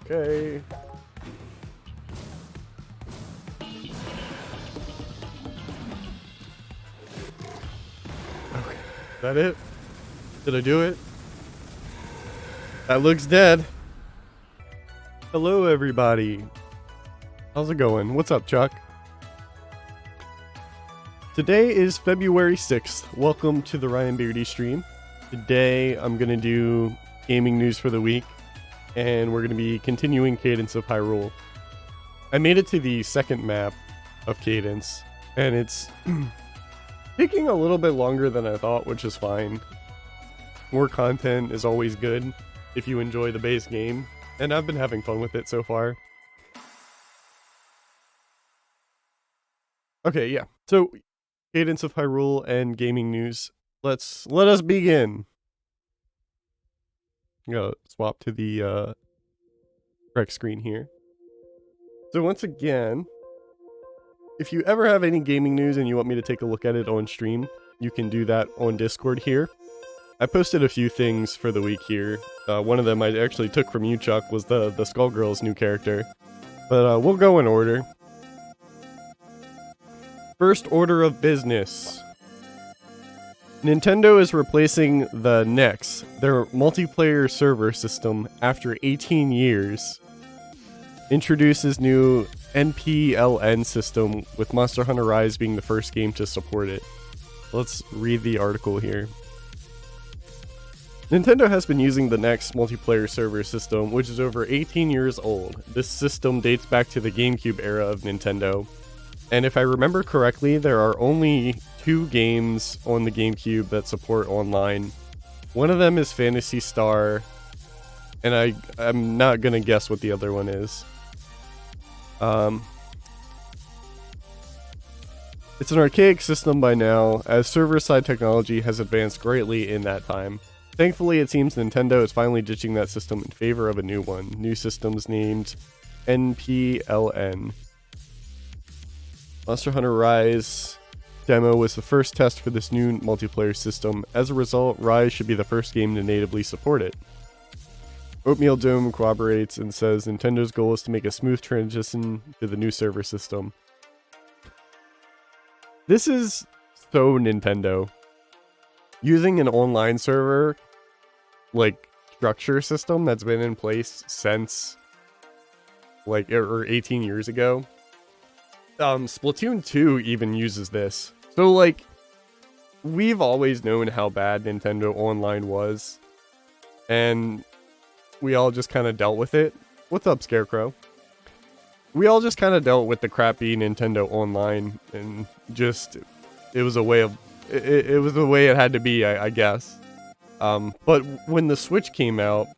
Okay. Okay. Is that it? Did I do it? That looks dead. Hello, everybody. How's it going? What's up, Chuck? Today is February 6th. Welcome to the Ryan Beardy stream. Today, I'm going to do gaming news for the week, and we're going to be continuing Cadence of Hyrule. I made it to the second map of Cadence, and it's taking a little bit longer than I thought, which is fine. More content is always good if you enjoy the base game, and I've been having fun with it so far. Okay, yeah. So, Cadence of Hyrule and gaming news. Let us begin. I'm gonna swap to the correct screen here. So once again, if you ever have any gaming news and you want me to take a look at it on stream, you can do that on Discord here. I posted a few things for the week here. One of them I actually took from you, Chuck, was the Skullgirl's new character. But we'll go in order. First order of business. Nintendo is replacing the NEX, their multiplayer server system, after 18 years. Introduces new NPLN system, with Monster Hunter Rise being the first game to support it. Let's read the article here. Nintendo has been using the NEX multiplayer server system, which is over 18 years old. This system dates back to the GameCube era of Nintendo. And if I remember correctly, there are only 2 games on the GameCube that support online. One of them is Phantasy Star, and I'm not gonna guess what the other one is. It's an archaic system by now, as server-side technology has advanced greatly in that time. Thankfully, it seems Nintendo is finally ditching that system in favor of a new one. New systems named NPLN. Monster Hunter Rise demo was the first test for this new multiplayer system. As a result, Rise should be the first game to natively support it. Oatmeal Dome corroborates and says Nintendo's goal is to make a smooth transition to the new server system. This is so Nintendo. Using an online server, like, structure system that's been in place since, like, or 18 years ago. Splatoon 2 even uses this. So, like, we've always known how bad Nintendo Online was. And we all just kind of dealt with it. What's up, Scarecrow? We all just kind of dealt with the crappy Nintendo Online. And just, it was a way of, it was the way it had to be, I guess. But when the Switch came out,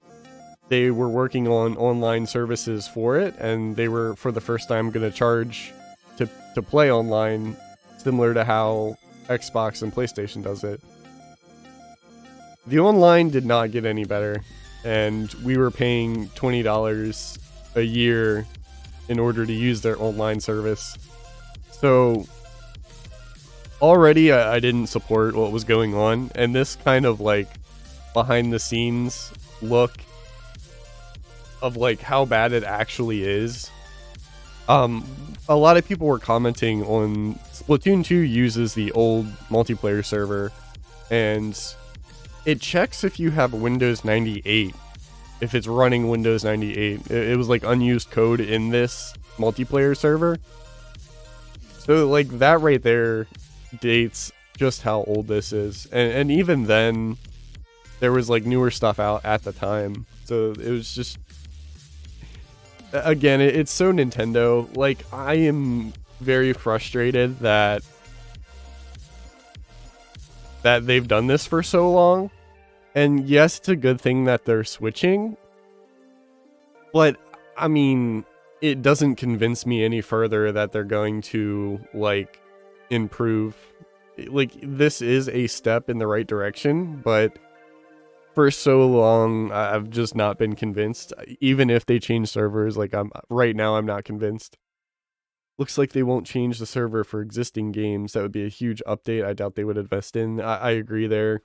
they were working on online services for it. And they were, for the first time, going to charge to play online, similar to how Xbox and PlayStation does it. The online did not get any better, and we were paying $20 a year in order to use their online service. So already I didn't support what was going on, and this kind of like behind the scenes look of like how bad it actually is. A lot of people were commenting on Splatoon 2 uses the old multiplayer server, and it checks if you have Windows 98, if it's running Windows 98. It was like unused code in this multiplayer server. So like that right there dates just how old this is. And even then, there was like newer stuff out at the time. So it was just, again, it's so Nintendo. Like, I am very frustrated that they've done this for so long. And yes, it's a good thing that they're switching. But, I mean, it doesn't convince me any further that they're going to, like, improve. Like, this is a step in the right direction, but for so long, I've just not been convinced. Even if they change servers, like, right now, I'm not convinced. Looks like they won't change the server for existing games. That would be a huge update. I doubt they would invest in. I agree there.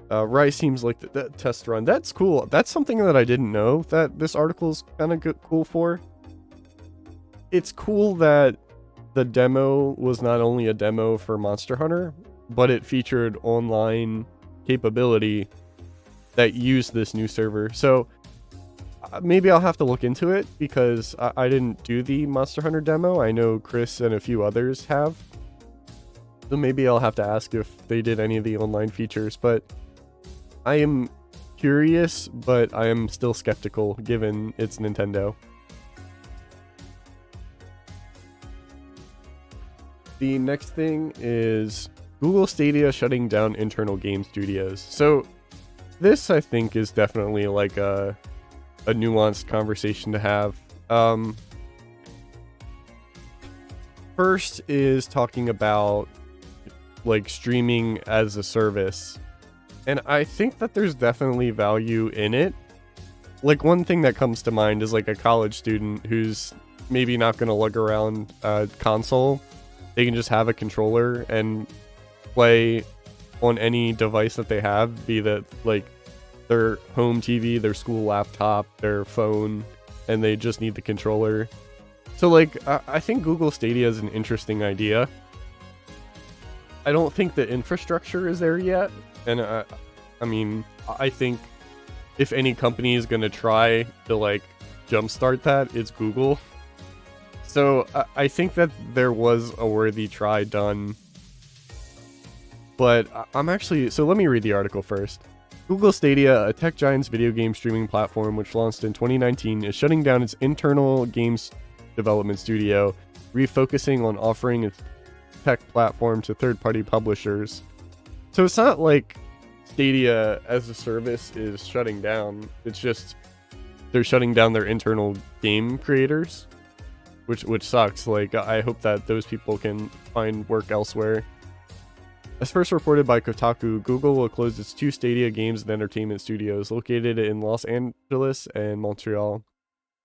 Rai seems like that test run. That's cool. That's something that I didn't know that this article's kind of cool for. It's cool that the demo was not only a demo for Monster Hunter, but it featured online capability that used this new server. So maybe I'll have to look into it because I didn't do the Monster Hunter demo. I know Chris and a few others have. So maybe I'll have to ask if they did any of the online features, but I am curious, but I am still skeptical given it's Nintendo. The next thing is Google Stadia shutting down internal game studios. So this, I think, is definitely like a nuanced conversation to have. First is talking about like streaming as a service. And I think that there's definitely value in it. Like one thing that comes to mind is like a college student who's maybe not going to lug around a console. They can just have a controller and play on any device that they have, be that like their home TV, their school laptop, their phone, and they just need the controller. So like, I think Google Stadia is an interesting idea. I don't think the infrastructure is there yet. And I mean, I think if any company is going to try to like jumpstart that, it's Google. So I think that there was a worthy try done. But I'm actually, so let me read the article first. Google Stadia, a tech giant's video game streaming platform which launched in 2019, is shutting down its internal games development studio, refocusing on offering its tech platform to third-party publishers. So it's not like Stadia as a service is shutting down. It's just they're shutting down their internal game creators, which sucks. Like, I hope that those people can find work elsewhere. As first reported by Kotaku, Google will close its 2 Stadia games and entertainment studios located in Los Angeles and Montreal.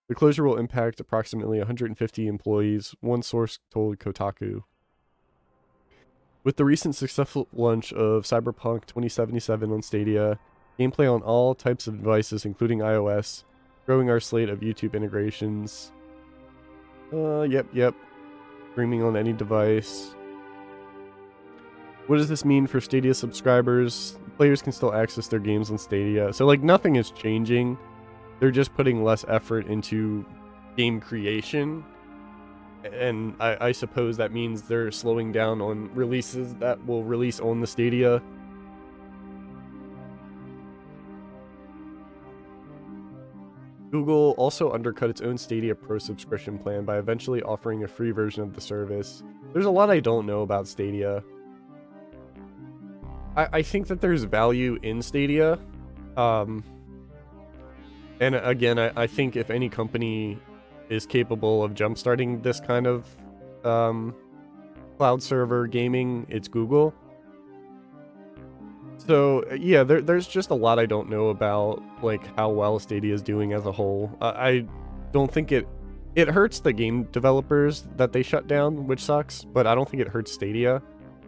The closure will impact approximately 150 employees, one source told Kotaku. With the recent successful launch of Cyberpunk 2077 on Stadia, gameplay on all types of devices including iOS, growing our slate of YouTube integrations. Yep. Streaming on any device. What does this mean for Stadia subscribers? Players can still access their games on Stadia. So like nothing is changing. They're just putting less effort into game creation. And I suppose that means they're slowing down on releases that will release on the Stadia. Google also undercut its own Stadia Pro subscription plan by eventually offering a free version of the service. There's a lot I don't know about Stadia. I think that there's value in Stadia. And again, I think if any company is capable of jumpstarting this kind of cloud server gaming, it's Google. So yeah, there's just a lot I don't know about like how well Stadia is doing as a whole. I don't think it hurts the game developers that they shut down, which sucks, but I don't think it hurts Stadia.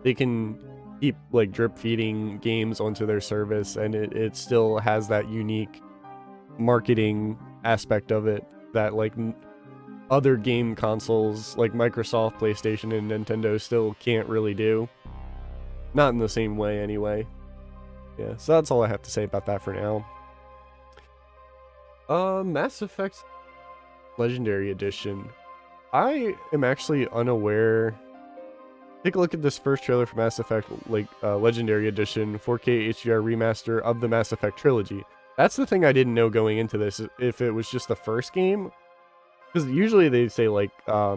They can keep like drip feeding games onto their service, and it still has that unique marketing aspect of it that like other game consoles like Microsoft, PlayStation, and Nintendo still can't really do. Not in the same way anyway. Yeah, so that's all I have to say about that for now. Mass Effect Legendary Edition. I am actually unaware. Take a look at this first trailer for Mass Effect Legendary Edition 4K HDR remaster of the Mass Effect trilogy. That's the thing I didn't know going into this, if it was just the first game. Because usually they say like, I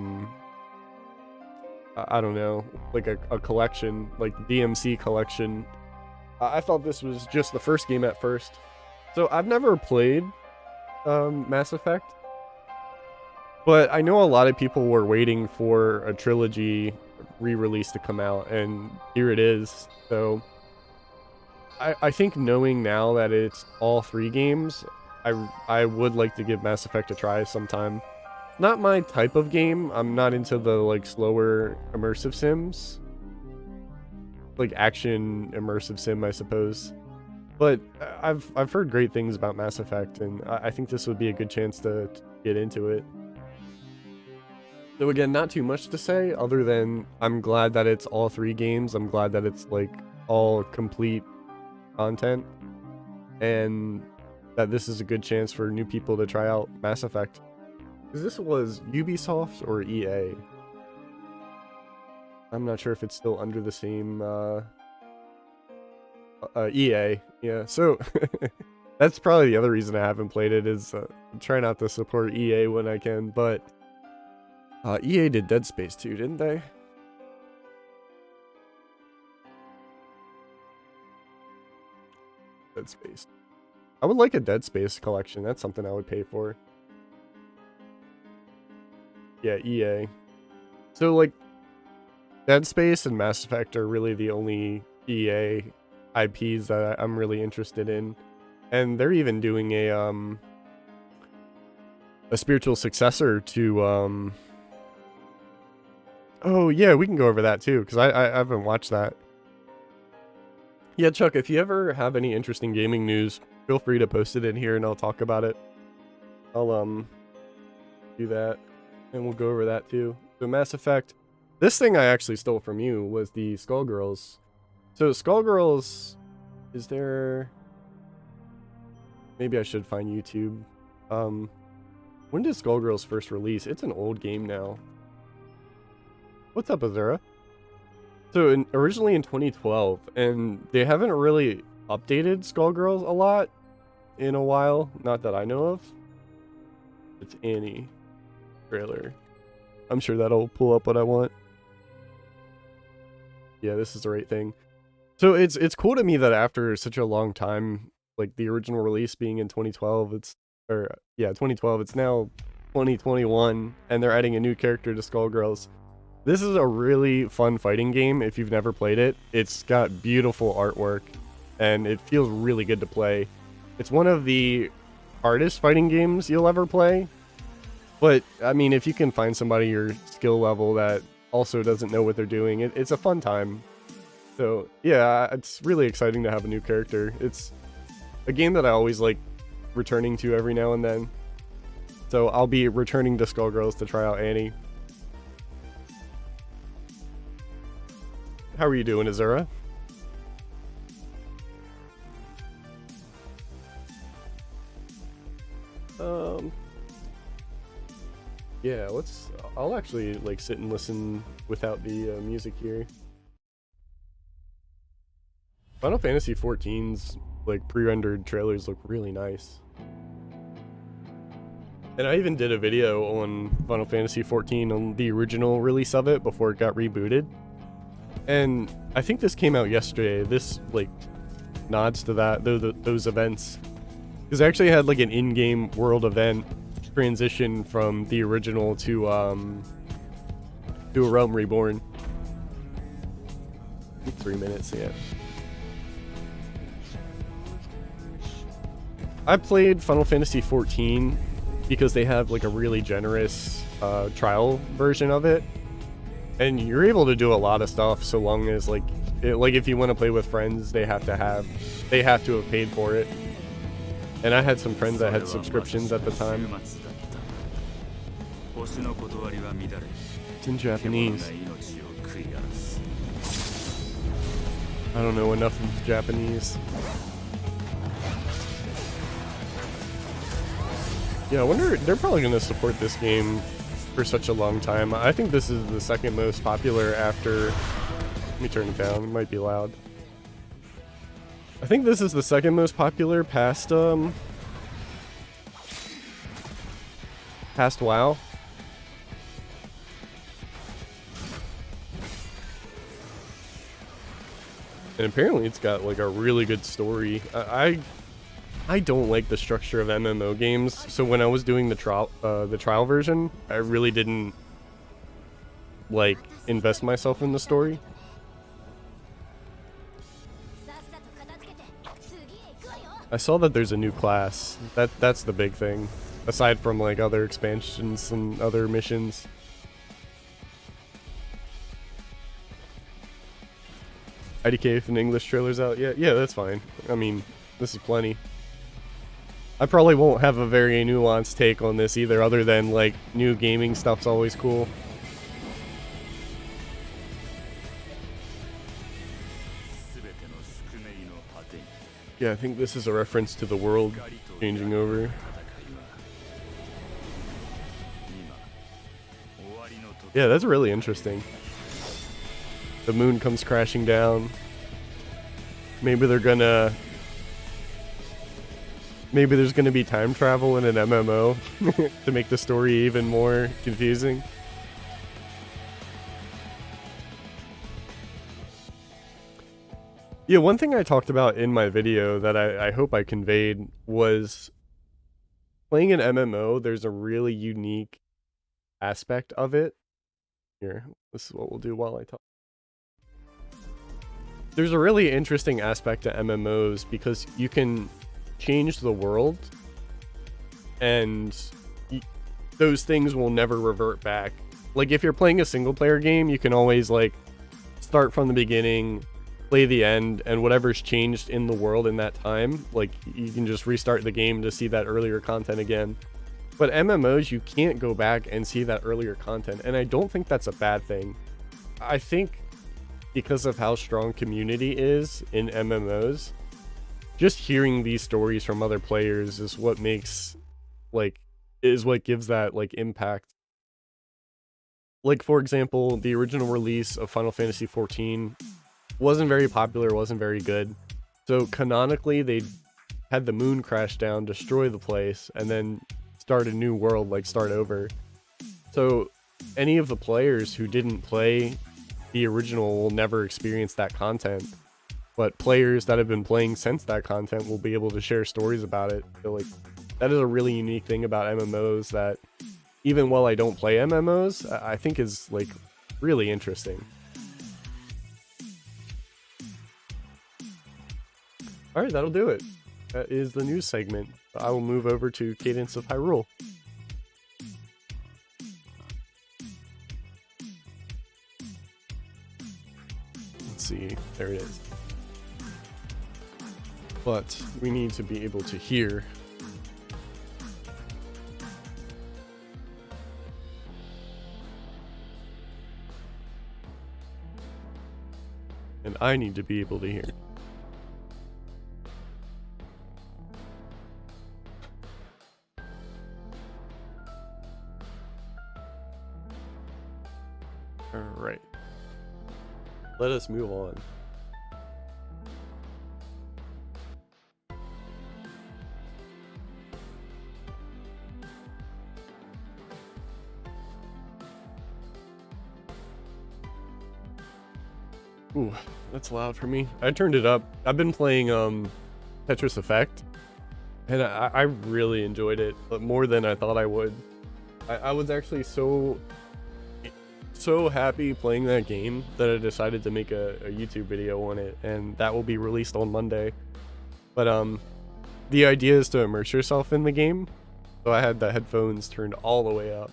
don't know, like a collection, like the DMC collection. I thought this was just the first game at first. So I've never played Mass Effect. But I know a lot of people were waiting for a trilogy re-release to come out, and here it is. So I think knowing now that it's all 3 games, I would like to give Mass Effect a try sometime. Not my type of game. I'm not into the like slower immersive sims. Like action immersive sim, I suppose. But I've heard great things about Mass Effect, and I think this would be a good chance to get into it. So again, not too much to say other than I'm glad that it's all 3 games. I'm glad that it's like all complete content, and that this is a good chance for new people to try out Mass Effect. Because this was Ubisoft or EA. I'm not sure if it's still under the same EA. Yeah, so that's probably the other reason I haven't played it, is try not to support EA when I can, but EA did Dead Space 2, didn't they? Dead Space. I would like a Dead Space collection. That's something I would pay for. Yeah, EA. So, like, Dead Space and Mass Effect are really the only EA IPs that I'm really interested in. And they're even doing a spiritual successor to, oh, yeah, we can go over that, too, because I haven't watched that. Yeah, Chuck, if you ever have any interesting gaming news, feel free to post it in here and I'll talk about it. I'll, do that, and we'll go over that, too. So, Mass Effect. This thing I actually stole from you was the Skullgirls. So, Skullgirls, is there... Maybe I should find YouTube. When did Skullgirls first release? It's an old game now. What's up, Azura? So, originally in 2012, and they haven't really updated Skullgirls a lot in a while. Not that I know of. It's Annie trailer. I'm sure that'll pull up what I want. Yeah, this is the right thing. So it's cool to me that after such a long time, like the original release being in 2012, 2012, it's now 2021, and they're adding a new character to Skullgirls. This is a really fun fighting game if you've never played it. It's got beautiful artwork, and it feels really good to play. It's one of the hardest fighting games you'll ever play. But, I mean, if you can find somebody your skill level that also doesn't know what they're doing, it's a fun time. So, yeah, it's really exciting to have a new character. It's a game that I always like returning to every now and then. So, I'll be returning to Skullgirls to try out Annie. How are you doing, Azura? Yeah, I'll actually like sit and listen without the music here. Final Fantasy XIV's like pre-rendered trailers look really nice. And I even did a video on Final Fantasy XIV on the original release of it before it got rebooted. And I think this came out yesterday. This like nods to that, those events. Because I actually had like an in-game world event transition from the original to A Realm Reborn. 3 minutes, yeah. I played Final Fantasy XIV because they have like a really generous trial version of it, and you're able to do a lot of stuff so long as like if you want to play with friends, they have to have paid for it. And I had some friends that had subscriptions at the time. It's in Japanese. I don't know enough of Japanese. Yeah, I wonder, they're probably going to support this game for such a long time. I think this is the second most popular after... Let me turn it down, it might be loud. I think this is the second most popular past WoW. And apparently it's got like a really good story. I don't like the structure of MMO games, so when I was doing the trial version, I really didn't like invest myself in the story. I saw that there's a new class. That's the big thing, aside from like other expansions and other missions. IDK if an English trailer's out, yeah, that's fine. I mean, This is plenty. I probably won't have a very nuanced take on this either, other than, like, new gaming stuff's always cool. Yeah, I think this is a reference to the world changing over. Yeah, that's really interesting. The moon comes crashing down. Maybe they're gonna... Maybe there's gonna be time travel in an MMO to make the story even more confusing. Yeah, one thing I talked about in my video that I hope I conveyed was playing an MMO, there's a really unique aspect of it. Here, this is what we'll do while I talk. There's a really interesting aspect to MMOs because you can change the world and those things will never revert back. Like if you're playing a single player game, you can always like start from the beginning, play the end, and whatever's changed in the world in that time, like you can just restart the game to see that earlier content again. But MMOs, you can't go back and see that earlier content, and I don't think that's a bad thing. I think because of how strong community is in MMOs, just hearing these stories from other players is what makes, like, is what gives that, like, impact. Like, for example, the original release of Final Fantasy XIV wasn't very popular, wasn't very good. So canonically, they had the moon crash down, destroy the place, and then start a new world, like start over. So any of the players who didn't play the original will never experience that content. But players that have been playing since that content will be able to share stories about it. So like that is a really unique thing about MMOs that even while I don't play MMOs, I think is like really interesting. Alright, that'll do it. That is the news segment. I will move over to Cadence of Hyrule. Let's see, there it is. But we need to be able to hear. And I need to be able to hear. Alright. Let us move on. Ooh, that's loud for me. I turned it up. I've been playing Tetris Effect, and I really enjoyed it, but more than I thought I would. I was actually so happy playing that game that I decided to make a YouTube video on it, and that will be released on Monday. But the idea is to immerse yourself in the game, so I had the headphones turned all the way up.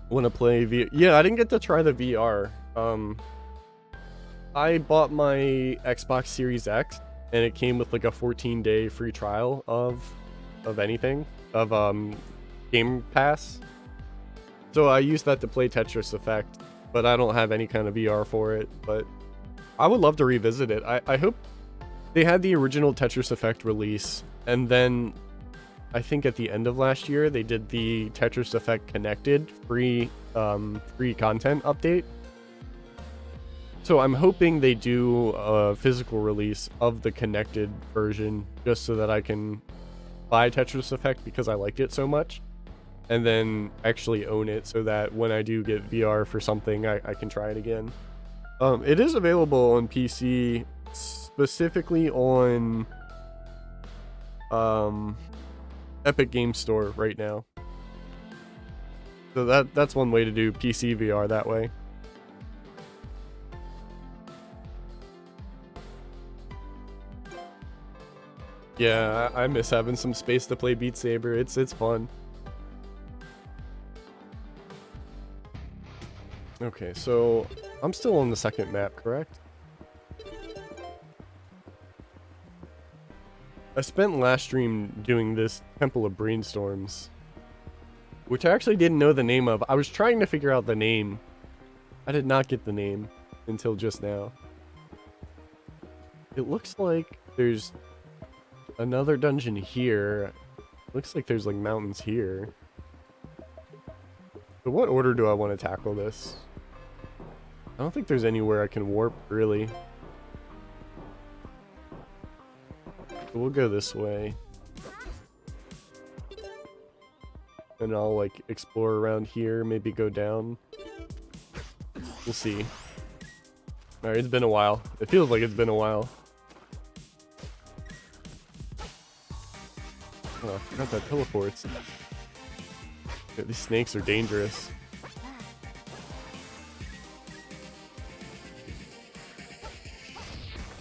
Want to play VR? Yeah, I didn't get to try the VR. I bought my Xbox Series X, and it came with like a 14-day free trial of anything, of Game Pass. So I used that to play Tetris Effect, but I don't have any kind of VR for it. But I would love to revisit it. I hope they had the original Tetris Effect release, and then I think at the end of last year they did the Tetris Effect Connected free content update. So I'm hoping they do a physical release of the connected version just so that I can buy Tetris Effect because I liked it so much, and then actually own it so that when I do get VR for something, I can try it again. It is available on PC, specifically on Epic Games Store right now. So that's one way to do PC VR that way. Yeah, I miss having some space to play Beat Saber. It's fun. Okay, so I'm still on the second map, correct? I spent last stream doing this Temple of Brainstorms, which I actually didn't know the name of. I was trying to figure out the name. I did not get the name until just now. It looks like there's another dungeon here. Looks like there's like mountains here. So what order do I want to tackle this? I don't think there's anywhere I can warp, really. So we'll go this way. And I'll like explore around here, maybe go down. We'll see. Alright, it's been a while. It feels like it's been a while. Oh, I forgot that teleports. Yeah, these snakes are dangerous.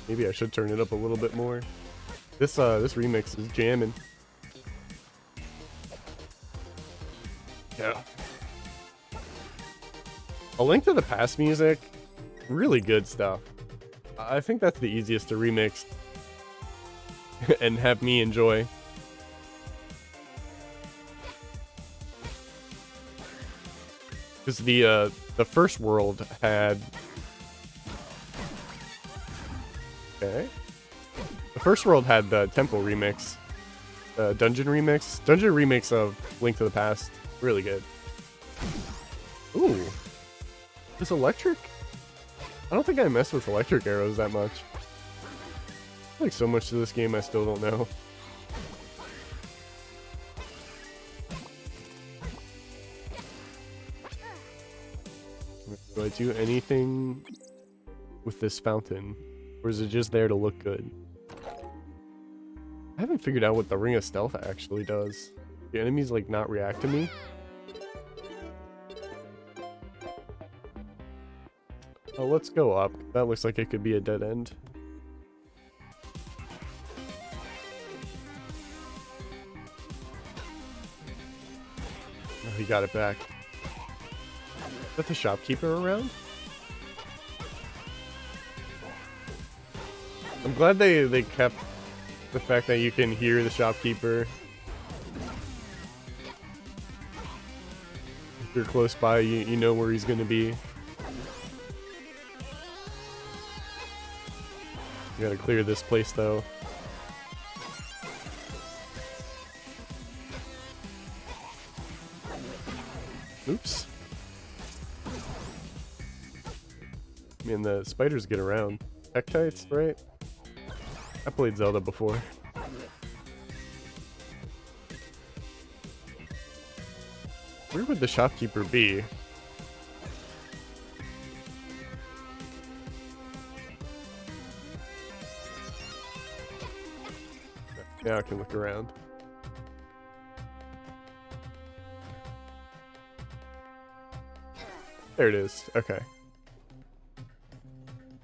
Maybe I should turn it up a little bit more. This remix is jamming. Yeah. A Link to the Past music, really good stuff. I think that's the easiest to remix and have me enjoy. Because the first world had... Okay. The first world had the Temple remix. The Dungeon remix. Dungeon remix of Link to the Past. Really good. Ooh. This electric? I don't think I mess with electric arrows that much. Like so much to this game I still don't know. Do I do anything with this fountain? Or is it just there to look good? I haven't figured out what the Ring of Stealth actually does. The enemies like not react to me? Oh, let's go up. That looks like it could be a dead end. Oh, he got it back. Is that the shopkeeper around? I'm glad they kept the fact that you can hear the shopkeeper. If you're close by, you know where he's gonna be. You gotta clear this place though. Oops. Man, the spiders get around. Pectites, right? I played Zelda before. Where would the shopkeeper be? Now I can look around. There it is. Okay.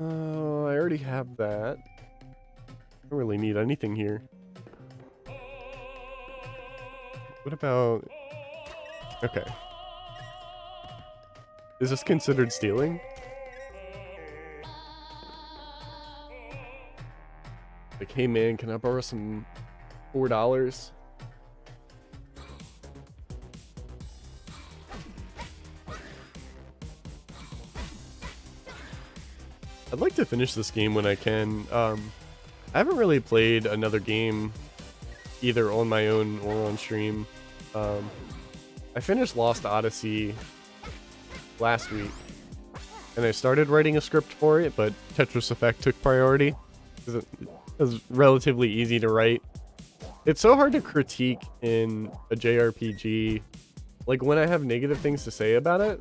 Oh, I already have that. I don't really need anything here. What about... Okay. Is this considered stealing? Like, hey man, can I borrow some $4? I'd like to finish this game when I can. I haven't really played another game either on my own or on stream. I finished Lost Odyssey last week, and I started writing a script for it, but Tetris Effect took priority because it was relatively easy to write. It's so hard to critique in a JRPG, like when I have negative things to say about it.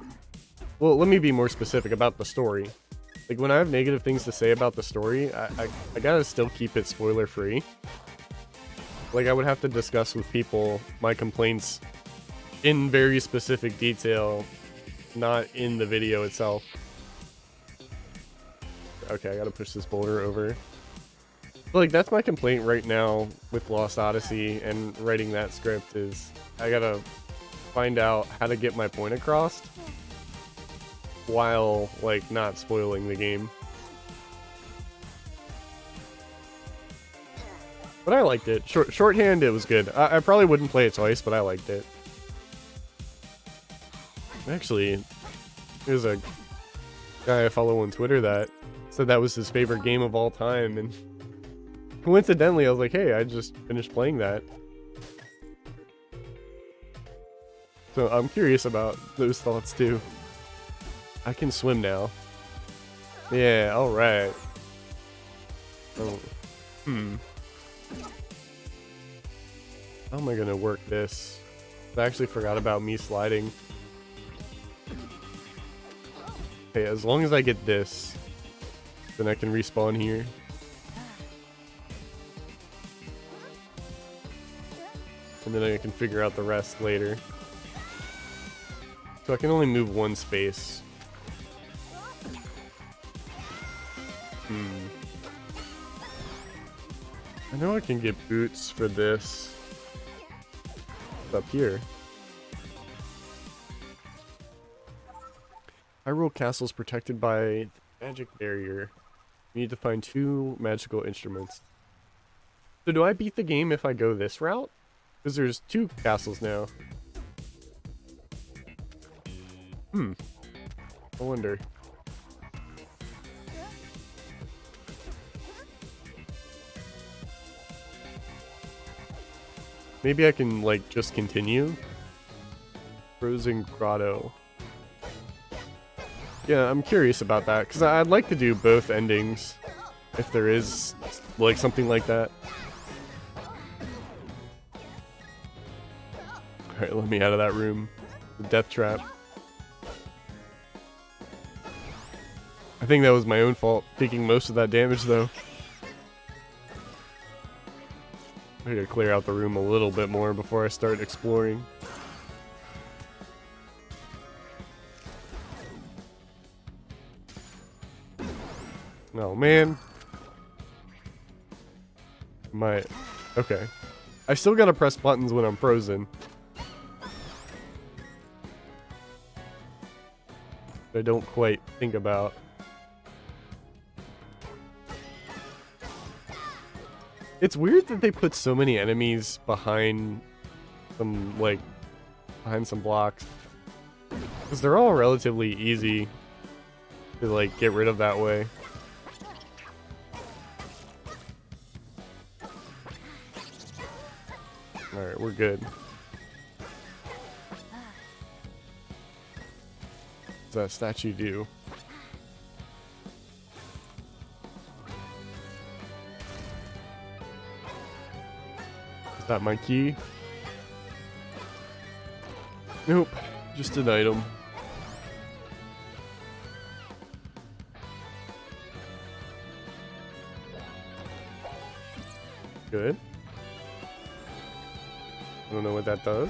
Well, let me be more specific about the story. Like when I have negative things to say about the story, I gotta still keep it spoiler free. Like I would have to discuss with people my complaints in very specific detail, not in the video itself. Okay, I gotta push this boulder over. But like that's my complaint right now with Lost Odyssey and writing that script is I gotta find out how to get my point across while like not spoiling the game. But I liked it. Shorthand, it was good. I probably wouldn't play it twice, but I liked it. Actually, there's a guy I follow on Twitter that said that was his favorite game of all time, and coincidentally, I was like, hey, I just finished playing that. So I'm curious about those thoughts too. I can swim now. Yeah, alright. Oh. How am I gonna work this? I actually forgot about me sliding. Okay, as long as I get this, then I can respawn here. And then I can figure out the rest later. So I can only move one space. I know I can get boots for this. It's up here. Hyrule Castle is protected by the magic barrier. We need to find 2 magical instruments. So do I beat the game if I go this route? Because there's 2 castles now. I wonder. Maybe I can, like, just continue? Frozen Grotto. Yeah, I'm curious about that, because I'd like to do both endings, if there is, like, something like that. Alright, let me out of that room. The death trap. I think that was my own fault, taking most of that damage, though. I gotta clear out the room a little bit more before I start exploring. Oh, man. Okay. I still gotta press buttons when I'm frozen. I don't quite think about. It's weird that they put so many enemies behind some, like, behind some blocks. Because they're all relatively easy to, like, get rid of that way. Alright, we're good. What's that statue do? Is that my key? Nope, just an item. Good. I don't know what that does.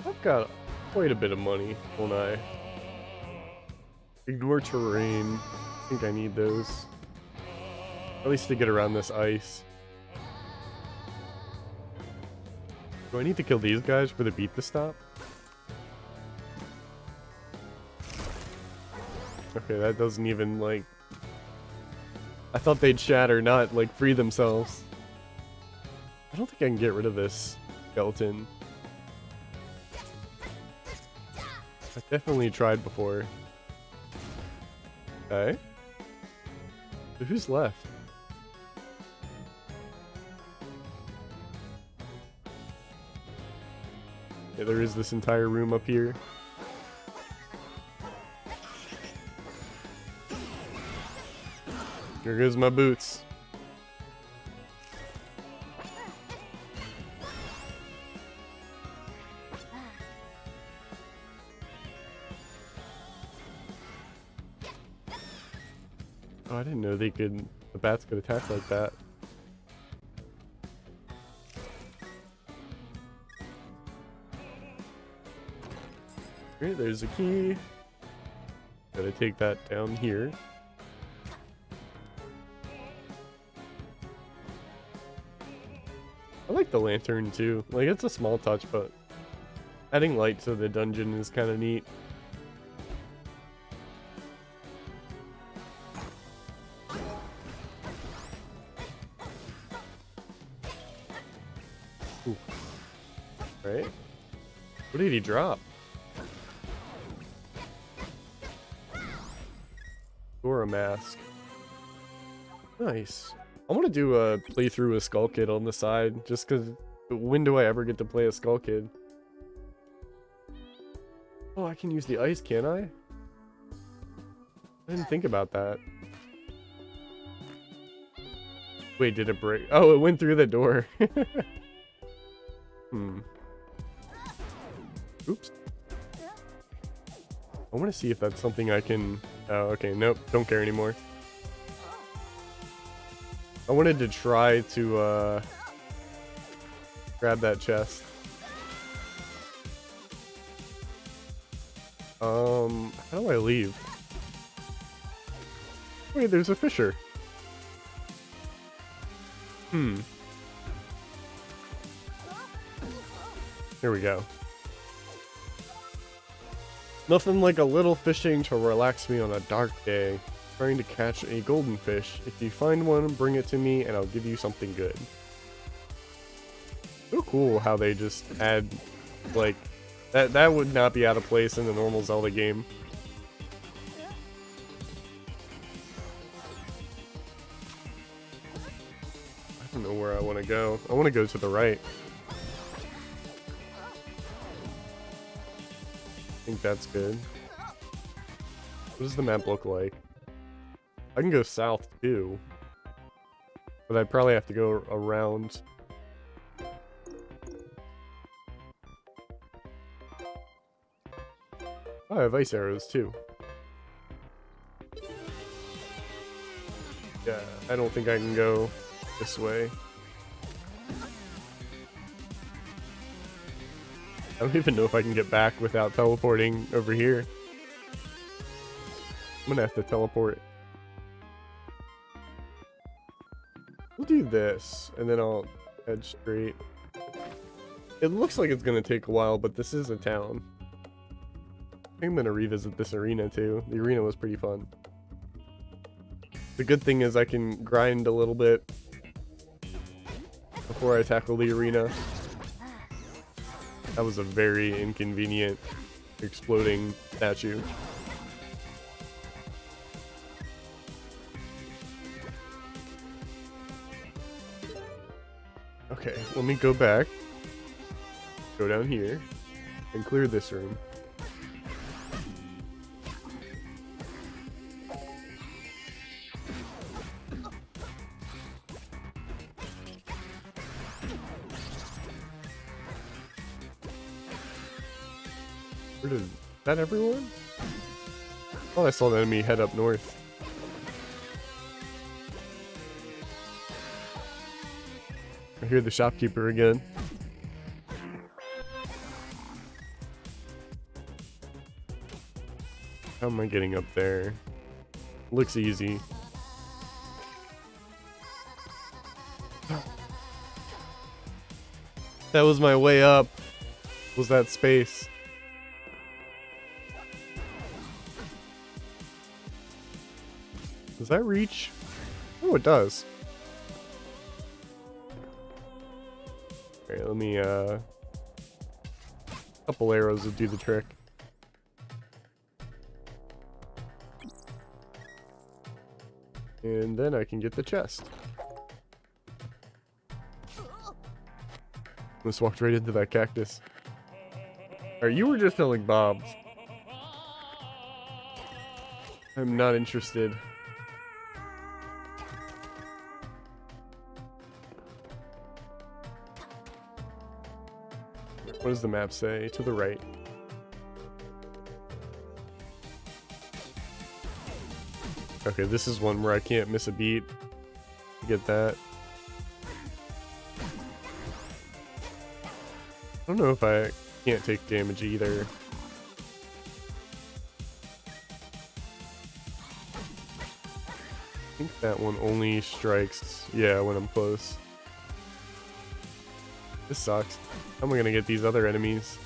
I've got quite a bit of money, don't I? Ignore terrain. I think I need those. At least to get around this ice. Do I need to kill these guys for the beat to stop? Okay, that doesn't even, like... I thought they'd shatter, not, like, free themselves. I don't think I can get rid of this skeleton. I've definitely tried before. Okay. So who's left? Yeah, there is this entire room up here. Here goes my boots. Oh, I didn't know the bats could attack like that. Okay, there's a key. Gotta take that down here. I like the lantern too. Like, it's a small touch, but adding light to the dungeon is kind of neat. Ooh. Right? What did he drop? Dora mask. Nice. I want to do a playthrough with Skull Kid on the side, just because when do I ever get to play a Skull Kid? Oh, I can use the ice, can I? I didn't think about that. Wait, did it break? Oh, it went through the door. Oops. I want to see if that's something I can... Oh, okay, nope, don't care anymore. I wanted to try to, grab that chest. How do I leave? Wait, there's a fisher. Here we go. Nothing like a little fishing to relax me on a dark day. Trying to catch a golden fish. If you find one, bring it to me and I'll give you something good. So cool how they just add, like, that would not be out of place in the normal Zelda game. I don't know where I want to go. I want to go to the right. I think that's good. What does the map look like? I can go south too, but I'd probably have to go around. Oh, I have ice arrows too. Yeah, I don't think I can go this way. I don't even know if I can get back without teleporting over here. I'm gonna have to teleport. We'll do this, and then I'll head straight. It looks like it's gonna take a while, but this is a town. I think I'm gonna revisit this arena too. The arena was pretty fun. The good thing is I can grind a little bit before I tackle the arena. That was a very inconvenient exploding statue. Okay, let me go back, go down here, and clear this room. Is that everyone? Oh, I saw an enemy head up north. I hear the shopkeeper again. How am I getting up there? Looks easy. That was my way up. Was that space? Does that reach? Oh, it does. Alright, let me, couple arrows will do the trick. And then I can get the chest. Just walked right into that cactus. Alright, you were just selling bombs. I'm not interested. What does the map say? To the right. Okay, this is one where I can't miss a beat. Get that. I don't know if I can't take damage either. I think that one only strikes, yeah, when I'm close. This sucks. How am I gonna get these other enemies?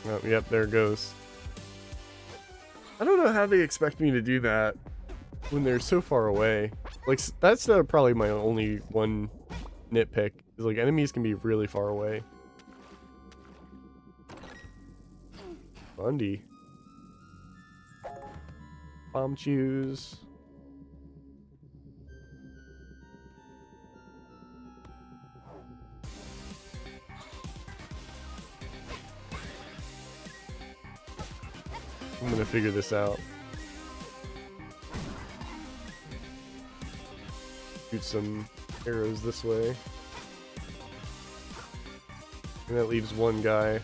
Oh, yep, there it goes. I don't know how they expect me to do that when they're so far away. Like, that's probably my only one nitpick. Is like, enemies can be really far away. Bundy. Bomb chews. I'm gonna figure this out. Shoot some arrows this way. And that leaves one guy.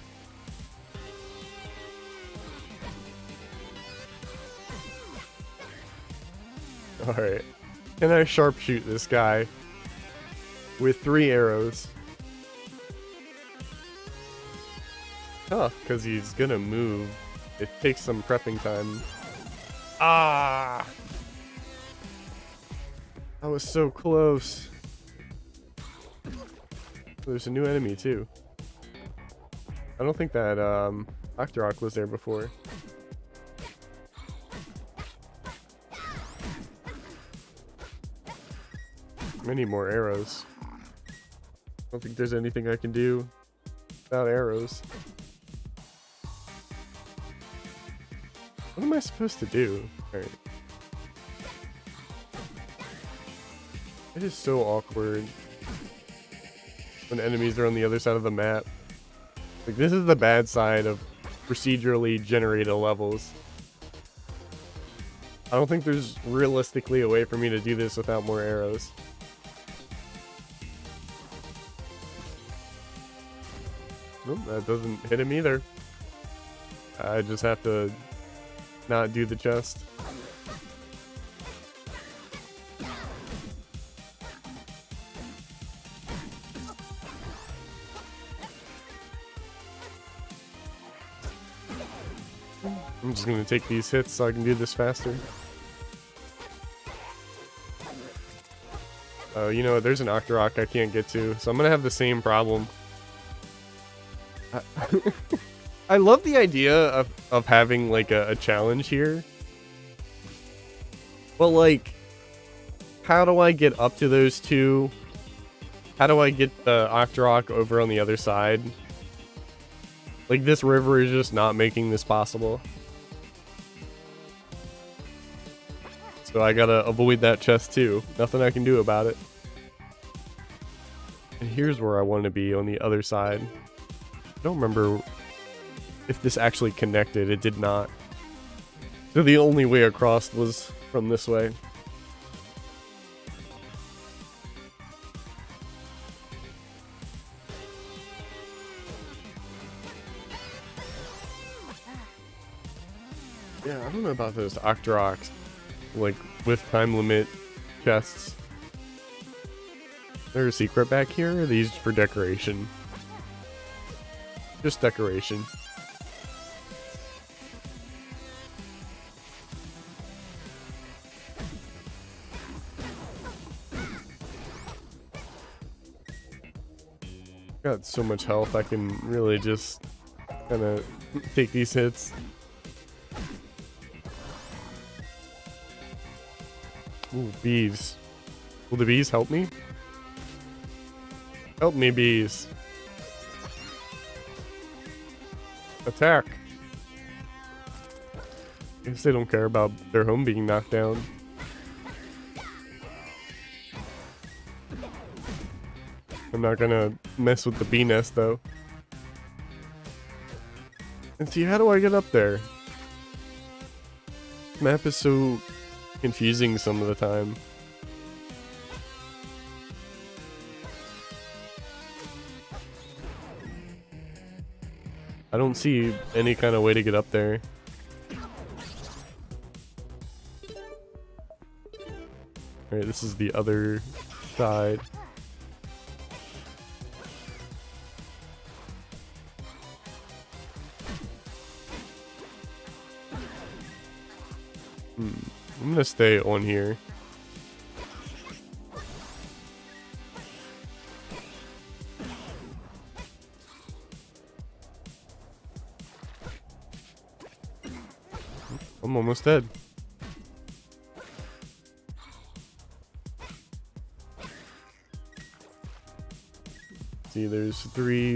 Alright. Can I sharpshoot this guy with 3 arrows? Tough, because he's gonna move. It takes some prepping time. Ah! I was so close. There's a new enemy too. I don't think that Octorok was there before. I need more arrows. I don't think there's anything I can do without arrows. What am I supposed to do? Alright. It is so awkward when enemies are on the other side of the map. Like, this is the bad side of procedurally generated levels. I don't think there's realistically a way for me to do this without more arrows. Nope, that doesn't hit him either. I just have to not do the chest. I'm just gonna take these hits so I can do this faster. Oh, you know, there's an Octorok I can't get to, so I'm gonna have the same problem. I love the idea of having like a challenge here. But like, how do I get up to those two? How do I get the Octorok over on the other side? Like, this river is just not making this possible. So I gotta avoid that chest too. Nothing I can do about it. And here's where I want to be, on the other side. I don't remember if this actually connected. It did not. So the only way across was from this way. Yeah, I don't know about those Octoroks, like, with time limit chests. Is there a secret back here, or are these for decoration? Just decoration. Got so much health, I can really just kind of take these hits. Ooh, bees. Will the bees help me? Help me, bees. Attack. I guess they don't care about their home being knocked down. I'm not gonna mess with the bee nest though. And see, how do I get up there? This map is so confusing some of the time. I don't see any kind of way to get up there. Alright, this is the other side. I'm gonna stay on here. I'm almost dead. See, there's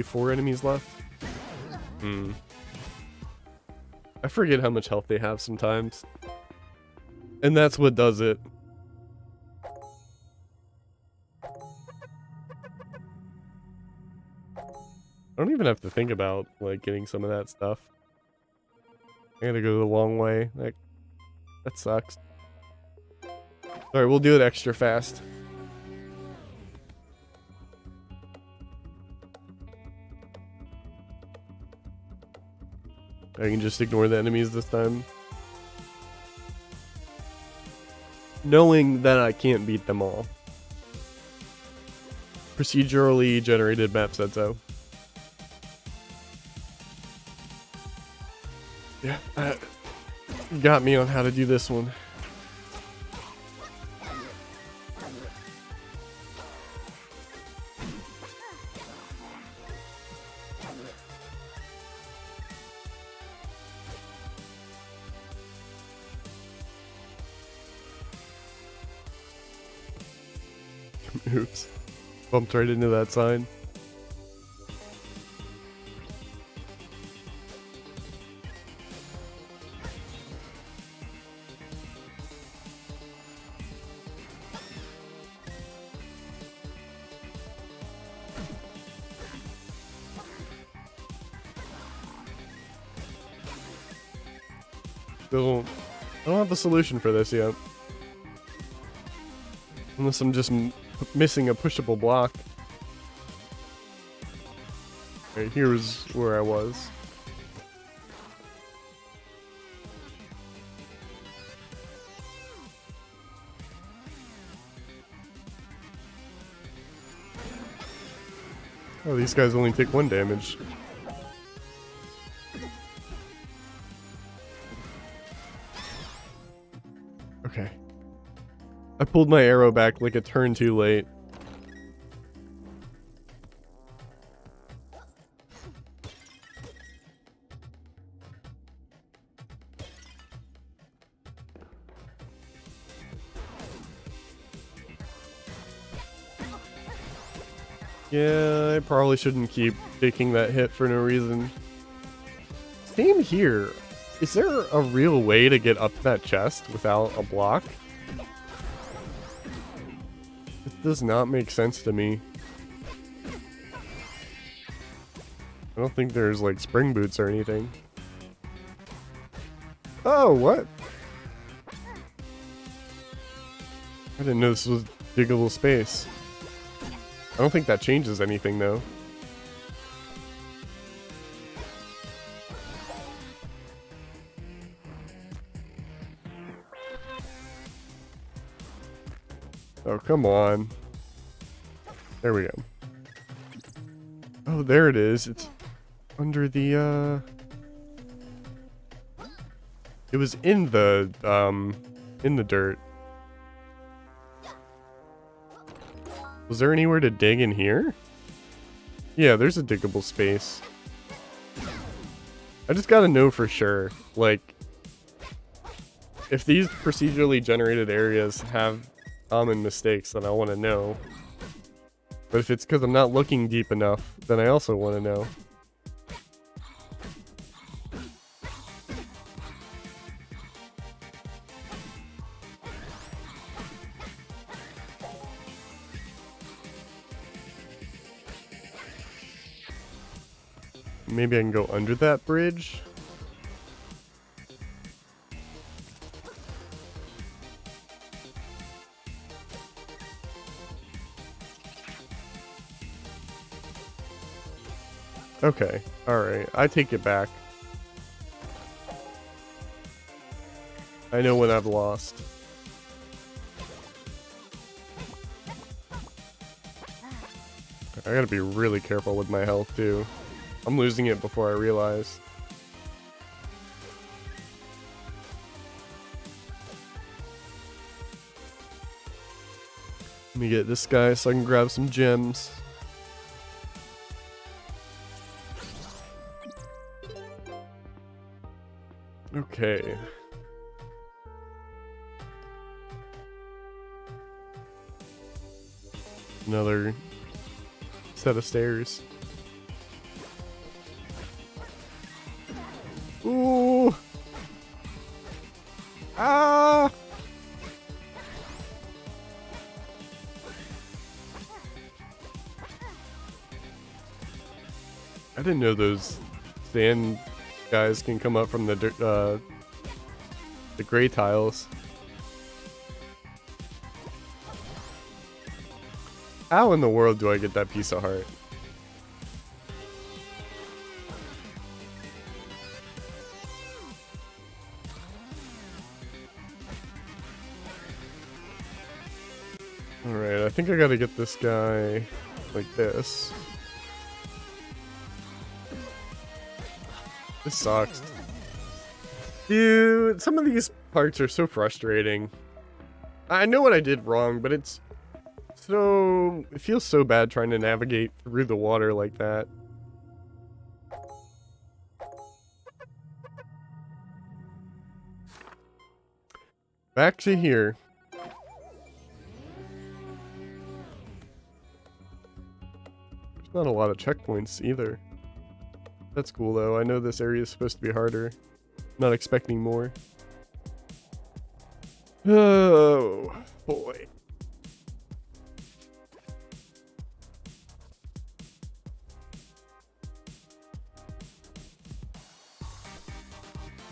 4 enemies left. I forget how much health they have sometimes. And that's what does it. I don't even have to think about, like, getting some of that stuff. I gotta go the long way. Like, that sucks. Alright, we'll do it extra fast. I can just ignore the enemies this time. Knowing that I can't beat them all. Procedurally generated map said so. Yeah, that got me on how to do this one. Oops. Bumped right into that sign. I don't have the solution for this yet. Unless I'm just missing a pushable block. Alright, here's where I was. Oh, these guys only take 1 damage. Okay. I pulled my arrow back like a turn too late. Yeah, I probably shouldn't keep taking that hit for no reason. Same here. Is there a real way to get up that chest without a block? It does not make sense to me. I don't think there's like spring boots or anything. Oh, what? I didn't know this was diggable space. I don't think that changes anything though. Oh, come on. There we go. Oh, there it is. It's under the, It was in the dirt. Was there anywhere to dig in here? Yeah, there's a diggable space. I just gotta know for sure. Like, if these procedurally generated areas have common mistakes, then I want to know. But if it's because I'm not looking deep enough, then I also want to know. Maybe I can go under that bridge? Okay, alright, I take it back. I know when I've lost. I gotta be really careful with my health too. I'm losing it before I realize. Let me get this guy so I can grab some gems. Okay. Another set of stairs. Ooh! Ah! I didn't know those sand guys can come up from the gray tiles. How in the world do I get that piece of heart? Alright, I think I gotta get this guy like this. This sucks. Dude, some of these parts are so frustrating. I know what I did wrong, but it feels so bad trying to navigate through the water like that. Back to here. There's not a lot of checkpoints either. That's cool though. I know this area is supposed to be harder. Not expecting more. Oh boy.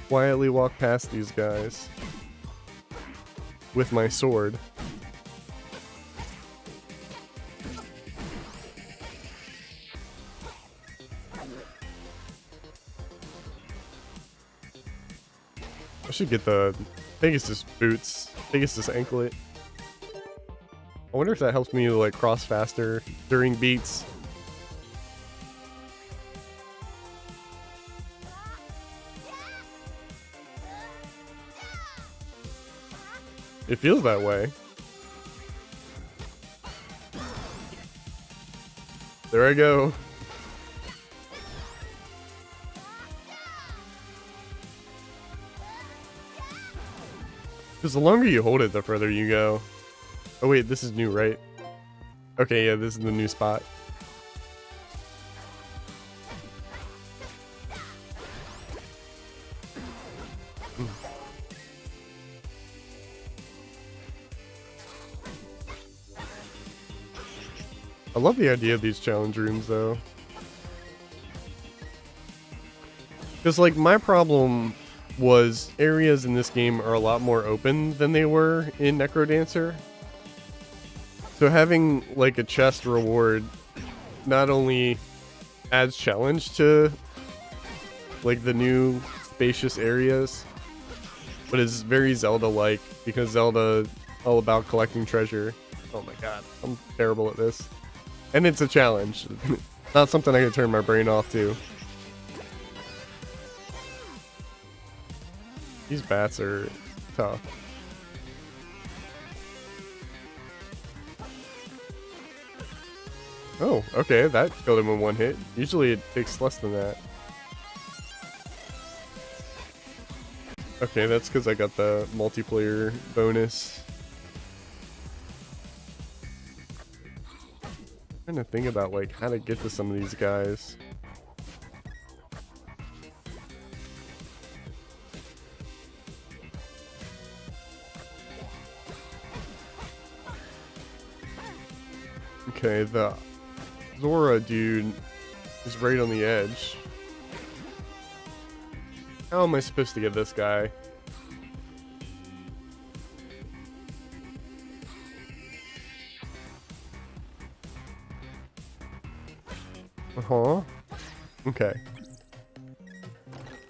Quietly walk past these guys with my sword. I should get the Pegasus boots, Pegasus anklet. I wonder if that helps me like cross faster during beats. It feels that way. There I go. Because the longer you hold it, the further you go. Oh wait, this is new, right? Okay, yeah, this is the new spot. I love the idea of these challenge rooms, though. Because, like, my problem was areas in this game are a lot more open than they were in Necrodancer. So having, like, a chest reward not only adds challenge to, like, the new spacious areas, but is very Zelda-like, because Zelda all about collecting treasure. Oh my god, I'm terrible at this. And it's a challenge. Not something I can turn my brain off to. These bats are tough. Oh, okay, that killed him in one hit. Usually it takes less than that. Okay, that's because I got the multiplayer bonus. I'm trying to think about like how to get to some of these guys. Okay, the Zora dude is right on the edge. How am I supposed to get this guy? Uh-huh. Okay.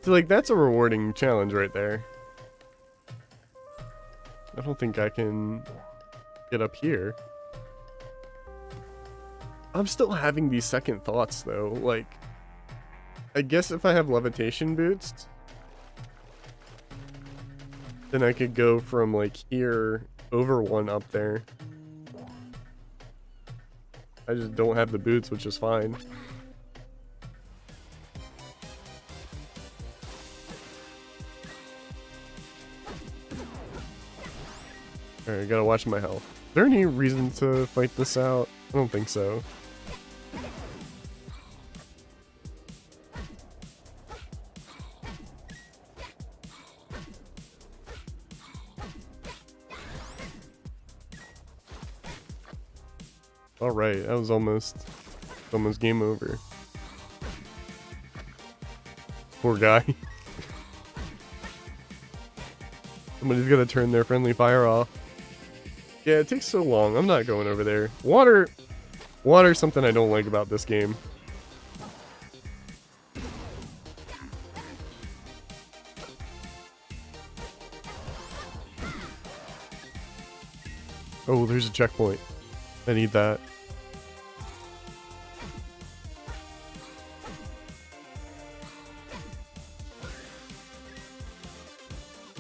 So, like, that's a rewarding challenge right there. I don't think I can get up here. I'm still having these second thoughts, though. Like, I guess if I have levitation boots, then I could go from, like, here over one up there. I just don't have the boots, which is fine. Alright, I gotta watch my health. Is there any reason to fight this out? I don't think so. Alright, that was almost game over. Poor guy. Somebody's gonna turn their friendly fire off. Yeah, it takes so long. I'm not going over there. Water's something I don't like about this game. Oh, there's a checkpoint. I need that.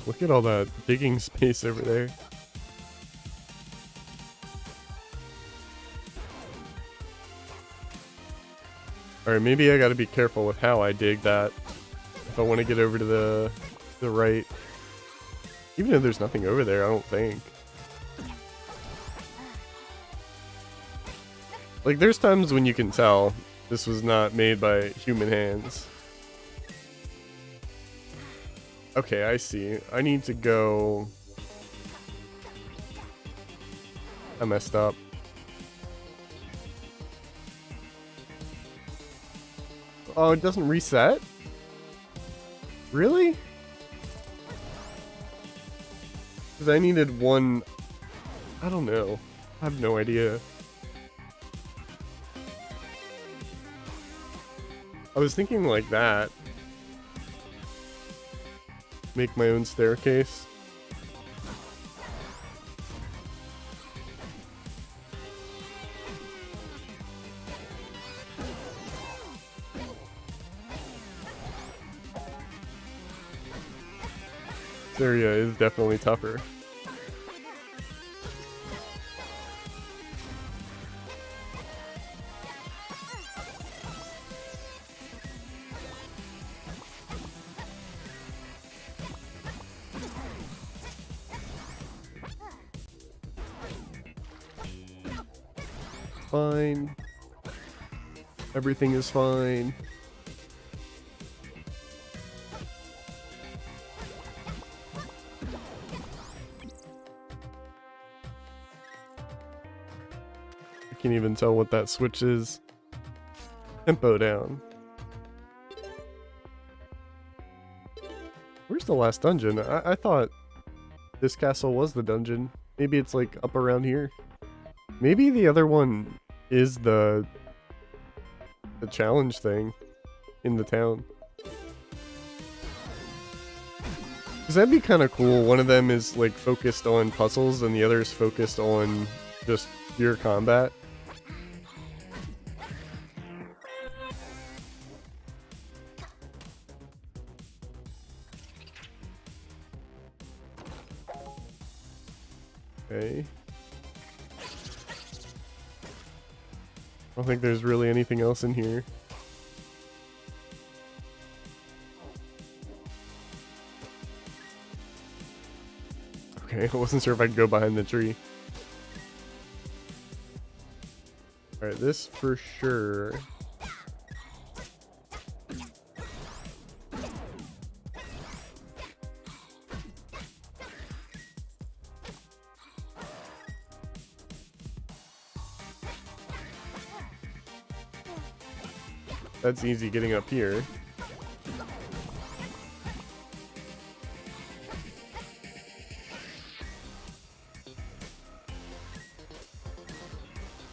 Look at all that digging space over there. Alright, maybe I gotta be careful with how I dig that if I want to get over to the right. Even if there's nothing over there, I don't think. Like, there's times when you can tell this was not made by human hands. Okay, I see. I need to go... I messed up. Oh, it doesn't reset? Really? Because I needed one... I don't know. I have no idea. I was thinking like that. Make my own staircase. This area is definitely tougher. Fine. Everything is fine. I can't even tell what that switch is. Tempo down. Where's the last dungeon? I thought this castle was the dungeon. Maybe it's like up around here. Maybe the other one is the challenge thing in the town. Because that'd be kind of cool. One of them is like focused on puzzles and the other is focused on just pure combat. Okay. I don't think there's really anything else in here. Okay, I wasn't sure if I could go behind the tree. Alright, this for sure. That's easy getting up here.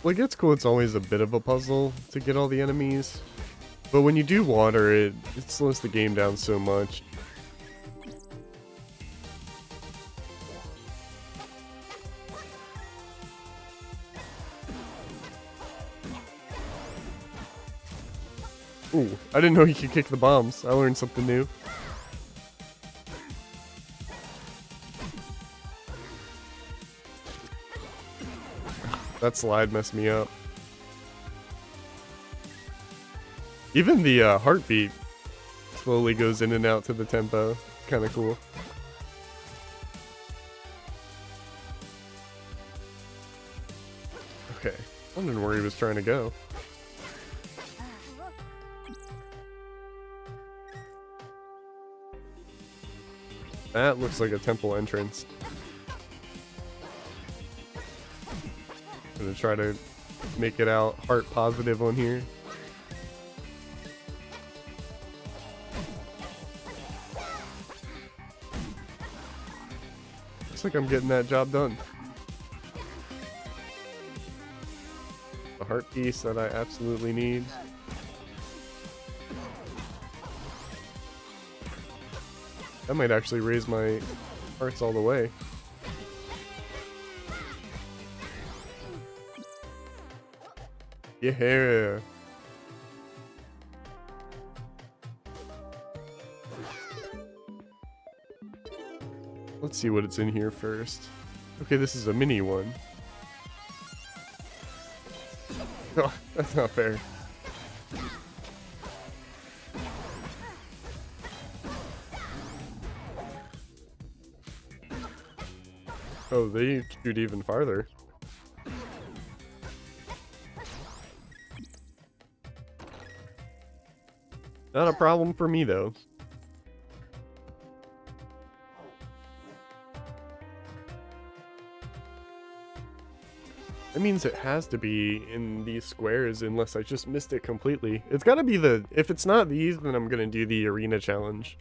Like, it's cool, it's always a bit of a puzzle to get all the enemies. But when you do water, it slows the game down so much. Ooh, I didn't know you could kick the bombs. I learned something new. That slide messed me up. Even the heartbeat slowly goes in and out to the tempo. Kind of cool. Okay, wondering where he was trying to go. That looks like a temple entrance. Gonna try to make it out heart positive on here. Looks like I'm getting that job done. The heart piece that I absolutely need. That might actually raise my hearts all the way. Yeah. Let's see what it's in here first. Okay, this is a mini one. Oh, that's not fair. Oh, they shoot even farther. Not a problem for me, though. That means it has to be in these squares unless I just missed it completely. It's gotta be the... If it's not these, then I'm gonna do the arena challenge.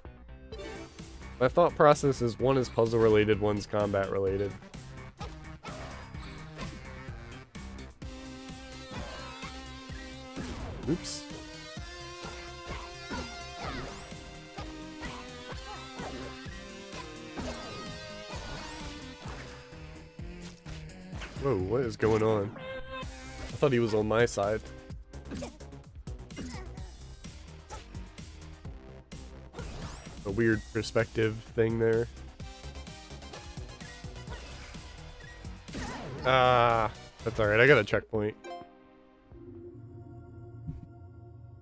My thought process is one is puzzle related, one's combat related. Oops. Whoa, what is going on? I thought he was on my side. A weird perspective thing there. Ah, that's alright, I got a checkpoint.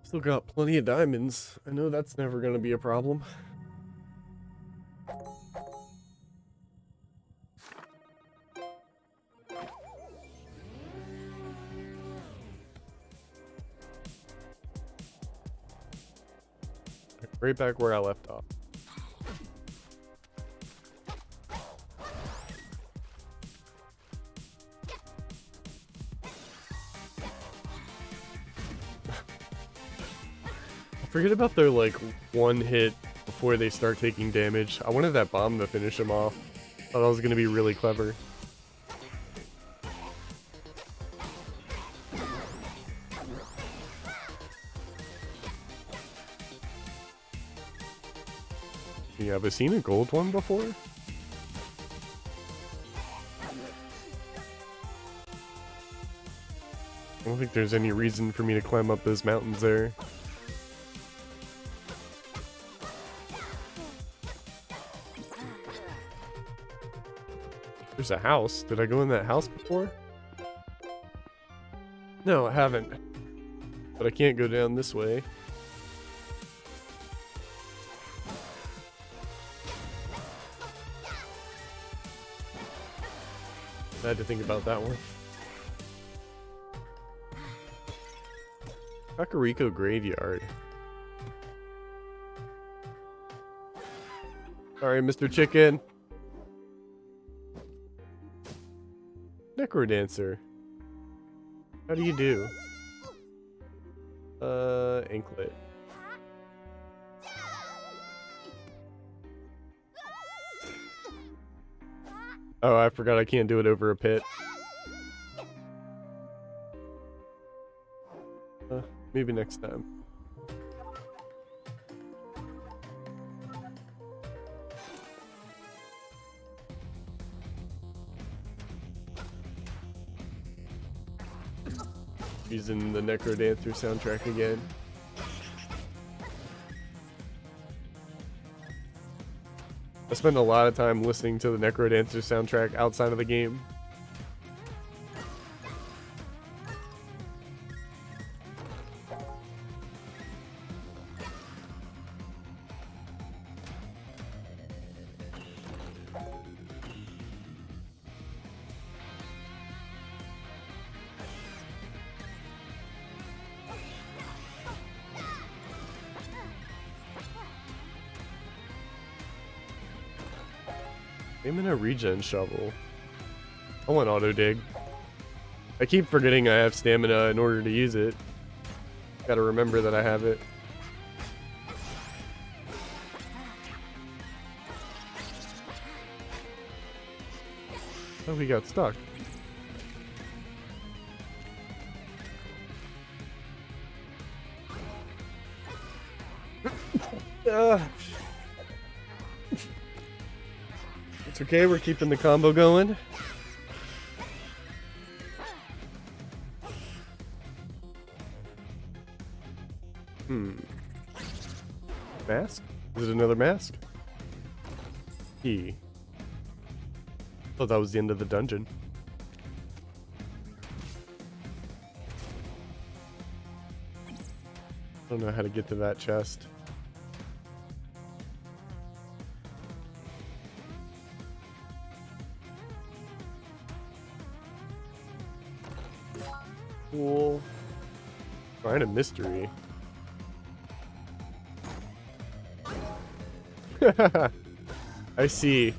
Still got plenty of diamonds. I know that's never gonna be a problem. Right back where I left off. Forget about their, like, one hit before they start taking damage. I wanted that bomb to finish them off. Thought that was gonna be really clever. Yeah, have I seen a gold one before? I don't think there's any reason for me to climb up those mountains there. There's a house. Did I go in that house before? No, I haven't. But I can't go down this way. I had to think about that one. Kakariko Graveyard. Sorry, Mr. Chicken. Necrodancer. How do you do? Anklet. Oh, I forgot I can't do it over a pit. Maybe next time. Using the Necrodancer soundtrack again. I spend a lot of time listening to the Necrodancer soundtrack outside of the game. Stamina regen shovel. I want auto dig. I keep forgetting I have stamina in order to use it. Gotta remember that I have it. Oh, he got stuck. It's okay, we're keeping the combo going. Mask? Is it another mask? Key. Oh, that was the end of the dungeon. I don't know how to get to that chest. Cool. Find a mystery. I see.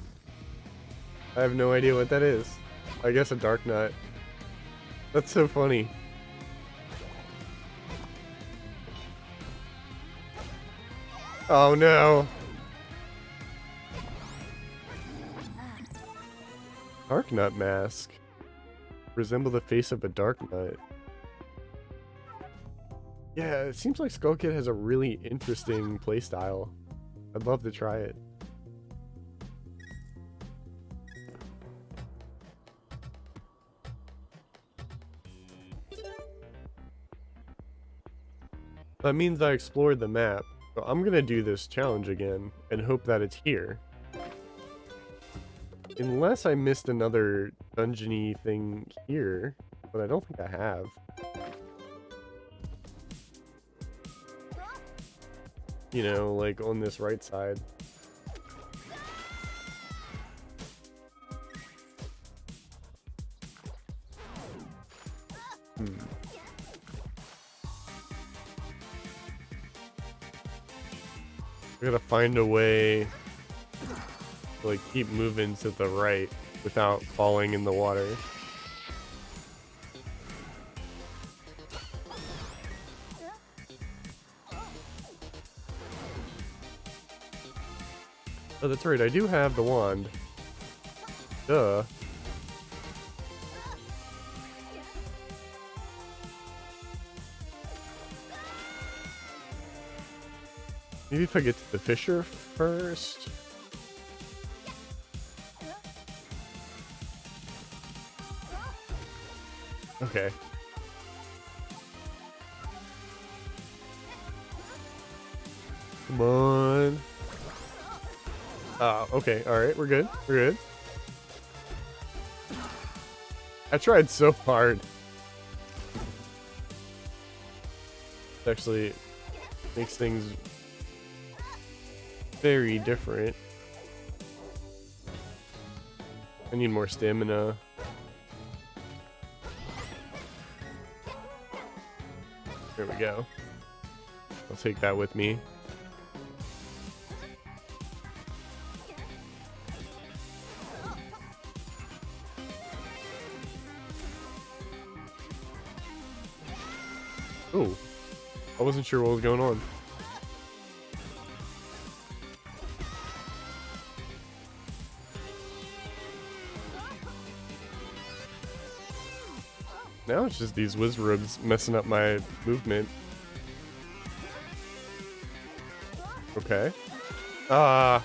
I have no idea what that is. I guess a dark nut. That's so funny. Oh no. Dark nut mask. Resemble the face of a dark nut. Yeah, it seems like Skull Kid has a really interesting playstyle. I'd love to try it. That means I explored the map. So I'm gonna do this challenge again and hope that it's here. Unless I missed another dungeon-y thing here, but I don't think I have. You know, like on this right side. I gotta find a way to like keep moving to the right without falling in the water. Oh, that's right, I do have the wand. Duh. Maybe if I get to the fissure first. Okay. Come on. Okay, alright, we're good. We're good. I tried so hard. It actually makes things very different. I need more stamina. There we go. I'll take that with me. Oh, I wasn't sure what was going on. Now it's just these Wizrobes messing up my movement. Okay. I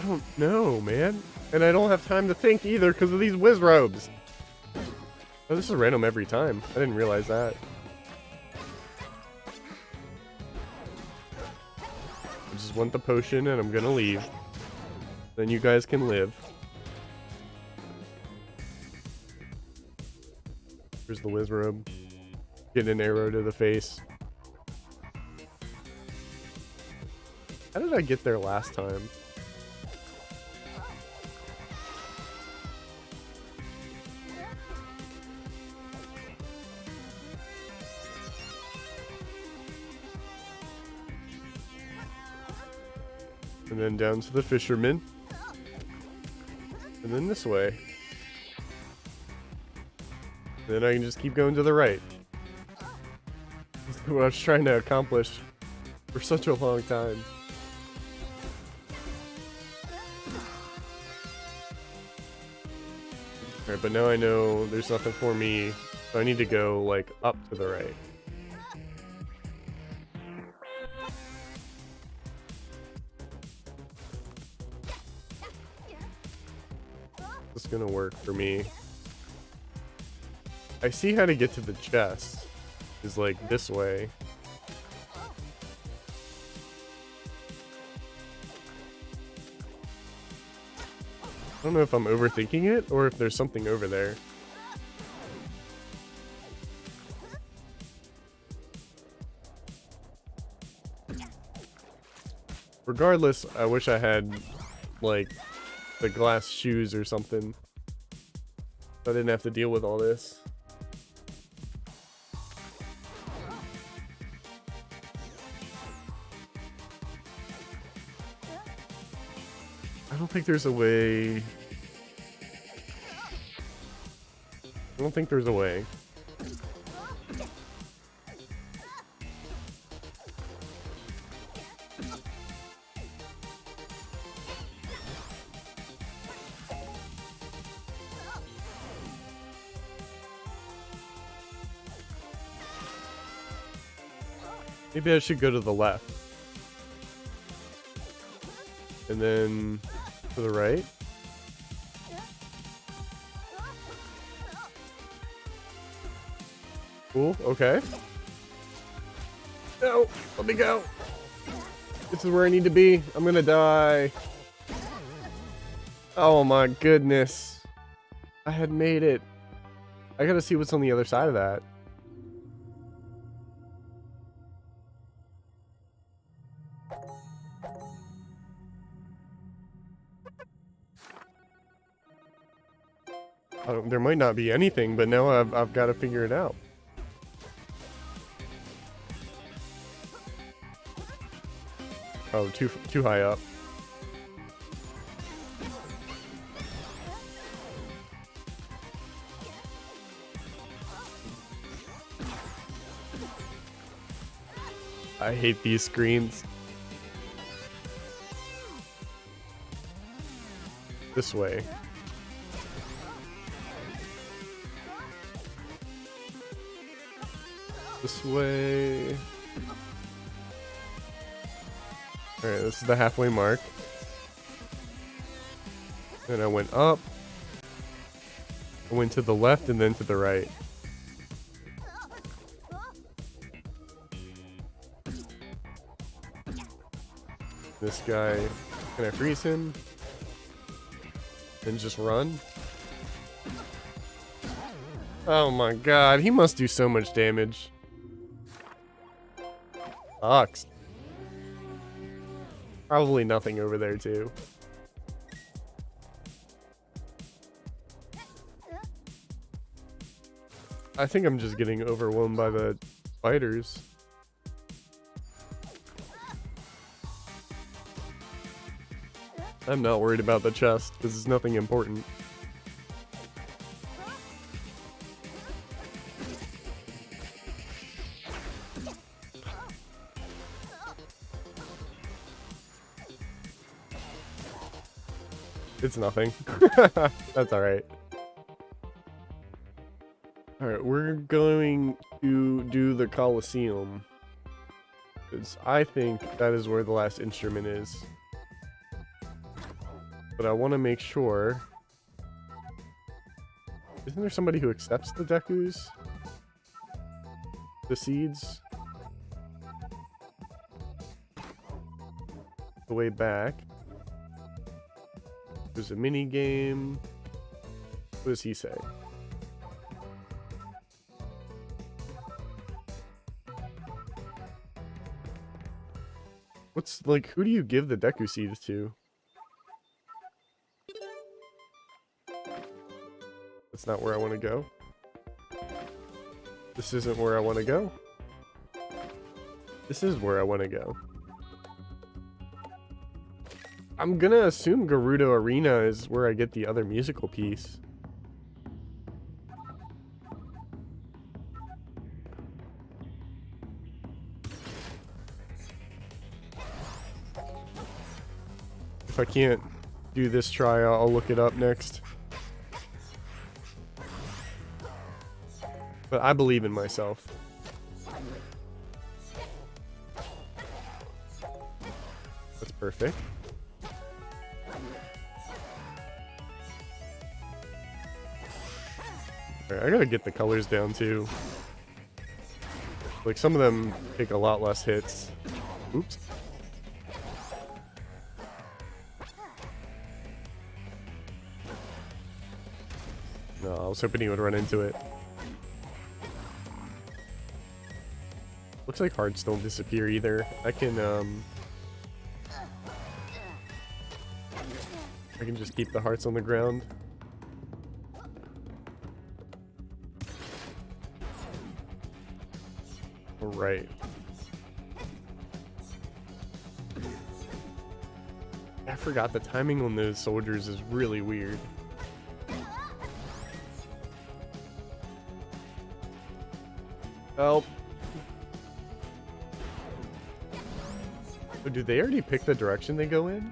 don't know, man. And I don't have time to think either because of these Wizrobes. Oh, this is random every time. I didn't realize that. I just want the potion and I'm gonna leave. Then you guys can live. Here's the Wizrobe. Getting an arrow to the face. How did I get there last time? And then down to the fisherman. And then this way. And then I can just keep going to the right. That's what I was trying to accomplish for such a long time. Alright, but now I know there's nothing for me, so I need to go, like, up to the right. This is gonna work for me. I see how to get to the chest. Is like this way. I don't know if I'm overthinking it or if there's something over there. Regardless, I wish I had like the glass shoes or something. So I didn't have to deal with all this. I don't think there's a way. I don't think there's a way. Maybe I should go to the left. And then to the right. Cool, okay. No, let me go. This is where I need to be. I'm gonna die. Oh my goodness. I had made it. I gotta see what's on the other side of that. There might not be anything, but now I've got to figure it out. Oh, too high up. I hate these screens. This way. This way. Alright, this is the halfway mark. Then I went up. I went to the left and then to the right. This guy, can I freeze him? And just run? Oh my god, he must do so much damage. Sucks. Probably nothing over there too. I think I'm just getting overwhelmed by the spiders. I'm not worried about the chest because it's nothing important. It's nothing. That's alright. Alright, we're going to do the Colosseum. Because I think that is where the last instrument is. But I want to make sure. Isn't there somebody who accepts the Dekus? The seeds? The way back. There's a mini game. What does he say? What's like, who do you give the Deku seeds to? That's not where I want to go. This isn't where I want to go. This is where I want to go. I'm gonna assume Gerudo Arena is where I get the other musical piece. If I can't do this try, I'll look it up next. But I believe in myself. That's perfect. Alright, I gotta get the colors down too. Like, some of them take a lot less hits. Oops. No, I was hoping he would run into it. Looks like hearts don't disappear either. I can just keep the hearts on the ground. Alright. I forgot the timing on those soldiers is really weird. Help. Oh, do they already pick the direction they go in?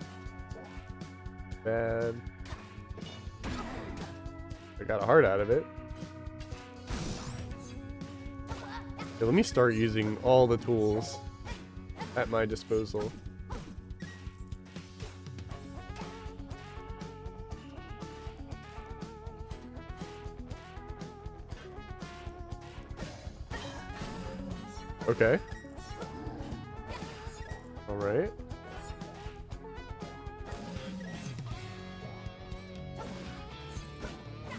Bad. I got a heart out of it. Okay, let me start using all the tools at my disposal. Okay. Alright.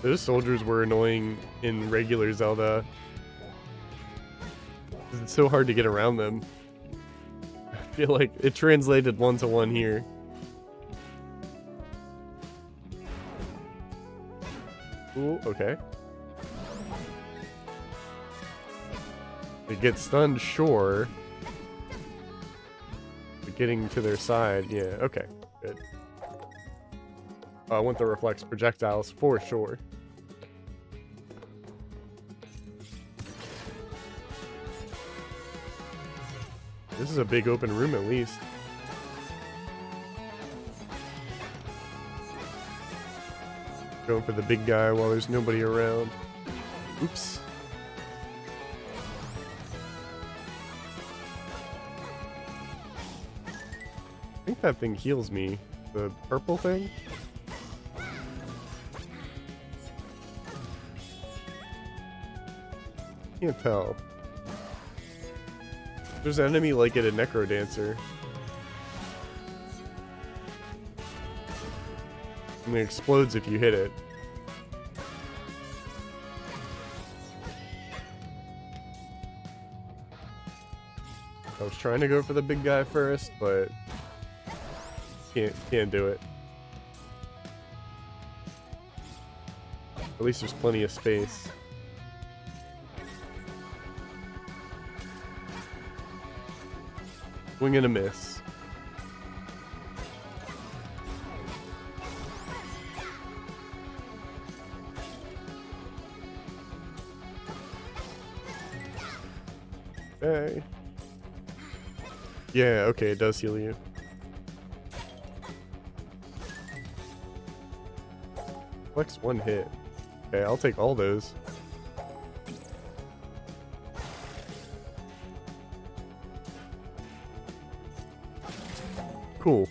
Those soldiers were annoying in regular Zelda. It's so hard to get around them. I feel like it translated 1-to-1 here. Ooh, okay. They get stunned, sure. But getting to their side, yeah, okay, good. I want the reflex projectiles for sure. This is a big open room at least. Going for the big guy while there's nobody around. Oops. I think that thing heals me. The purple thing? Can't tell. There's an enemy like it, a Necrodancer. And it explodes if you hit it. I was trying to go for the big guy first, but can't do it. At least there's plenty of space. Swing and a miss. Okay. Yeah, okay, it does heal you. Flex one hit. Okay, I'll take all those. Cool.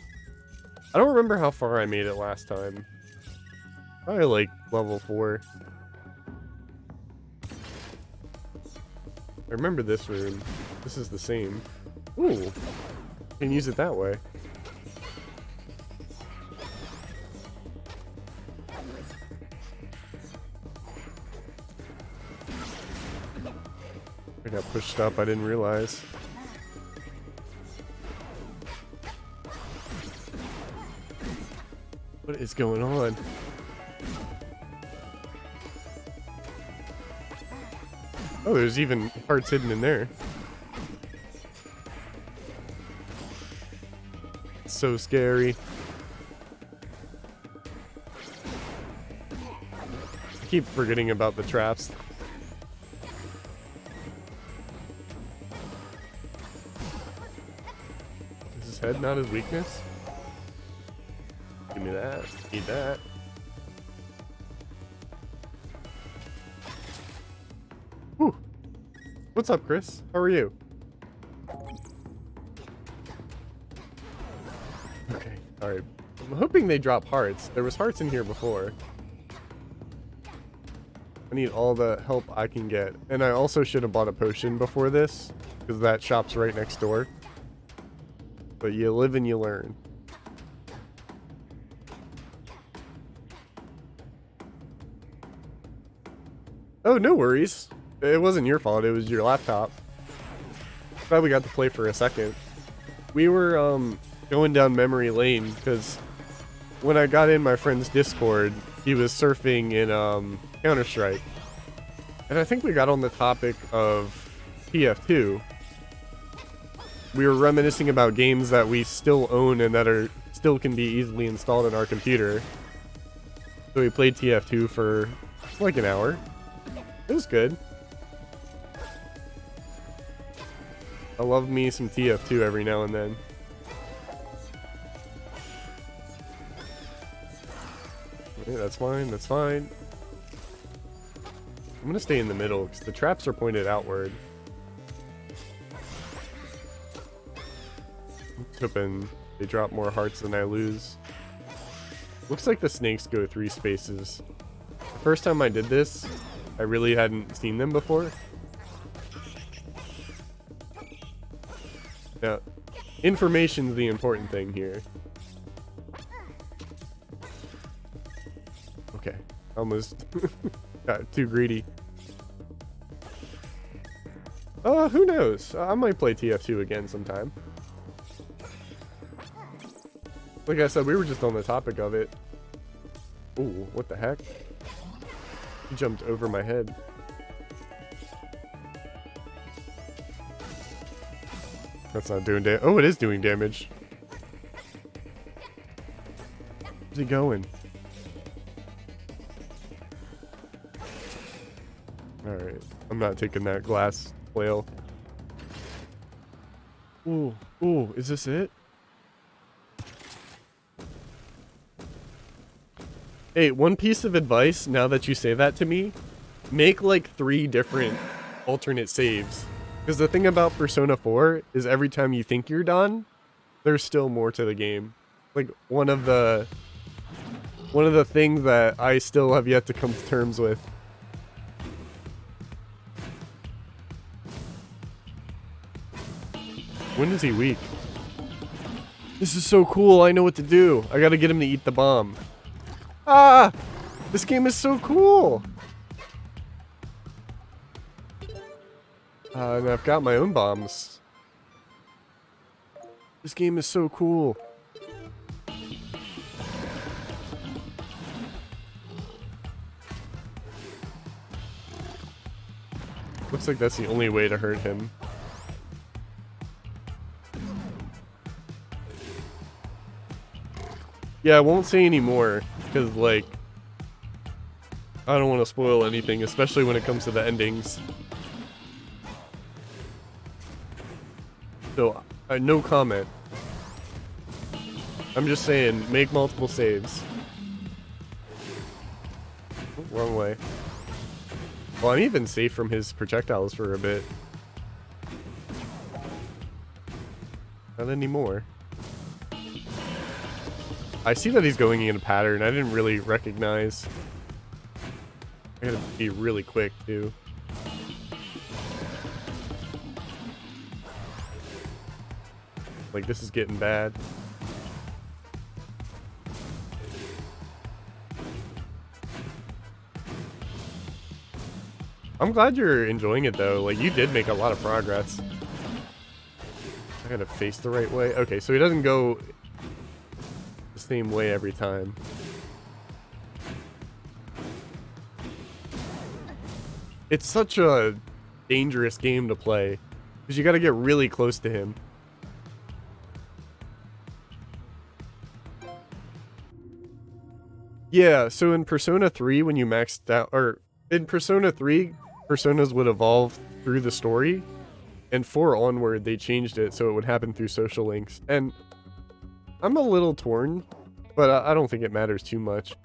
I don't remember how far I made it last time. Probably like level 4. I remember this room. This is the same. Ooh. You can use it that way. I got pushed up, I didn't realize. What is going on? Oh, there's even parts hidden in there. So scary. keep forgetting about the traps. Is his head not his weakness? Give me that. Need that. Whew. What's up, Chris? How are you? Okay, alright. I'm hoping they drop hearts. There was hearts in here before. I need all the help I can get. And I also should have bought a potion before this, because that shop's right next door. But you live and you learn. Oh, no worries. It wasn't your fault, it was your laptop. Glad we got to play for a second. We were going down memory lane, because when I got in my friend's Discord, he was surfing in Counter-Strike. And I think we got on the topic of TF2. We were reminiscing about games that we still own and that are still can be easily installed in our computer. So we played TF2 for like an hour. It was good. I love me some TF2 every now and then. Yeah, that's fine, that's fine. I'm gonna stay in the middle because the traps are pointed outward. I'm hoping they drop more hearts than I lose. Looks like the snakes go 3 spaces. The first time I did this, I really hadn't seen them before. Now, information's the important thing here. Okay, almost got too greedy. Who knows? I might play TF2 again sometime. Like I said, we were just on the topic of it. Ooh, what the heck? He jumped over my head. That's not doing damage. Oh, it is doing damage. Where's he going? Alright. I'm not taking that glass flail. Ooh. Ooh, is this it? Hey, one piece of advice, now that you say that to me, make like 3 different alternate saves. Because the thing about Persona 4 is every time you think you're done, there's still more to the game. Like one of the things that I still have yet to come to terms with. When is he weak? This is so cool, I know what to do. I gotta get him to eat the bomb. Ah! This game is so cool! And I've got my own bombs. This game is so cool. Looks like that's the only way to hurt him. Yeah, I won't say any more, because, like, I don't want to spoil anything, especially when it comes to the endings. So, no comment. I'm just saying, make multiple saves. Oh, wrong way. Well, I'm even safe from his projectiles for a bit. Not anymore. I see that he's going in a pattern I didn't really recognize. I gotta be really quick, too. Like, this is getting bad. I'm glad you're enjoying it, though. Like, you did make a lot of progress. I gotta face the right way. Okay, so he doesn't go the same way every time. It's such a dangerous game to play, because you gotta get really close to him. Yeah, so in Persona 3, when you maxed out, or in Persona 3, personas would evolve through the story, and 4 onward, they changed it so it would happen through social links. And I'm a little torn, but I don't think it matters too much.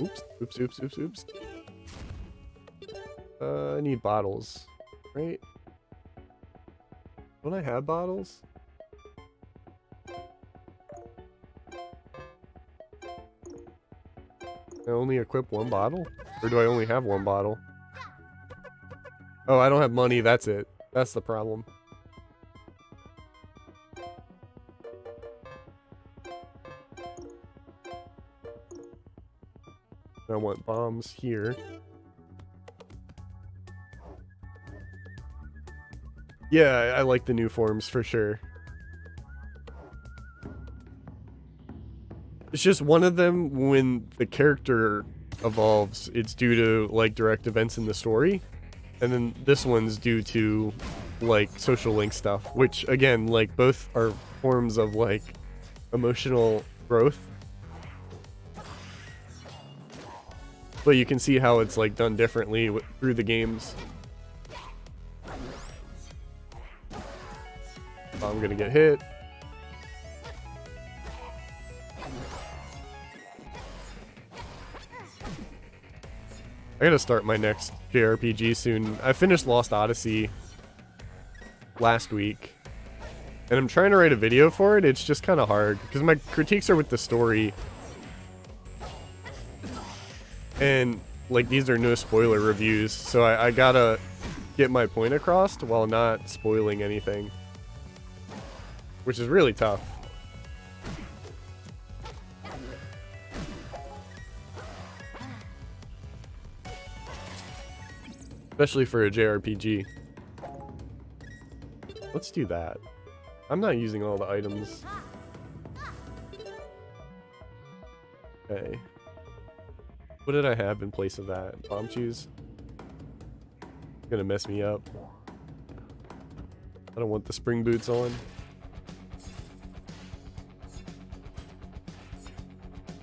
Oops, oops, oops, oops, oops. I need bottles, right? Don't I have bottles? I only equip 1 bottle? Or do I only have 1 bottle? Oh, I don't have money, that's it. That's the problem. I want bombs here. Yeah, I like the new forms for sure. It's just one of them, when the character evolves, it's due to, like, direct events in the story. And then this one's due to, like, social link stuff, which, again, like, both are forms of, like, emotional growth. But you can see how it's, like, done differently through the games. I'm gonna get hit. I gotta start my next JRPG soon. I finished Lost Odyssey last week, and I'm trying to write a video for it. It's just kind of hard, because my critiques are with the story. And, like, these are no spoiler reviews, so I gotta get my point across while not spoiling anything. Which is really tough. Especially for a JRPG. Let's do that. I'm not using all the items. Okay. What did I have in place of that? Bomb shoes? Gonna mess me up. I don't want the spring boots on.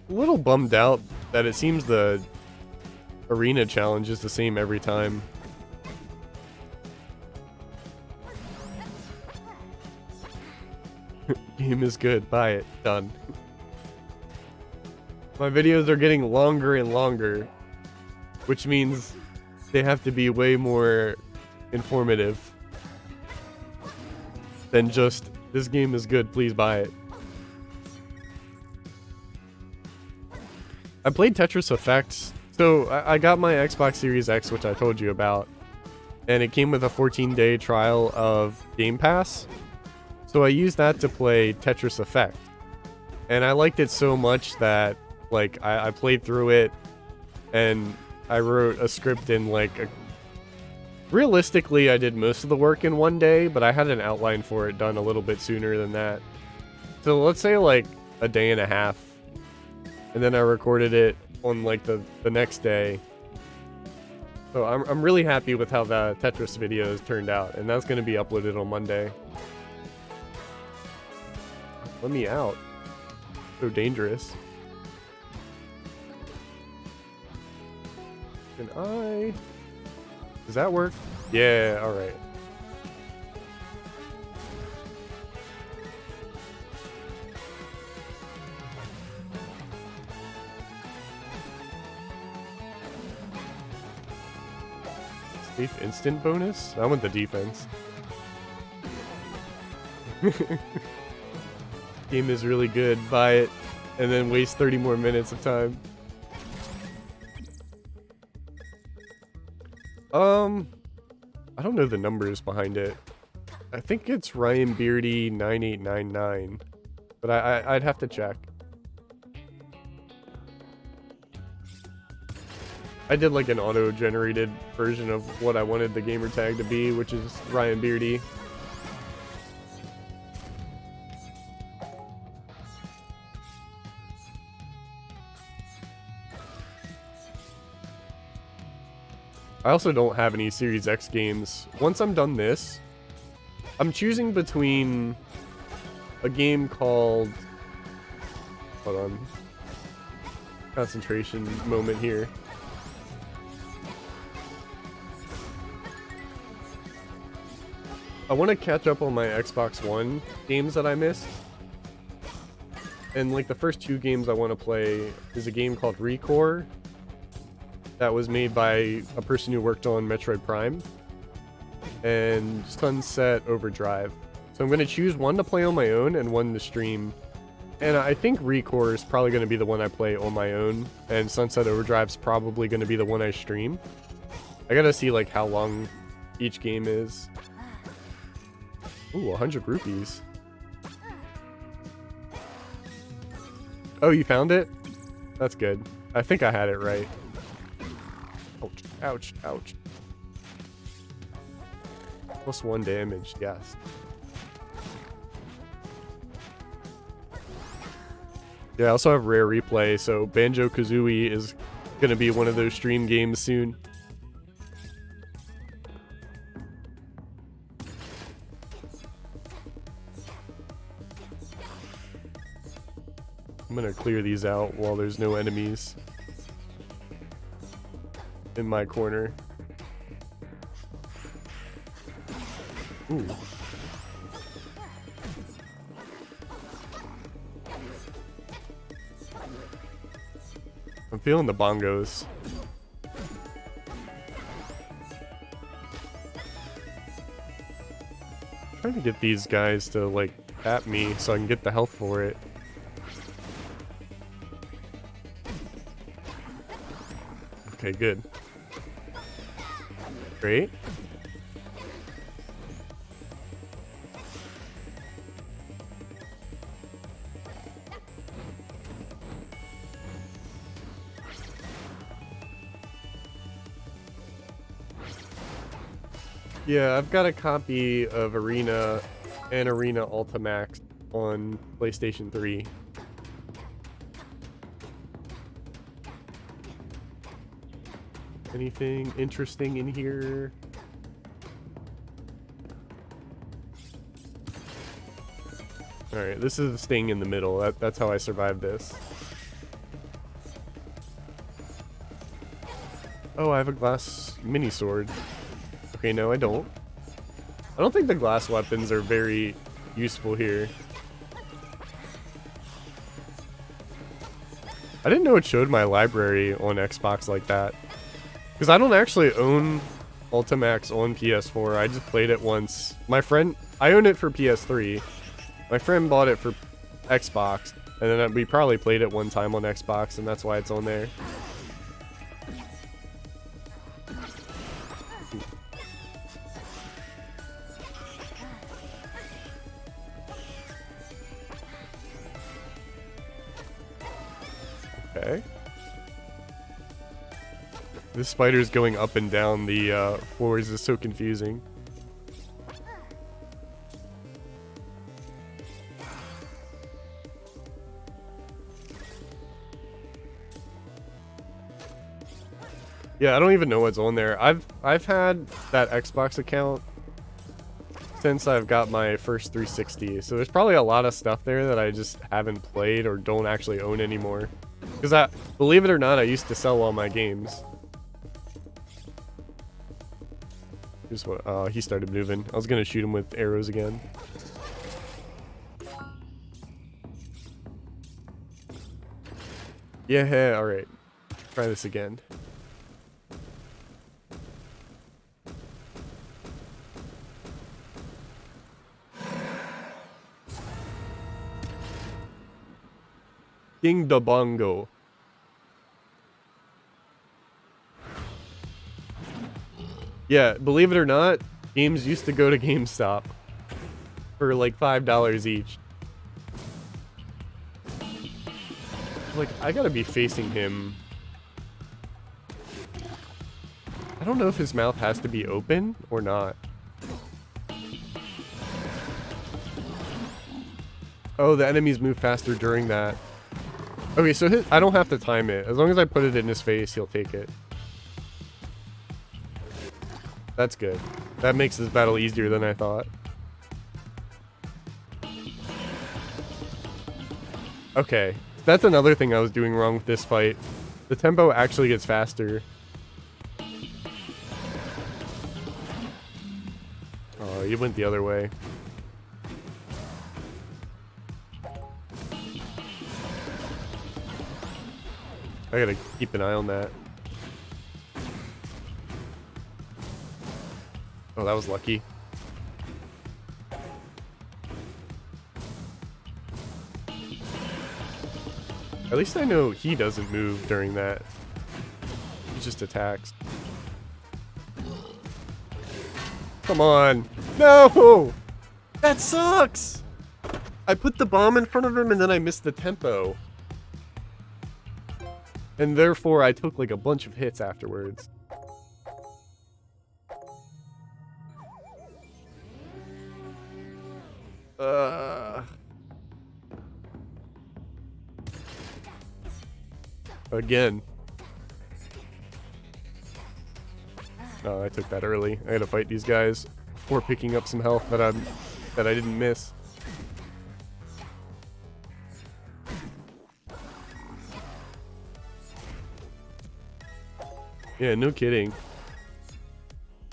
A little bummed out that it seems the arena challenge is the same every time. Game is good. Buy it. Done. My videos are getting longer and longer, which means they have to be way more informative than just, this game is good, please buy it. I played Tetris Effect. So I got my Xbox Series X, which I told you about, and it came with a 14-day trial of Game Pass. So I used that to play Tetris Effect, and I liked it so much that, like, I played through it, and I wrote a script in, like, realistically, I did most of the work in 1 day, but I had an outline for it done a little bit sooner than that. So let's say, like, a day and a half, and then I recorded it on, like, the next day. So I'm really happy with how the Tetris videos turned out, and that's going to be uploaded on Monday. Let me out. So dangerous. Can I... Does that work? Yeah, alright. Safe instant bonus? I want the defense. Game is really good. Buy it, and then waste 30 more minutes of time. I don't know the numbers behind it. I think it's Ryan Beardy 9899, but I'd have to check. I did like an auto-generated version of what I wanted the gamer tag to be, which is Ryan Beardy. I also don't have any Series X games. Once I'm done this, I'm choosing between a game called... Hold on. concentration moment here. I want to catch up on my Xbox One games that I missed. And like the first 2 games I want to play is a game called Recore that was made by a person who worked on Metroid Prime, and Sunset Overdrive. So I'm going to choose one to play on my own and one to stream. And I think Recore is probably going to be the one I play on my own, and Sunset Overdrive is probably going to be the one I stream. I gotta see like how long each game is. Ooh, 100 rupees. Oh, you found it? That's good. I think I had it right. Ouch, ouch, ouch. +1 damage, yes. Yeah, I also have Rare Replay, so Banjo-Kazooie is gonna be one of those stream games soon. I'm gonna clear these out while there's no enemies in my corner. Ooh. I'm feeling the bongos. I'm trying to get these guys to like at me so I can get the health for it. Okay, good. Great. Yeah, I've got a copy of Arena and Arena Ultimax on PlayStation 3. Anything interesting in here? Alright, this is staying in the middle. That's how I survived this. Oh, I have a glass mini sword. Okay, no, I don't. I don't think the glass weapons are very useful here. I didn't know it showed my library on Xbox like that. Because I don't actually own Ultimax on PS4. I just played it once. My friend, I own it for PS3. My friend bought it for Xbox, and then we probably played it one time on Xbox, and that's why it's on there. Okay. This spider's going up and down the floors is so confusing. Yeah, I don't even know what's on there. I've had that Xbox account since I've got my first 360, so there's probably a lot of stuff there that I just haven't played or don't actually own anymore. Because believe it or not, I used to sell all my games. Here's what, oh, he started moving. I was gonna shoot him with arrows again. Yeah, alright. Try this again. King da bongo. Yeah, believe it or not, games used to go to GameStop for like $5 each. Like, I gotta be facing him. I don't know if his mouth has to be open or not. Oh, the enemies move faster during that. Okay, so I don't have to time it. As long as I put it in his face, he'll take it. That's good. That makes this battle easier than I thought. Okay. That's another thing I was doing wrong with this fight. The tempo actually gets faster. Oh, you went the other way. I gotta keep an eye on that. Oh, that was lucky. At least I know he doesn't move during that. He just attacks. Come on. No! That sucks! I put the bomb in front of him and then I missed the tempo. And therefore I took like a bunch of hits afterwards. Again. Oh, I took that early. I had to fight these guys before picking up some health that I didn't miss. Yeah, no kidding.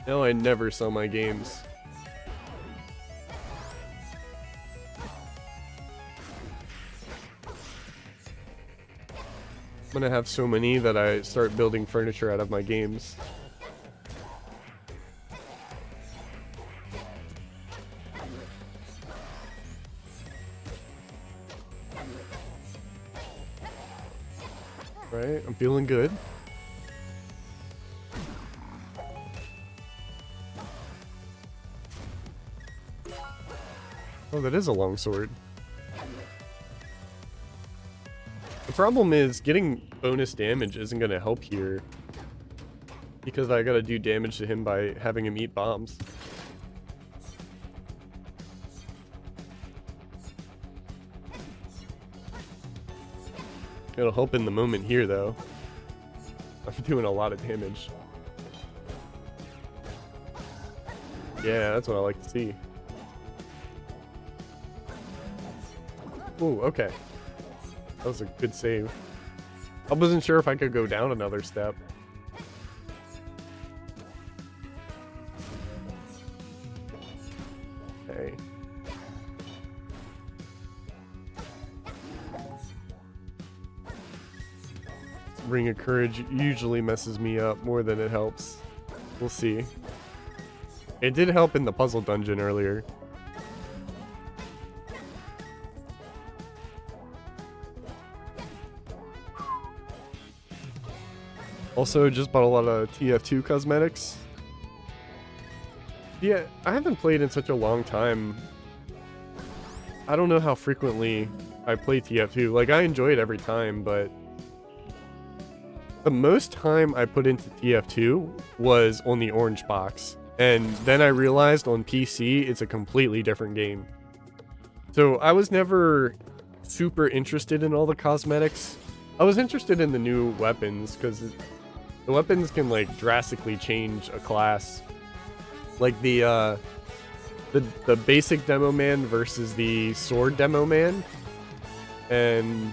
Now I never sell my games. I'm gonna have so many that I start building furniture out of my games. Right, I'm feeling good. Oh, that is a long sword. The problem is getting bonus damage isn't going to help here. Because I gotta do damage to him by having him eat bombs. It'll help in the moment here, though. I'm doing a lot of damage. Yeah, that's what I like to see. Ooh, okay. That was a good save. I wasn't sure if I could go down another step. Okay. Ring of Courage usually messes me up more than it helps. We'll see. It did help in the puzzle dungeon earlier. Also, just bought a lot of TF2 cosmetics. Yeah, I haven't played in such a long time. I don't know how frequently I play TF2. Like, I enjoy it every time, but the most time I put into TF2 was on the orange box. And then I realized on PC, it's a completely different game. So I was never super interested in all the cosmetics. I was interested in the new weapons, because the weapons can, like, drastically change a class. Like the basic demo man versus the sword demo man. And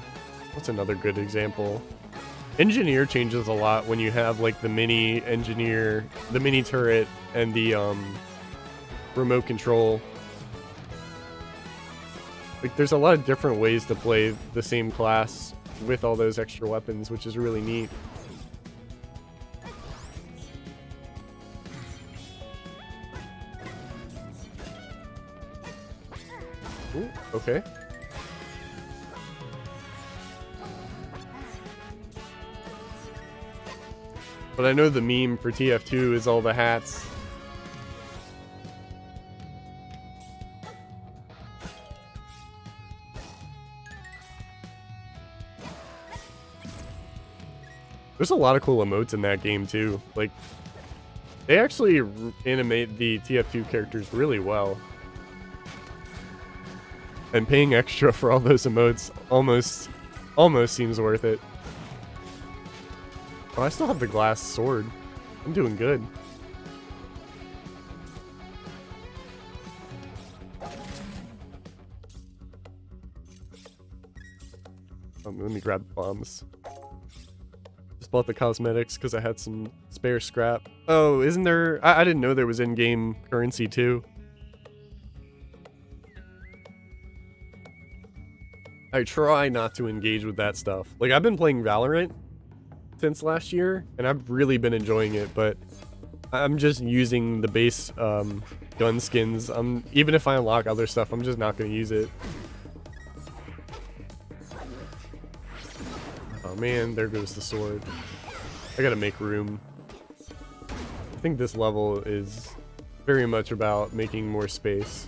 what's another good example? Engineer changes a lot when you have, like, the mini engineer, the mini turret, and the remote control. Like, there's a lot of different ways to play the same class with all those extra weapons, which is really neat. Ooh, okay. But I know the meme for TF2 is all the hats. There's a lot of cool emotes in that game too. Like, they actually animate the TF2 characters really well. And paying extra for all those emotes almost seems worth it. Oh, I still have the glass sword. I'm doing good. Let me grab the bombs. Just bought the cosmetics because I had some spare scrap. Oh, isn't there... I didn't know there was in-game currency too. I try not to engage with that stuff. Like, I've been playing Valorant since last year, and I've really been enjoying it, but I'm just using the base gun skins. Even if I unlock other stuff, I'm just not going to use it. Oh man, there goes the sword. I gotta make room. I think this level is very much about making more space.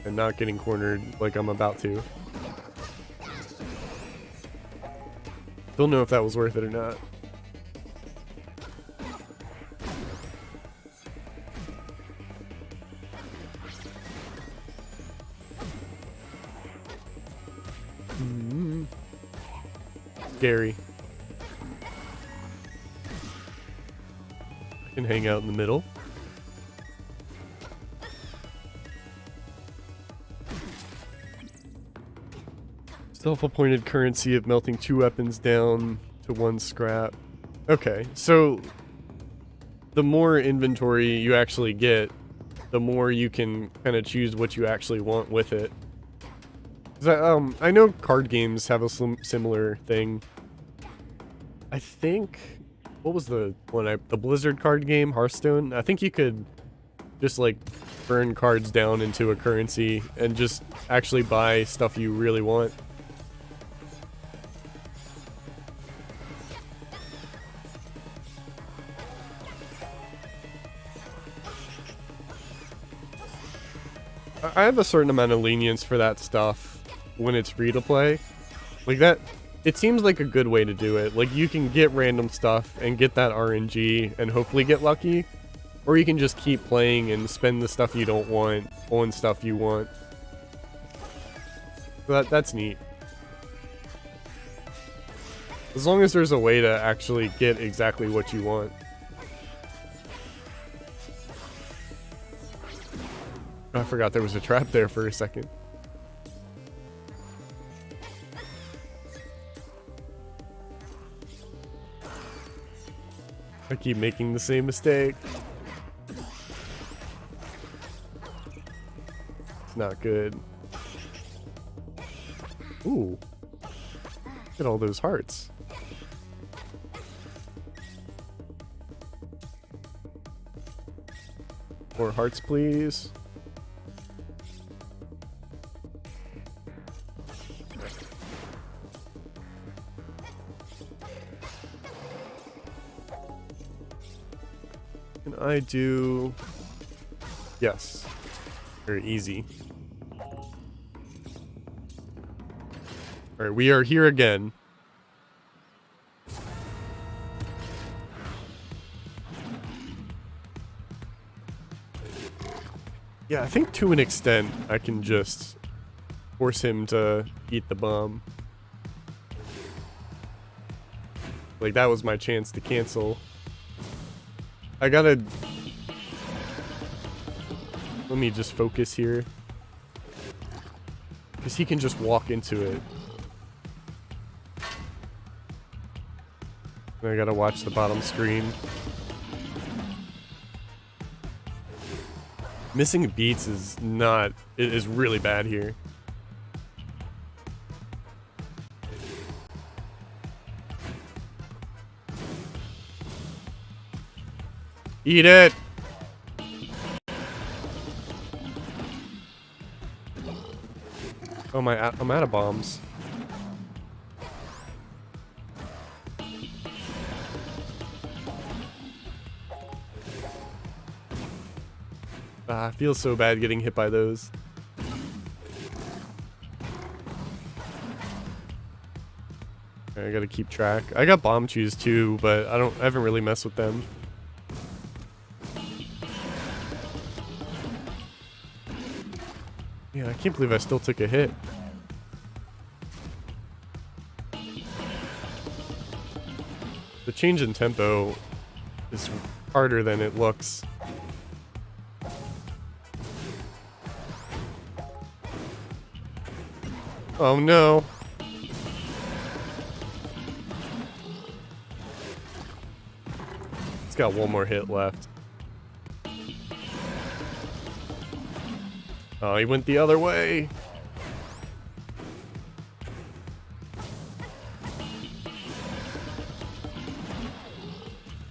And not getting cornered like I'm about to. Don't know if that was worth it or not. Scary. I can hang out in the middle. Self-appointed currency of melting 2 weapons down to 1 scrap. Okay, so the more inventory you actually get, the more you can kind of choose what you actually want with it. I know card games have a similar thing. I think, what was the one? The Blizzard card game, Hearthstone? I think you could just like burn cards down into a currency and just actually buy stuff you really want. I have a certain amount of lenience for that stuff when it's free to play. Like that, it seems like a good way to do it. Like you can get random stuff and get that RNG and hopefully get lucky. Or you can just keep playing and spend the stuff you don't want on stuff you want. So that's neat. As long as there's a way to actually get exactly what you want. I forgot there was a trap there for a second. I keep making the same mistake. It's not good. Ooh. Look at all those hearts. More hearts, please. Can I do... Yes. Very easy. Alright, we are here again. Yeah, I think to an extent I can just force him to eat the bomb. Like that was my chance to cancel. I gotta... Let me just focus here. Because he can just walk into it. And I gotta watch the bottom screen. Missing beats is not... It is really bad here. Eat it! Oh my, I'm out of bombs. I feel so bad getting hit by those. I gotta keep track. I got bomb chews too, but I haven't really messed with them. Yeah, I can't believe I still took a hit. The change in tempo is harder than it looks. Oh no. It's got one more hit left. Oh, he went the other way.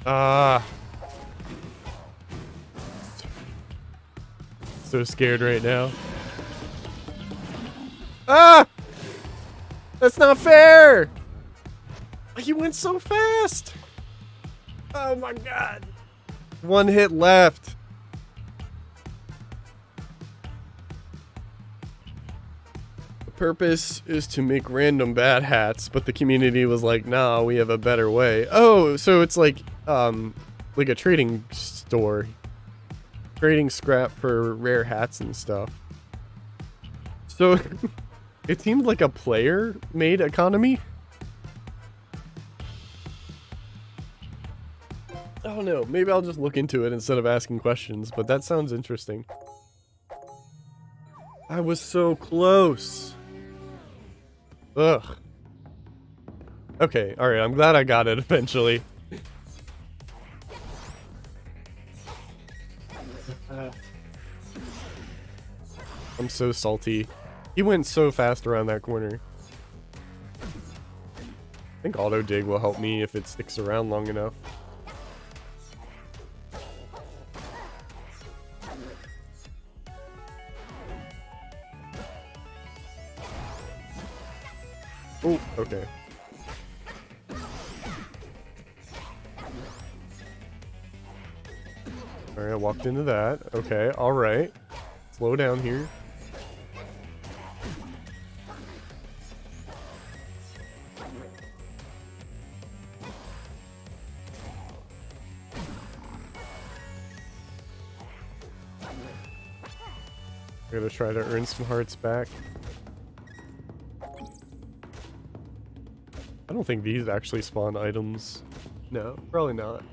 Ah. So scared right now. Ah! That's not fair! He went so fast! Oh my god. One hit left. The purpose is to make random bad hats, but the community was like, nah, we have a better way. Oh, so it's like a trading store. Trading scrap for rare hats and stuff. So it seems like a player-made economy. I don't know. Maybe I'll just look into it instead of asking questions, but that sounds interesting. I was so close. Ugh. Okay, alright. I'm glad I got it eventually. I'm so salty. He went so fast around that corner. I think auto dig will help me if it sticks around long enough. Oh, okay. Alright, I walked into that. Okay, alright. Slow down here. I'm gonna try to earn some hearts back. I don't think these actually spawn items. No, probably not.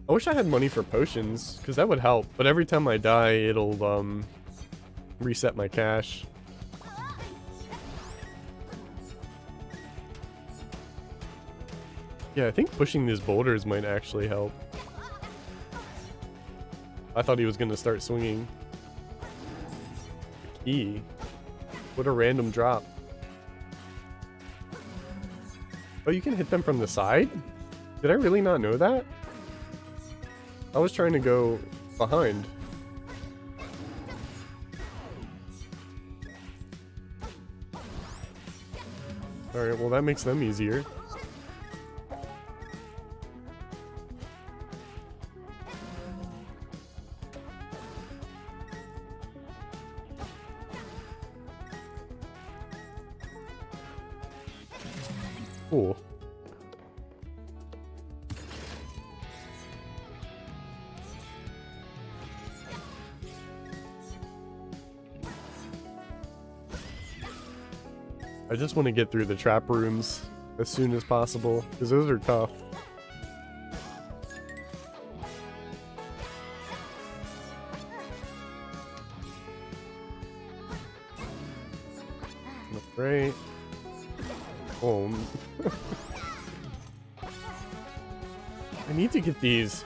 I wish I had money for potions, because that would help. But every time I die, it'll reset my cash. Yeah, I think pushing these boulders might actually help. I thought he was going to start swinging. Key. What a random drop. Oh, you can hit them from the side? Did I really not know that? I was trying to go behind. Alright, well that makes them easier. Cool. I just want to get through the trap rooms as soon as possible, because those are tough. Great. Oh. I need to get these,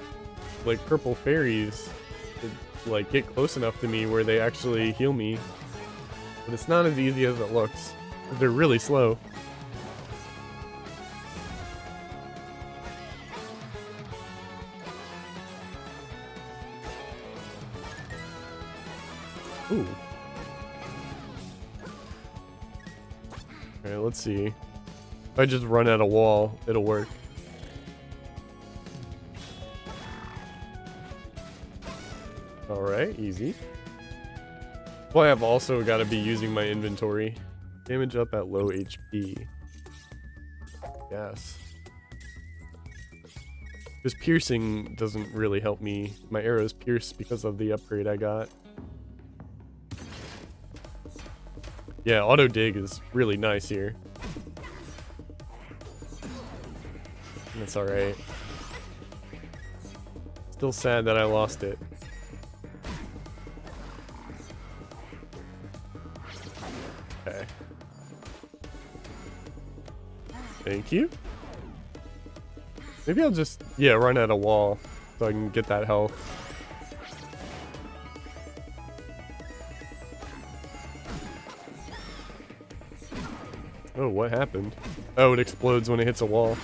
like, purple fairies to, like, get close enough to me where they actually heal me. But it's not as easy as it looks. They're really slow. Ooh. Okay, let's see. If I just run at a wall, it'll work. Alright, easy. Well, I've also got to be using my inventory. Damage up at low HP. Yes. Because piercing doesn't really help me. My arrows pierce because of the upgrade I got. Yeah, auto dig is really nice here. That's alright. Still sad that I lost it. Thank you. Maybe I'll just, yeah, run at a wall so I can get that health. Oh, what happened? Oh, it explodes when it hits a wall.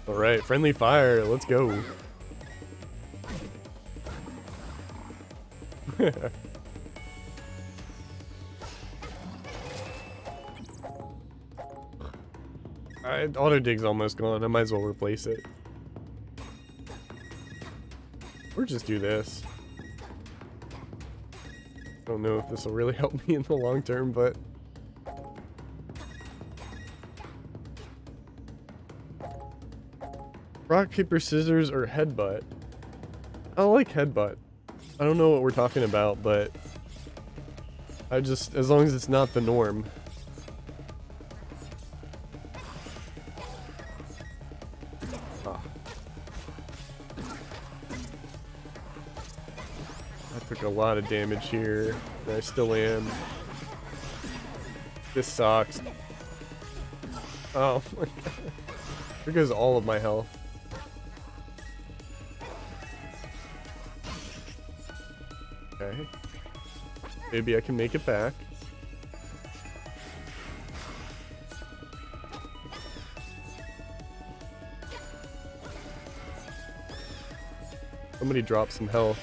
Alright, friendly fire, let's go. Auto dig's almost gone. I might as well replace it. Or just do this. I don't know if this will really help me in the long term, but rock, paper, scissors, or headbutt. I like headbutt. I don't know what we're talking about, but I just, as long as it's not the norm. Ah. I took a lot of damage here, and I still am. This sucks. Oh my god. There goes all of my health. Okay. Maybe I can make it back. Somebody drop some health.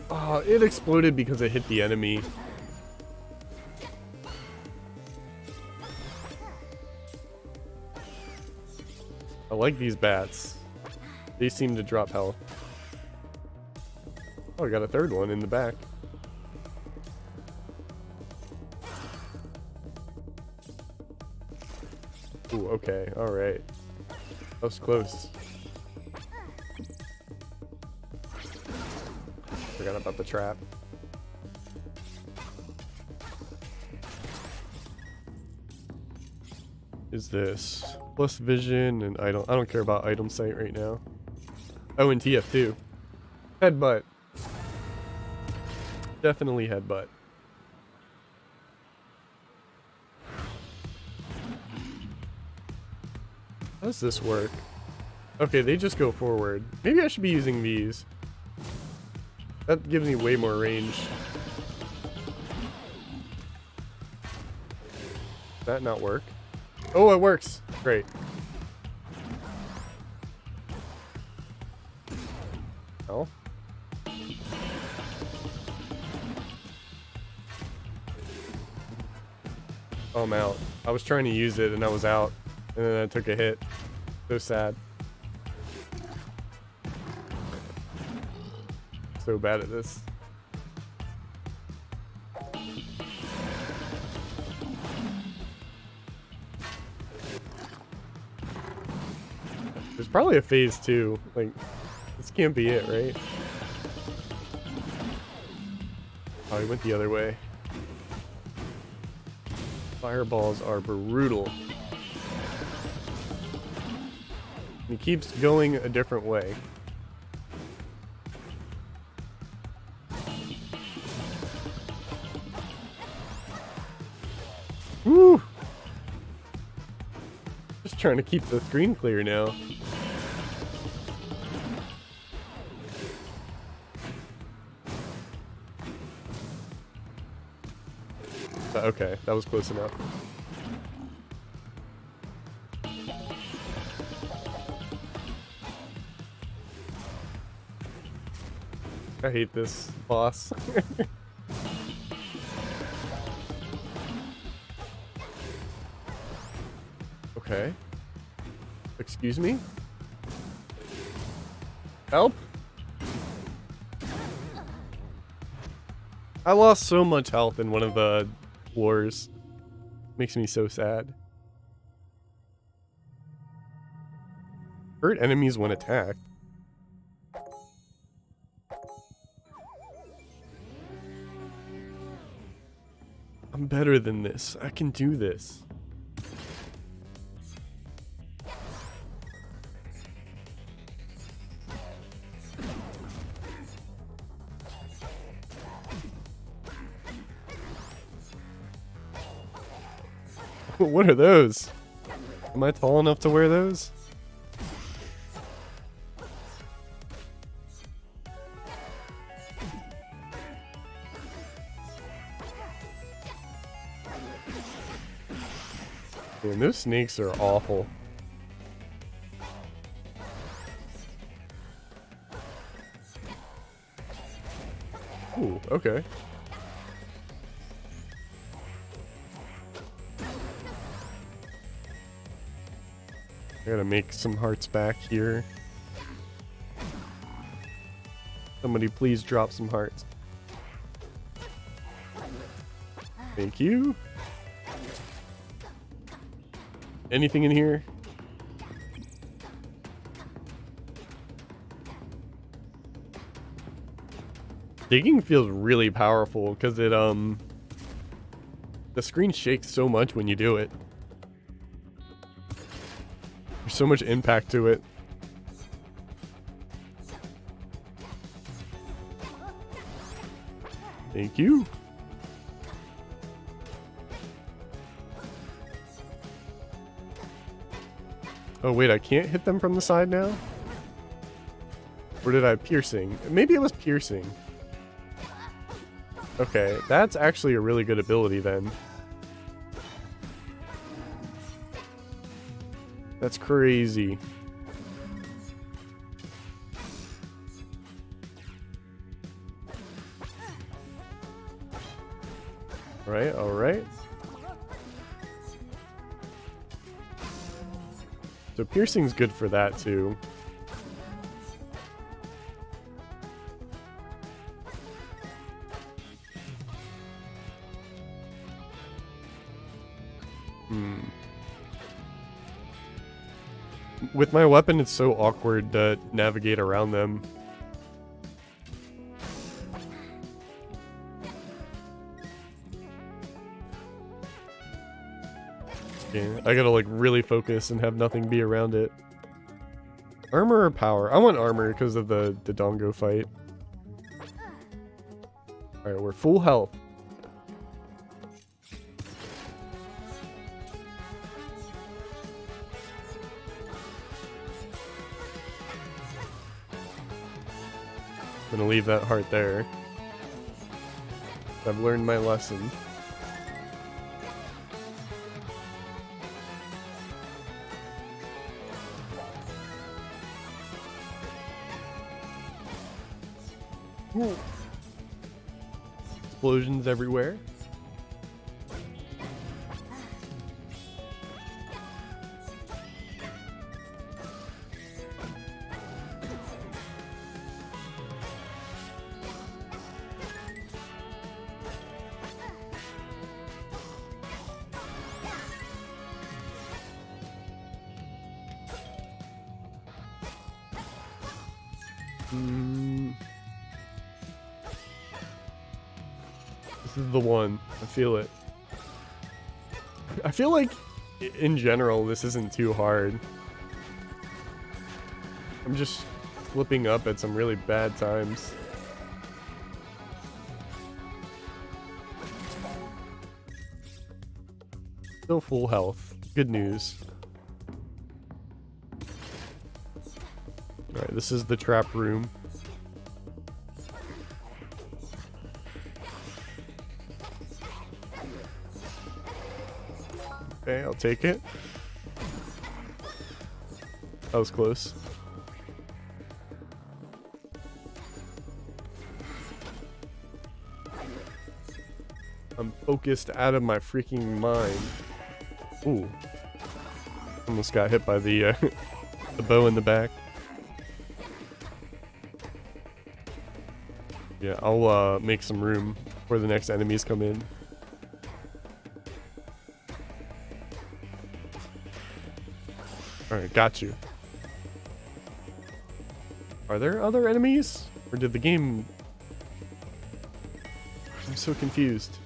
Oh, it exploded because it hit the enemy. I like these bats. They seem to drop health. Oh, I got a third one in the back. Ooh, okay, alright. That was close. Forgot about the trap. Is this plus vision and I don't care about item sight right now. Oh, and TF2. Headbutt. Definitely headbutt. How does this work? Okay, they just go forward. Maybe I should be using these. That gives me way more range. Does that not work? Oh, it works. Great. Oh. Oh, I'm out. I was trying to use it and I was out. And then I took a hit. So sad. So bad at this. There's probably a phase 2. Like, this can't be it, right? Oh, he went the other way. Fireballs are brutal. He keeps going a different way. Woo! Just trying to keep the screen clear now. Okay, that was close enough. I hate this boss. Okay. Excuse me? Help? I lost so much health in one of the wars. Makes me so sad. Hurt enemies when attacked. I'm better than this. I can do this. What are those? Am I tall enough to wear those? Man, those snakes are awful. Ooh, okay. I gotta make some hearts back here. Somebody please drop some hearts. Thank you. Anything in here? Digging feels really powerful because it the screen shakes so much when you do it. There's so much impact to it. Thank you. Oh wait, I can't hit them from the side now? Or did I piercing? Maybe it was piercing. Okay, that's actually a really good ability then. That's crazy. Alright, alright. So piercing's good for that too. With my weapon, it's so awkward to navigate around them. Yeah, I gotta like really focus and have nothing be around it. Armor or power? I want armor because of the Dongo fight. Alright, we're full health. I'm gonna leave that heart there. I've learned my lesson. Ooh. Explosions everywhere. This is the one. I feel it. I feel like, in general, this isn't too hard. I'm just flipping up at some really bad times. Still full health. Good news. Alright, this is the trap room. Okay, I'll take it. That was close. I'm focused out of my freaking mind. Ooh. Almost got hit by the the bow in the back. Yeah, I'll make some room before the next enemies come in. Alright, got you. Are there other enemies? Or did the game... I'm so confused.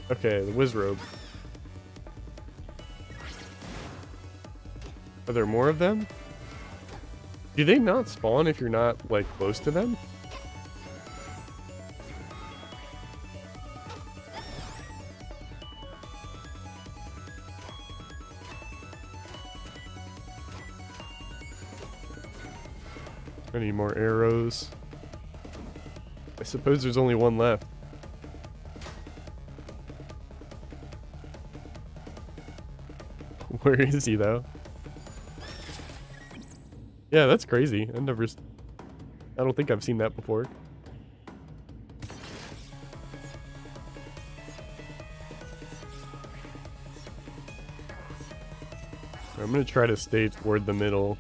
Okay, the Wizrobe. Are there more of them? Do they not spawn if you're not, like, close to them? I need more arrows. I suppose there's only one left. Where is he though? Yeah, that's crazy. I don't think I've seen that before. I'm gonna try to stay toward the middle.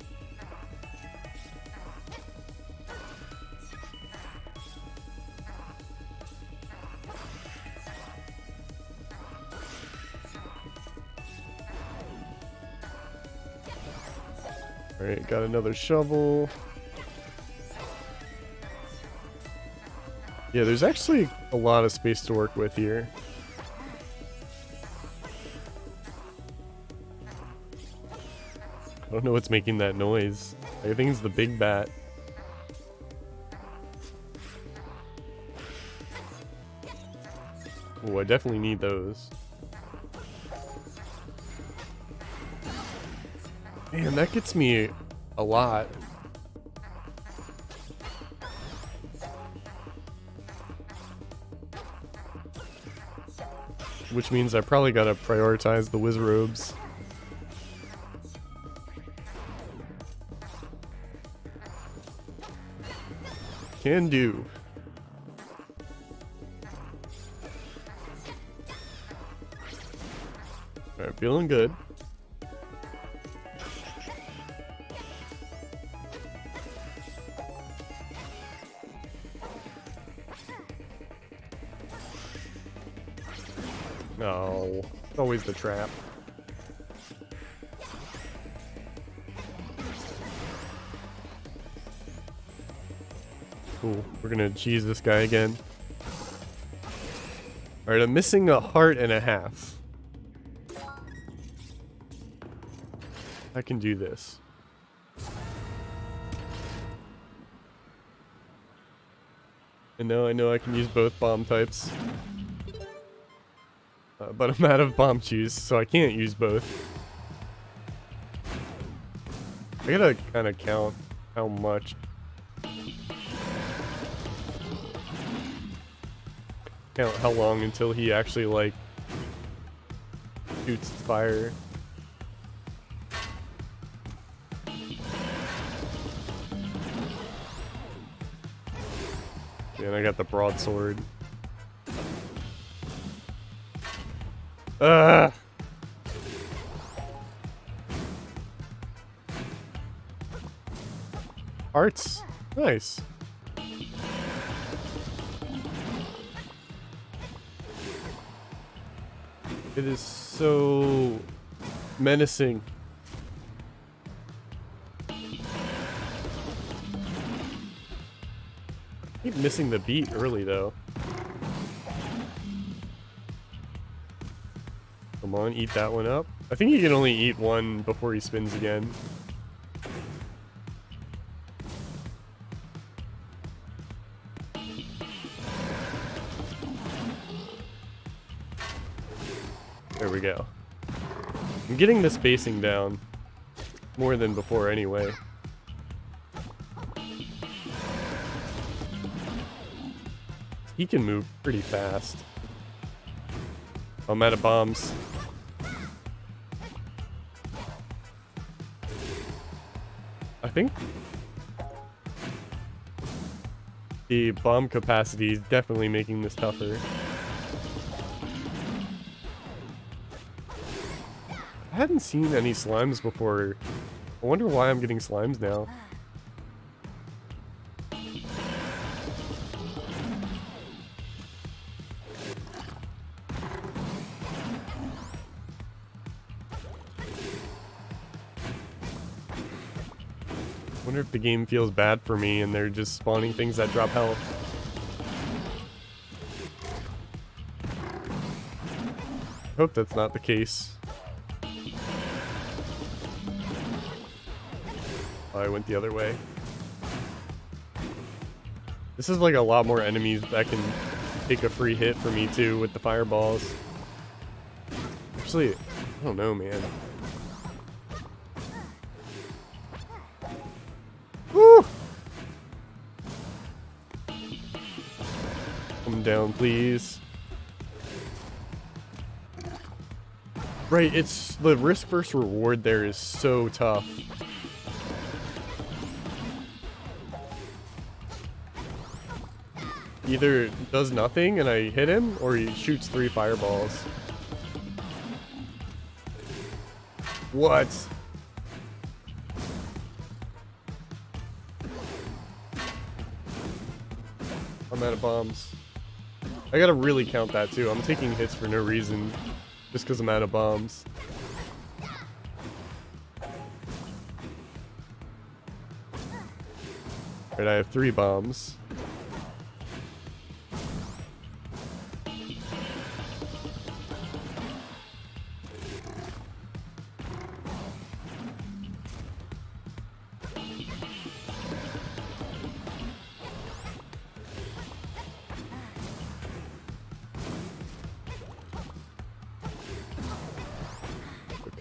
Alright, got another shovel. Yeah, there's actually a lot of space to work with here. I don't know what's making that noise. I think it's the big bat. Oh, I definitely need those. Man, that gets me a lot. Which means I probably gotta prioritize the Wizrobes. Can do. Alright, feeling good. No, it's always the trap. Cool, we're gonna cheese this guy again. Alright, I'm missing a heart and a half. I can do this. And now I know I can use both bomb types. But I'm out of bomb cheese, so I can't use both. I gotta kind of count how much. Count how long until he actually, like, shoots fire. Yeah, and I got the broadsword. Hearts. Nice. It is so menacing. Keep missing the beat early though. Come on, eat that one up. I think you can only eat one before he spins again. There we go. I'm getting the spacing down more than before anyway. He can move pretty fast. I'm out of bombs. I think the bomb capacity is definitely making this tougher. I hadn't seen any slimes before. I wonder why I'm getting slimes now. I wonder if the game feels bad for me and they're just spawning things that drop health. Hope that's not the case. Oh, I went the other way. This is like a lot more enemies that can take a free hit for me too with the fireballs. Actually, I don't know, man. Woo! Come down, please. Right, it's the risk versus reward there is so tough. Either does nothing and I hit him, or he shoots 3 fireballs. What? I'm out of bombs. I gotta really count that too. I'm taking hits for no reason, just because I'm out of bombs. Alright, I have 3 bombs.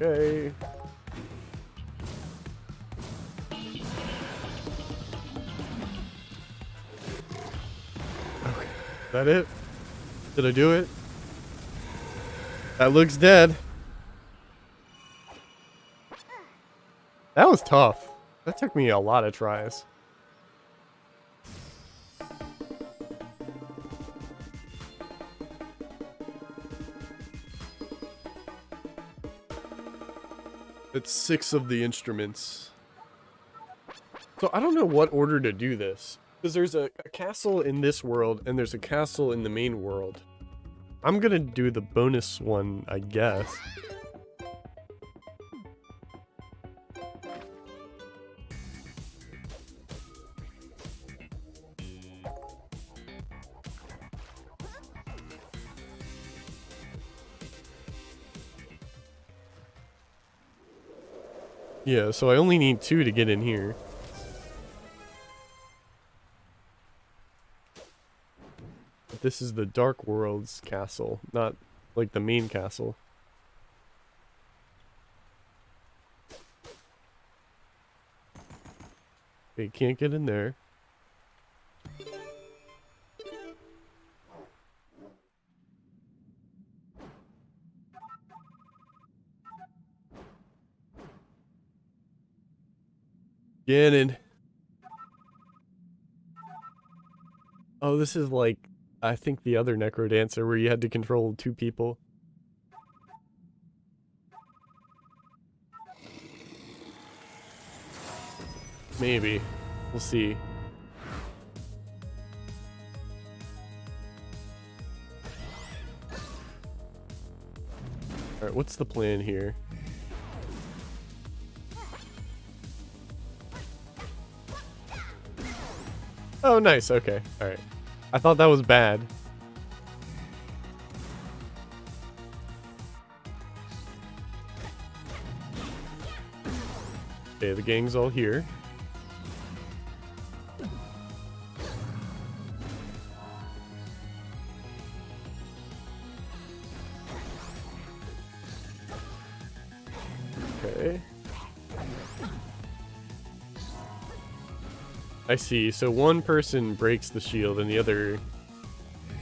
Okay. Okay. Is that it? Did I do it? That looks dead. That was tough. That took me a lot of tries. It's 6 of the instruments. So I don't know what order to do this. Because there's a castle in this world, and there's a castle in the main world. I'm gonna do the bonus one, I guess. Yeah, so I only need 2 to get in here. But this is the Dark World's castle, not like the main castle. Okay, can't get in there. Ganon. Oh, this is like, I think the other Necrodancer where you had to control 2 people. Maybe. We'll see. Alright, what's the plan here? Oh, nice. Okay. Alright. I thought that was bad. Okay, the gang's all here. Okay. I see. So one person breaks the shield and the other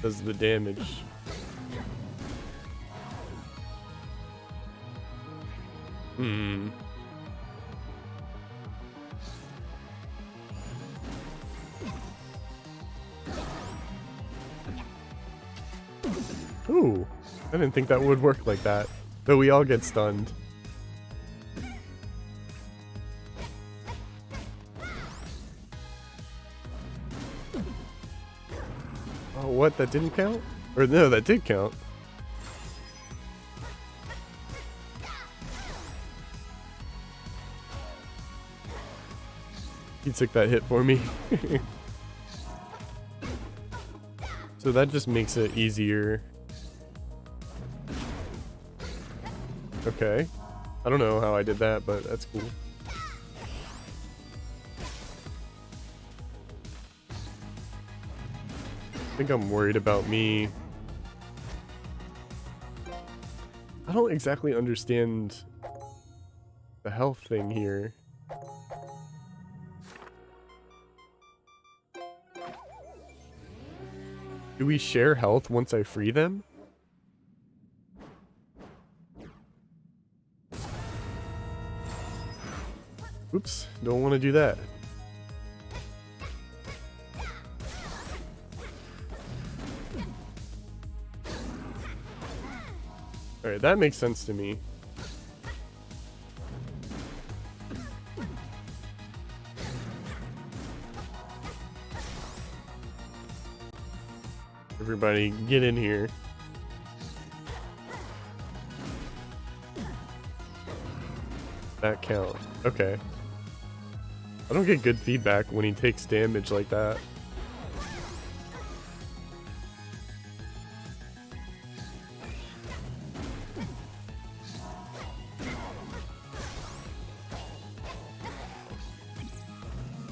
does the damage. Hmm. Ooh. I didn't think that would work like that. Though we all get stunned. Oh, what? That didn't count? Or no, that did count. He took that hit for me. So that just makes it easier. Okay. I don't know how I did that, but that's cool. I think I'm worried about me. I don't exactly understand the health thing here. Do we share health once I free them? Oops, don't want to do that. Alright, that makes sense to me. Everybody, get in here. That count. Okay. I don't get good feedback when he takes damage like that.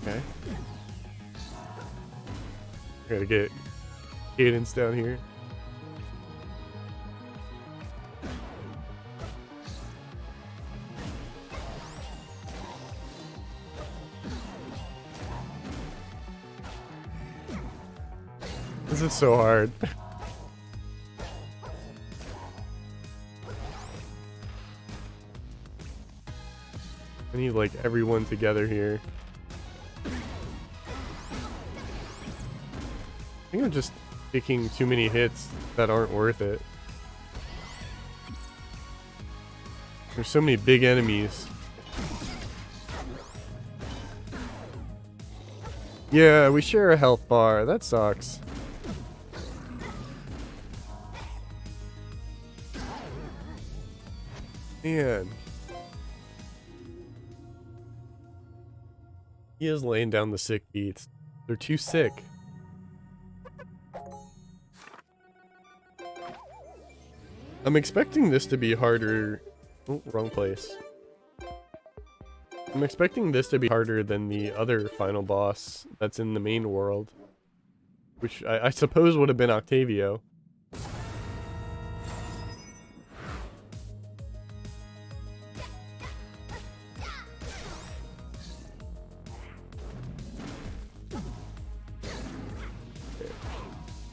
Okay. Gotta get Cadence down here. This is so hard. I need like everyone together here. I think I'm just taking too many hits that aren't worth it. There's so many big enemies. Yeah, we share a health bar. That sucks. Man. He is laying down the sick beats. They're too sick. I'm expecting this to be harder. Oh, wrong place. I'm expecting this to be harder than the other final boss that's in the main world. Which I suppose would have been Octavio.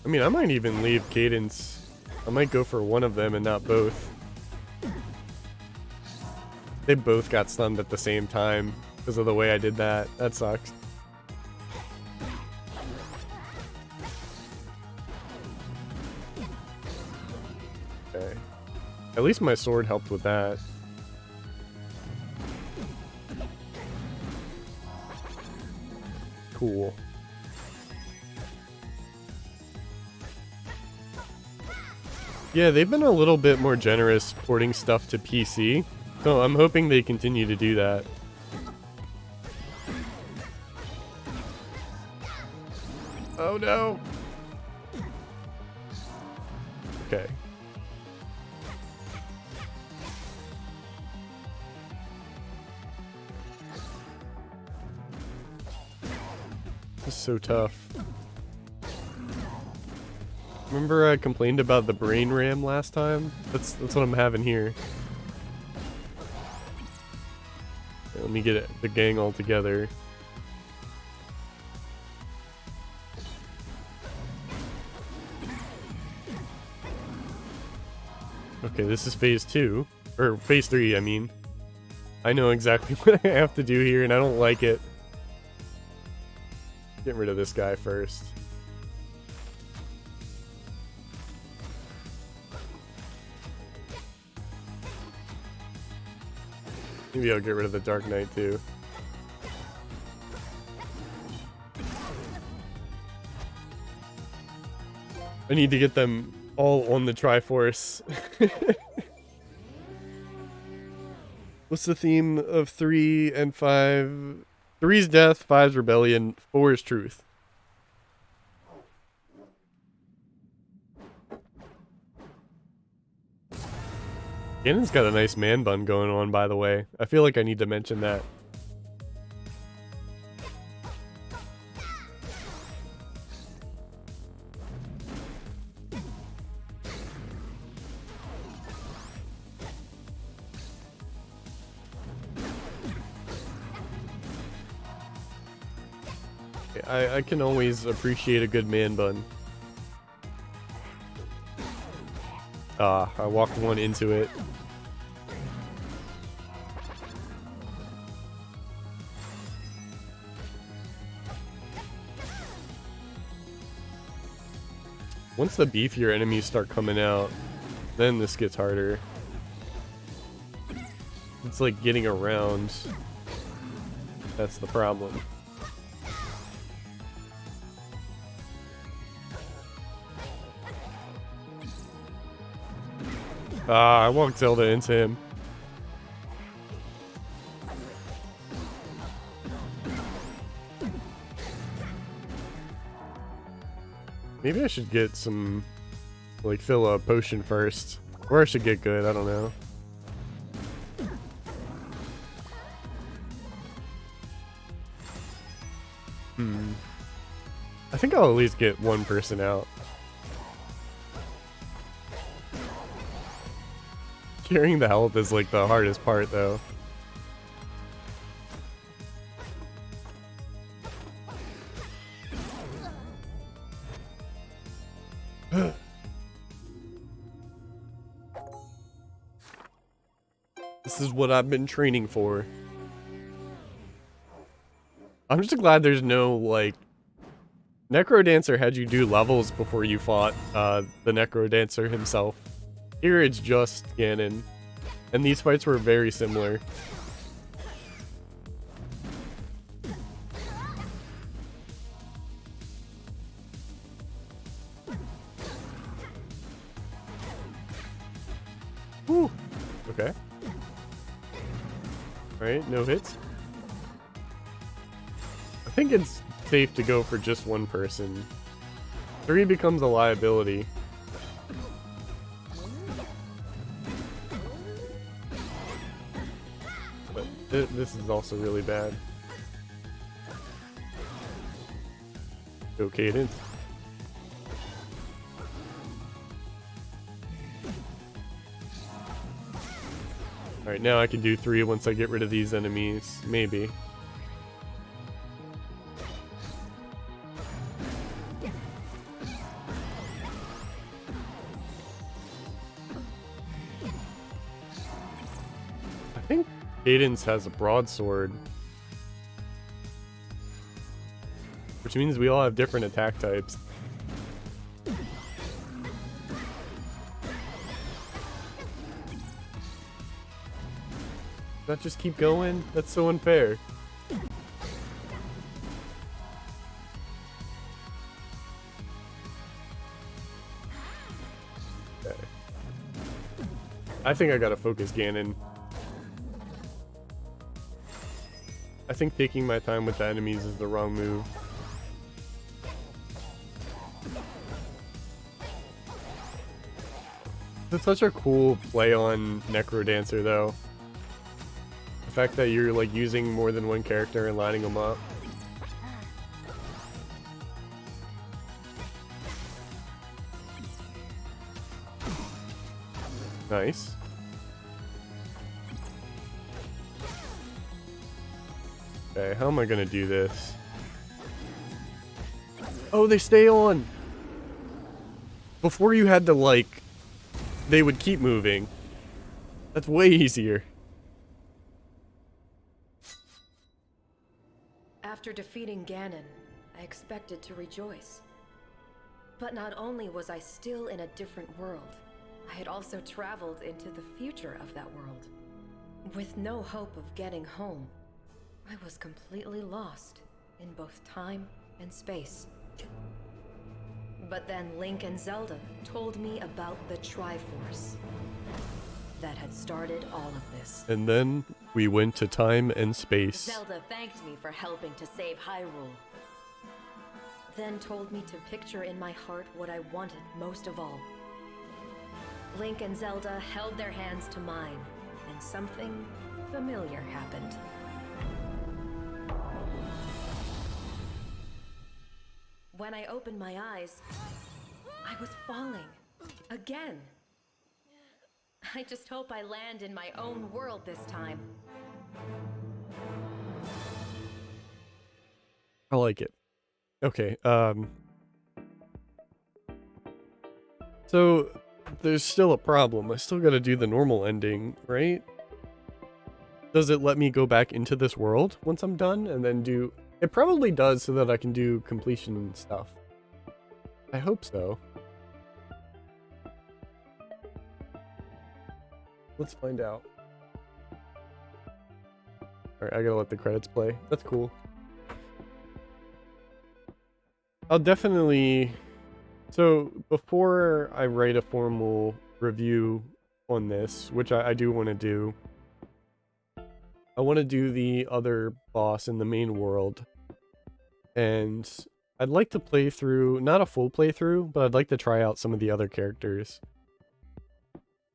I mean, I might even leave Cadence. I might go for one of them and not both. They both got stunned at the same time because of the way I did that. That sucks. Okay. At least my sword helped with that. Cool. Yeah, they've been a little bit more generous porting stuff to PC, so I'm hoping they continue to do that. Oh no! Okay. This is so tough. Remember I complained about the brain ram last time? That's what I'm having here. Okay, let me get the gang all together. Okay, this is phase 2. Or phase 3, I mean. I know exactly what I have to do here and I don't like it. Get rid of this guy first. Maybe I'll get rid of the Dark Knight too. I need to get them all on the Triforce. What's the theme of 3 and 5? 3's death, 5's rebellion, 4 is truth. Ganon's got a nice man bun going on, by the way. I feel like I need to mention that. I can always appreciate a good man bun. Ah, I walked one into it. Once the beefier enemies start coming out, then this gets harder. It's like getting around. That's the problem. Ah, I walked Zelda into him. Maybe I should get some, like, fill a potion first. Or I should get good, I don't know. I think I'll at least get one person out. Carrying the health is like the hardest part though. This is what I've been training for. I'm just glad there's no, like... Necrodancer had you do levels before you fought the Necrodancer himself. Here it's just Ganon. And these fights were very similar. Whew. Okay. Alright, no hits. I think it's safe to go for just one person. 3 becomes a liability. But this is also really bad. Go Cadence. Alright, now I can do 3 once I get rid of these enemies. Maybe. I think Cadence has a broadsword. Which means we all have different attack types. Does that just keep going? That's so unfair. Okay. I think I gotta focus Ganon. I think taking my time with the enemies is the wrong move. It's such a cool play on Necrodancer though. The fact that you're like using more than one character and lining them up. Nice. Okay, how am I gonna do this? Oh, they stay on! Before you had to like... They would keep moving. That's way easier. After defeating Ganon, I expected to rejoice. But not only was I still in a different world, I had also traveled into the future of that world. With no hope of getting home, I was completely lost in both time and space. But then Link and Zelda told me about the Triforce that had started all of this. And then we went to time and space. Zelda thanked me for helping to save Hyrule. Then told me to picture in my heart what I wanted most of all. Link and Zelda held their hands to mine, and something familiar happened. When I opened my eyes, I was falling. Again. I just hope I land in my own world this time. I like it. Okay, so But there's still a problem. I still gotta do the normal ending, right? Does it let me go back into this world once I'm done and then do... It probably does so that I can do completion stuff. I hope so. Let's find out. Alright, I gotta let the credits play. That's cool. I'll definitely... So, before I write a formal review on this, which I do want to do, I want to do the other boss in the main world. And I'd like to play through, not a full playthrough, but I'd like to try out some of the other characters.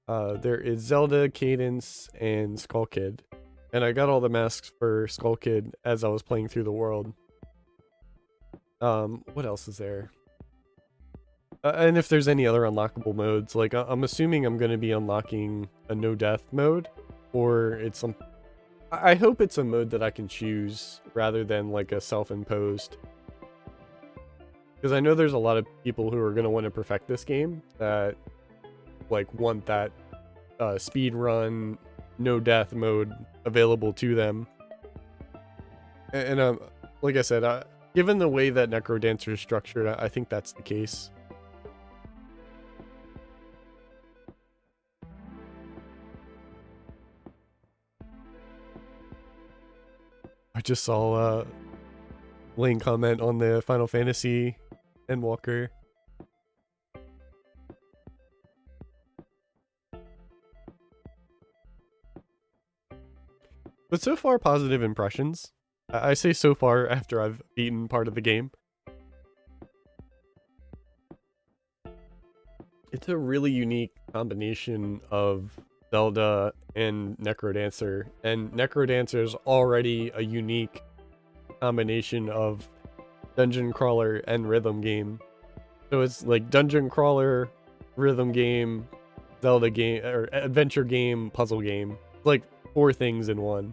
There is Zelda, Cadence, and Skull Kid. And I got all the masks for Skull Kid as I was playing through the world. What else is there? And if there's any other unlockable modes, like I'm assuming I'm going to be unlocking a no death mode, or it's some... I hope it's a mode that I can choose rather than like a self-imposed. Because I know there's a lot of people who are going to want to perfect this game that like want that speed run, no death mode available to them. And like I said, given the way that Necrodancer is structured, I think that's the case. I just saw Lane comment on the Final Fantasy Endwalker. But so far, positive impressions. I say so far after I've beaten part of the game. It's a really unique combination of Zelda and Necrodancer, and Necrodancer is already a unique combination of dungeon crawler and rhythm game. So it's like dungeon crawler, rhythm game, Zelda game, or adventure game, puzzle game. Like 4 things in one.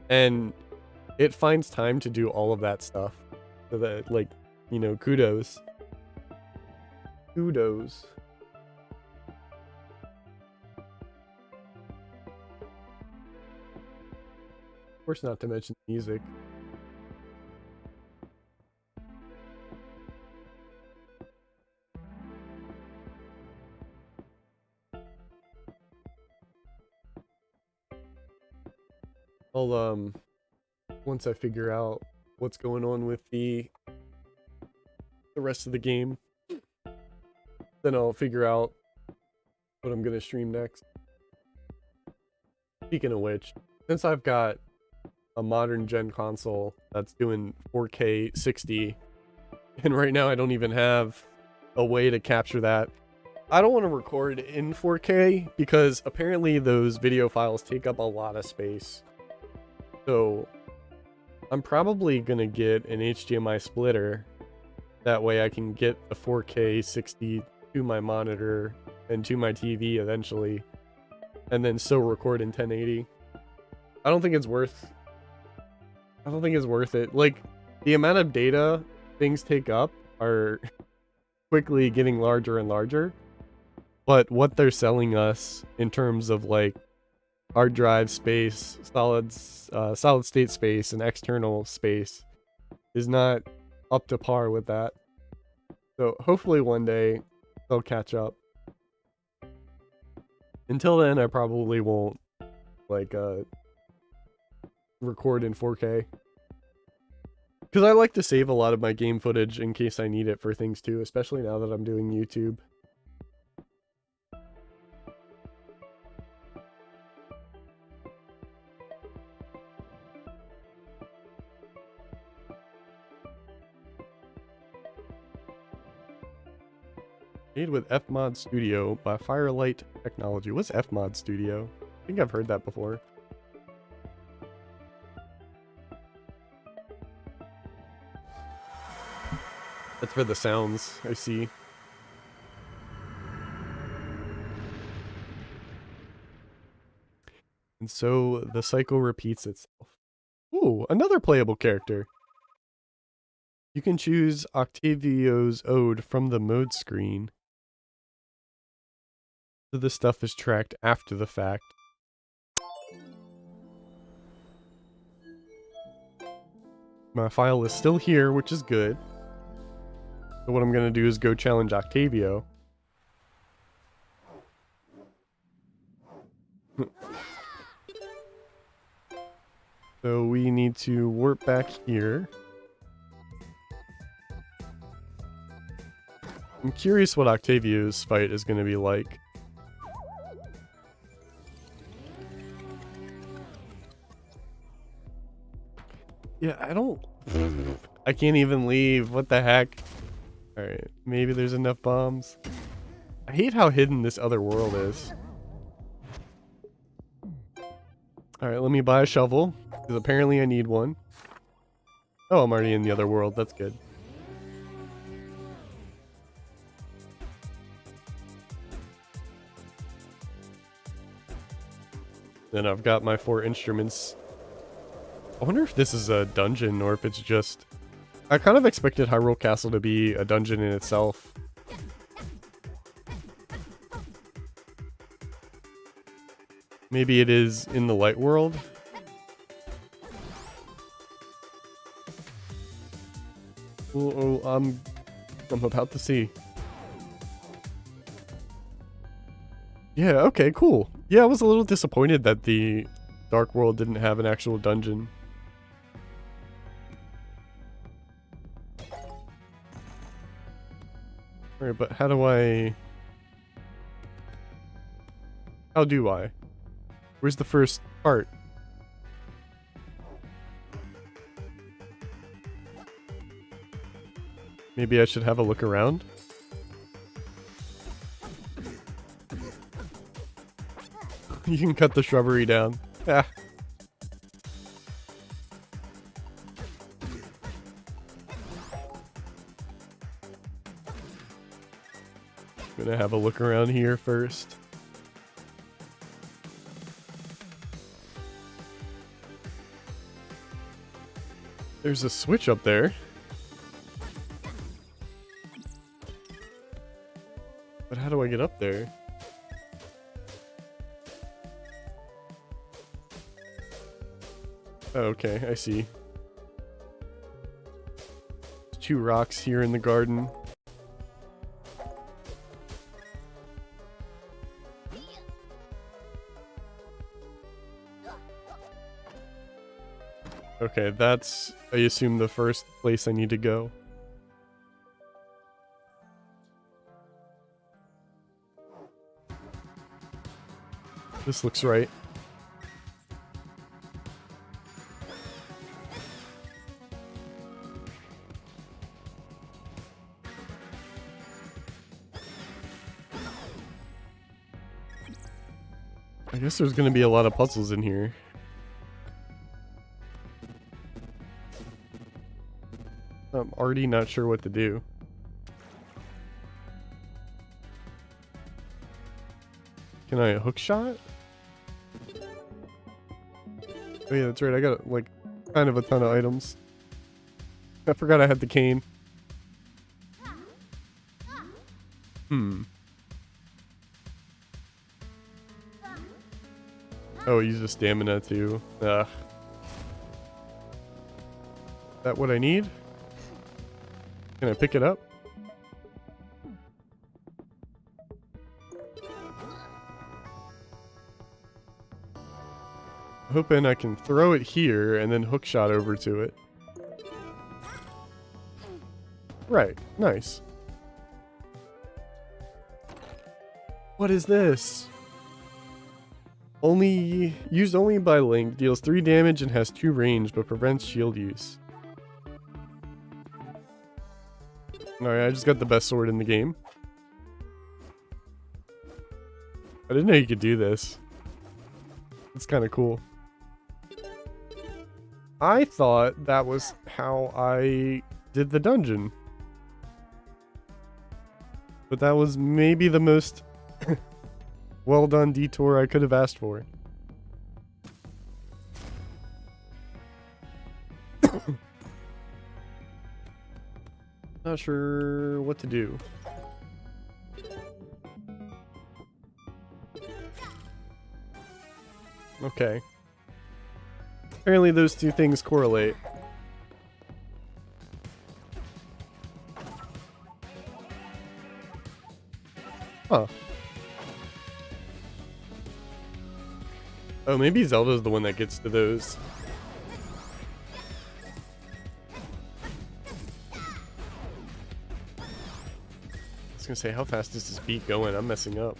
And it finds time to do all of that stuff. So that, like, you know, kudos. Kudos. Of course, not to mention music. I'll, once I figure out what's going on with the rest of the game, then I'll figure out what I'm gonna stream next. Speaking of which, since I've got a modern gen console that's doing 4K 60, and right now I don't even have a way to capture that. I don't want to record in 4K because apparently those video files take up a lot of space. So I'm probably gonna get an HDMI splitter. That way I can get the 4K 60 to my monitor and to my TV eventually, and then still record in 1080. I don't think it's worth it. Like, the amount of data things take up are quickly getting larger and larger, but what they're selling us in terms of like hard drive space, solid state space, and external space is not up to par with that. So hopefully one day they'll catch up. Until then, I probably won't like record in 4K. Because I like to save a lot of my game footage in case I need it for things too, especially now that I'm doing YouTube. Made with Fmod Studio by Firelight Technology. What's Fmod Studio? I think I've heard that before. That's for the sounds, I see. And so the cycle repeats itself. Ooh, another playable character. You can choose Octavio's Ode from the mode screen. So this stuff is tracked after the fact. My file is still here, which is good. So what I'm gonna do is go challenge Octavio. So we need to warp back here. I'm curious what Octavio's fight is gonna be like. Yeah, I can't even leave. What the heck? Alright, maybe there's enough bombs. I hate how hidden this other world is. Alright, let me buy a shovel, because apparently I need one. Oh, I'm already in the other world. That's good. Then I've got my 4 instruments. I wonder if this is a dungeon or if it's just... I kind of expected Hyrule Castle to be a dungeon in itself. Maybe it is in the light world? Oh, I'm about to see. Yeah, okay, cool. Yeah, I was a little disappointed that the Dark World didn't have an actual dungeon. Alright, but how do I... How do I? Where's the first part? Maybe I should have a look around? You can cut the shrubbery down. Ah. Gonna have a look around here first. There's a switch up there. But how do I get up there? Oh, okay, I see. There's 2 rocks here in the garden. Okay, that's, I assume, the first place I need to go. This looks right. I guess there's gonna be a lot of puzzles in here. I'm already not sure what to do. Can I hook shot? Oh yeah, that's right. I got like kind of a ton of items. I forgot I had the cane. Oh, use the stamina too. Ugh. Is that what I need? Can I pick it up? Hoping I can throw it here and then hook shot over to it. Right, nice. What is this? Used only by Link, deals 3 damage and has 2 range, but prevents shield use. Alright, I just got the best sword in the game. I didn't know you could do this. It's kind of cool. I thought that was how I did the dungeon. But that was maybe the most well done detour I could have asked for. Not sure what to do. Okay. Apparently those two things correlate. Huh. Oh, maybe Zelda's the one that gets to those. I was gonna say, how fast is this beat going? I'm messing up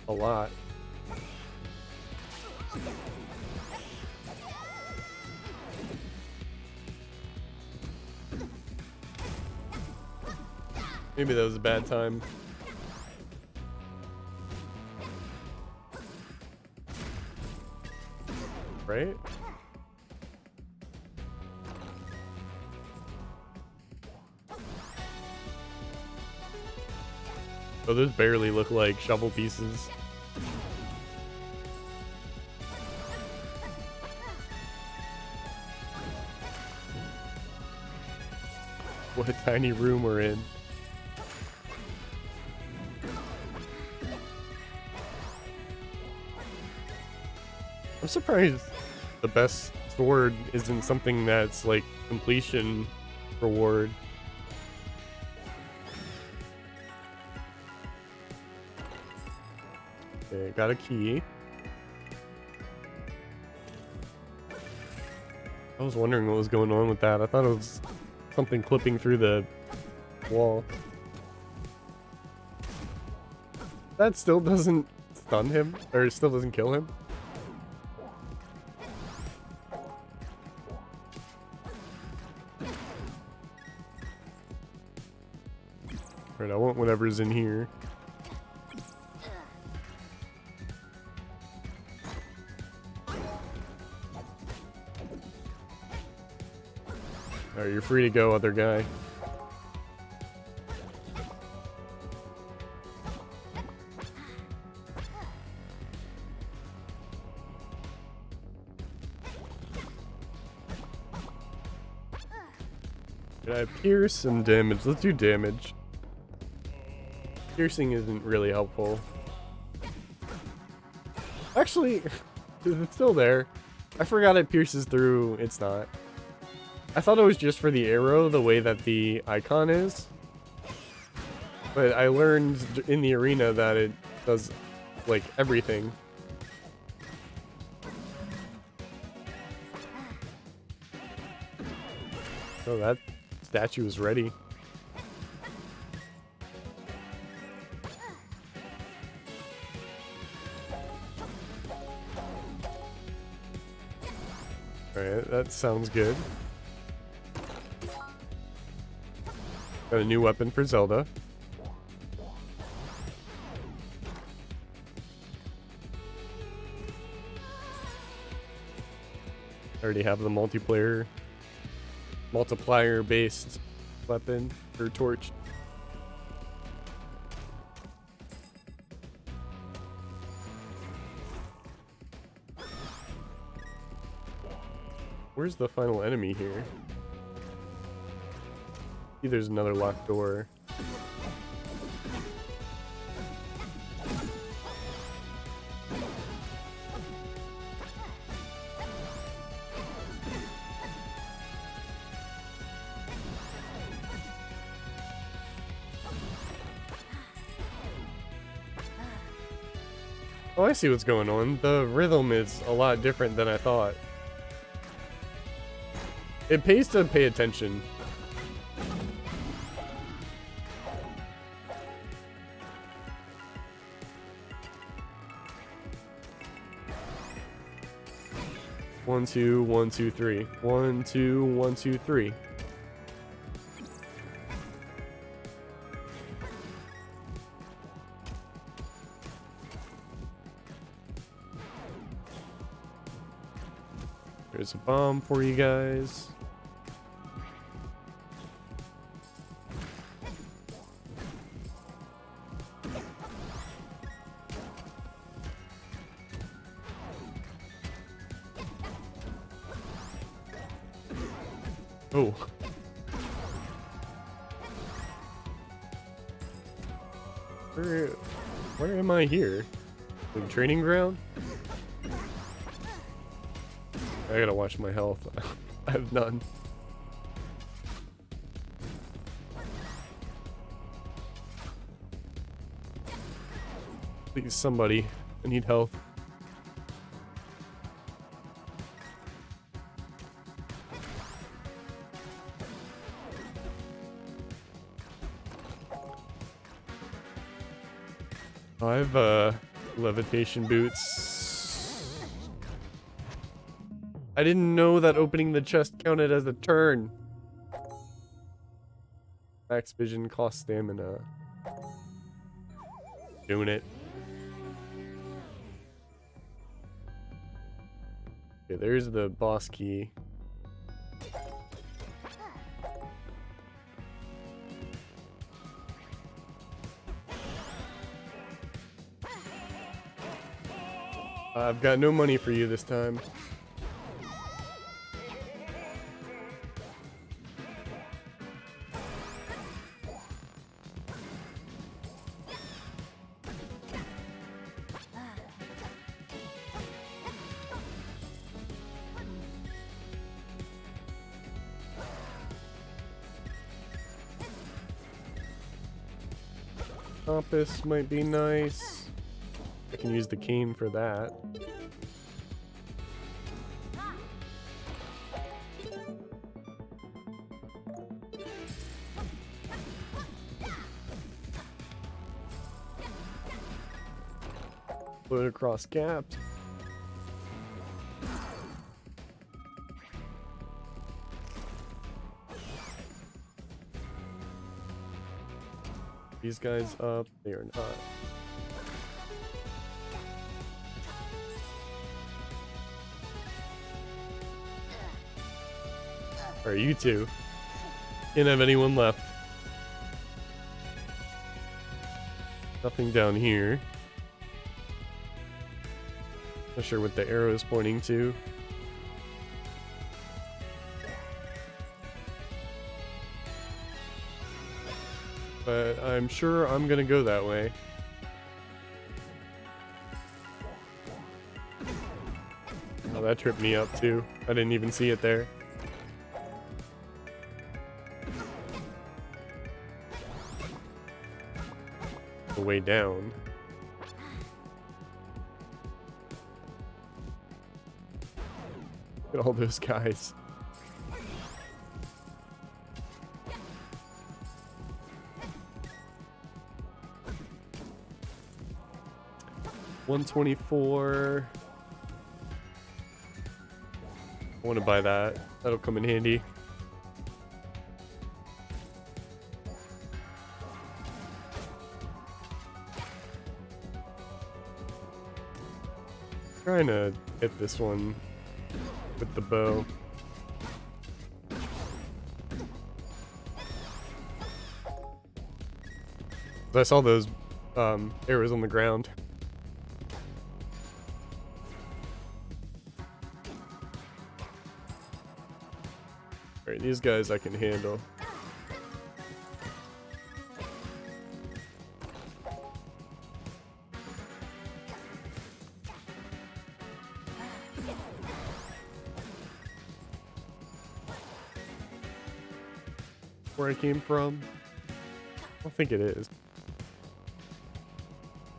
a lot. Maybe that was a bad time. Right? Oh, those barely look like shovel pieces. What a tiny room we're in. I'm surprised the best sword isn't something that's like completion reward. Okay, got a key. I was wondering what was going on with that. I thought it was something clipping through the wall. That still doesn't stun him, or it still doesn't kill him. Alright, I want whatever's in here. Alright, you're free to go, other guy. Can I pierce some damage? Let's do damage. Piercing isn't really helpful. Actually, it's still there. I forgot it pierces through. It's not. I thought it was just for the arrow, the way that the icon is. But I learned in the arena that it does, like, everything. Oh, that statue is ready. Alright, that sounds good. Got a new weapon for Zelda. I already have the multiplier based weapon or torch. Where's the final enemy here? See, there's another locked door. Oh, I see what's going on. The rhythm is a lot different than I thought. It pays to pay attention. One, two, 1, 2, 3. 1, 2, 1, 2, 3. There's a bomb for you guys. Oh. Where am I here? The training ground? I gotta watch my health. I have none. Please, somebody. I need health. I have levitation boots. I didn't know that opening the chest counted as a turn. Max vision cost stamina. Doing it. Okay, there's the boss key. I've got no money for you this time. Compass might be nice. I can use the cane for that. Float across gaps. These guys up, they are not. Alright, you two. Can't have anyone left. Nothing down here. Not sure what the arrow is pointing to. But I'm sure I'm gonna go that way. Oh, that tripped me up too. I didn't even see it there. The way down. Look at all those guys. $124. I want to buy that. That'll come in handy. Trying to hit this one with the bow. I saw those arrows on the ground. Alright, these guys I can handle. Where I came from? I don't think it is.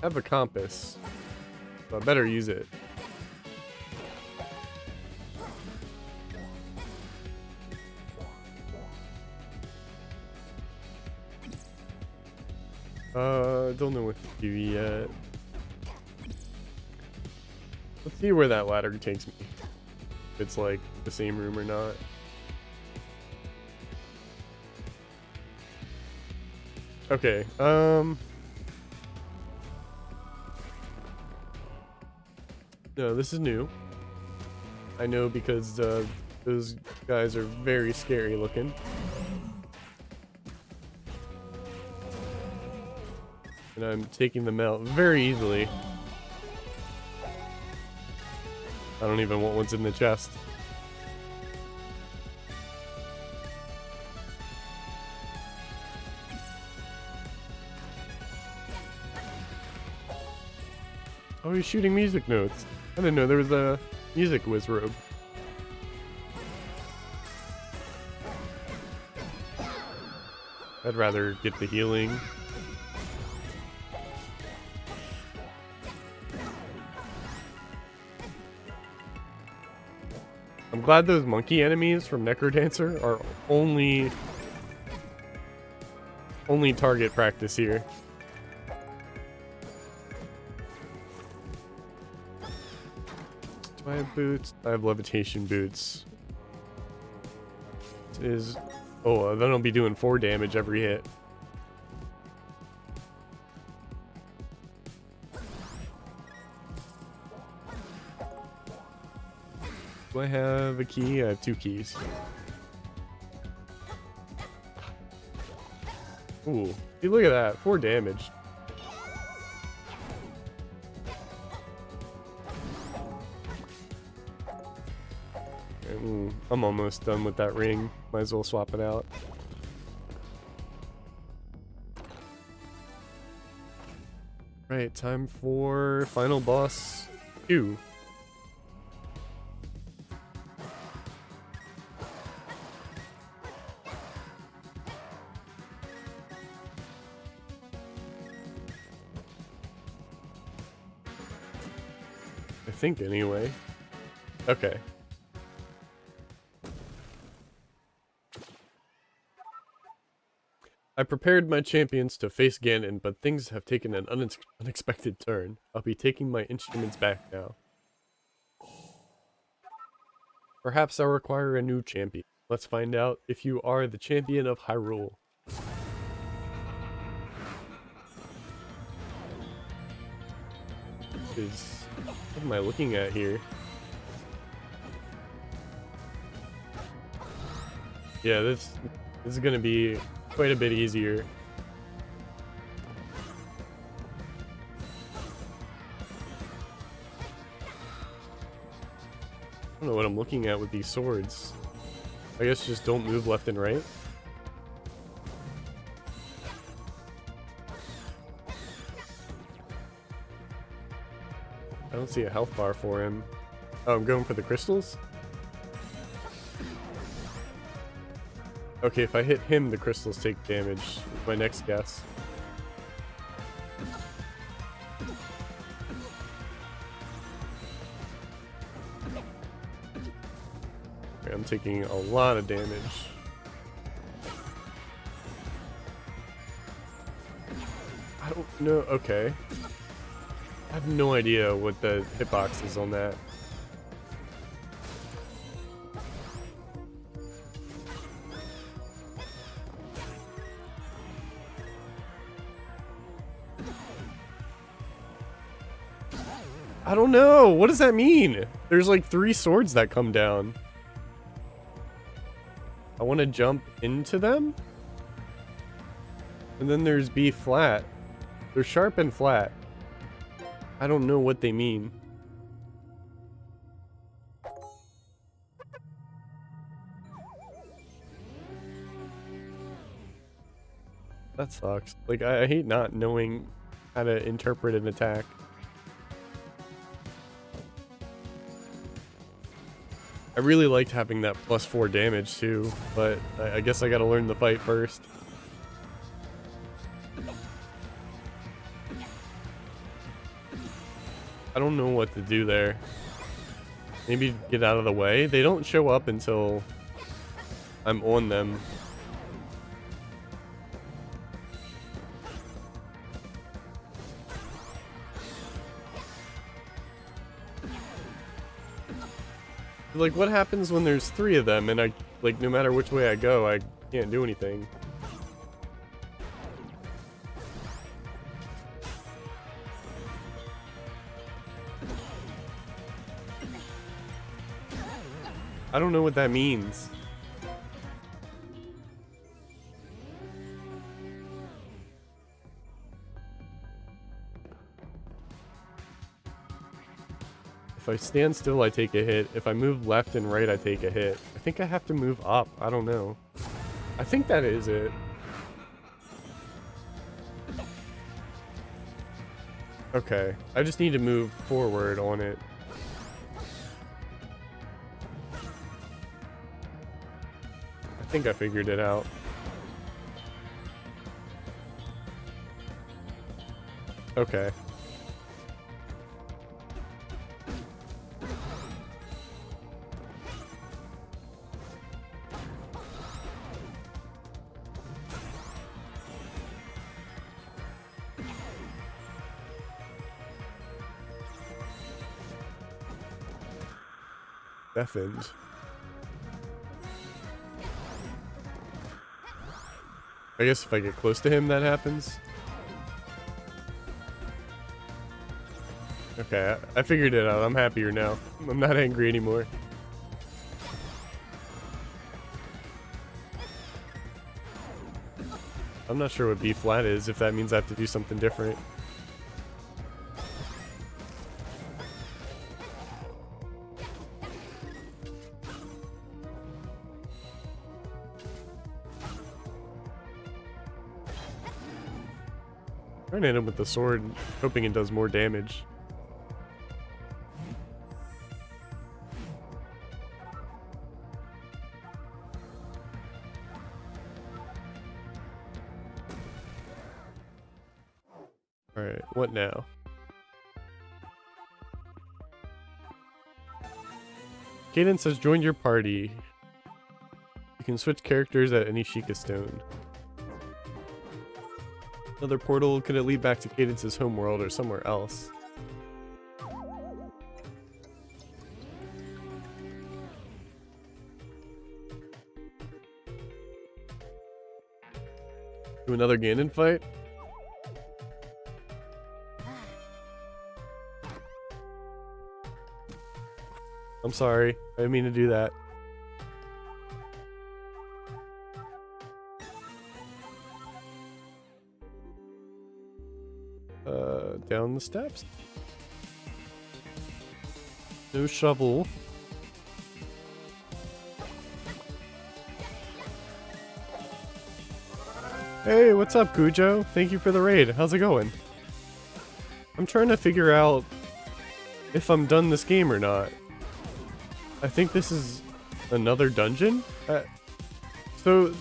I have a compass, so I better use it. Don't know what to do yet. Let's see where that ladder takes me. If it's like the same room or not. Okay, no, this is new. I know because those guys are very scary looking. And I'm taking them out very easily. I don't even want what's in the chest. Oh, he's shooting music notes. I didn't know there was a music whiz robe. I'd rather get the healing. I'm glad those monkey enemies from Necrodancer are only target practice here. Do I have boots? I have levitation boots. Then I'll be doing 4 damage every hit. Do I have a key? I have 2 keys. Ooh, see, look at that, 4 damage. Ooh, I'm almost done with that ring. Might as well swap it out. Right, time for final boss 2. I think anyway. Okay. I prepared my champions to face Ganon, but things have taken an unexpected turn. I'll be taking my instruments back now. Perhaps I'll require a new champion. Let's find out if you are the champion of Hyrule. What am I looking at here? Yeah, this is gonna be quite a bit easier. I don't know what I'm looking at with these swords. I guess just don't move left and right. I don't see a health bar for him. Oh, I'm going for the crystals? Okay, if I hit him, the crystals take damage. My next guess. Okay, I'm taking a lot of damage. I don't know. Okay. I have no idea what the hitbox is on that. I don't know. What does that mean? There's like 3 swords that come down. I want to jump into them. And then there's B flat. They're sharp and flat. I don't know what they mean. That sucks. Like, I hate not knowing how to interpret an attack. I really liked having that +4 damage too, but I guess I gotta learn the fight first. I don't know what to do there. Maybe get out of the way? They don't show up until I'm on them. Like, what happens when there's 3 of them and I, like, no matter which way I go, I can't do anything? I don't know what that means. If I stand still, I take a hit. If I move left and right, I take a hit. I think I have to move up. I don't know. I think that is it. Okay. I just need to move forward on it. I think I figured it out. Okay. Deafened. I guess if I get close to him, that happens. Okay, I figured it out. I'm happier now. I'm not angry anymore. I'm not sure what B flat is, if that means I have to do something different. Trying to hit him with the sword, hoping it does more damage. Alright, what now? Cadence has joined your party. You can switch characters at any Sheikah Stone. Another portal, could it lead back to Cadence's homeworld or somewhere else? Do another Ganon fight? I'm sorry, I didn't mean to do that. Down the steps. No shovel. Hey, what's up, Cujo? Thank you for the raid. How's it going? I'm trying to figure out if I'm done this game or not. I think this is another dungeon? So,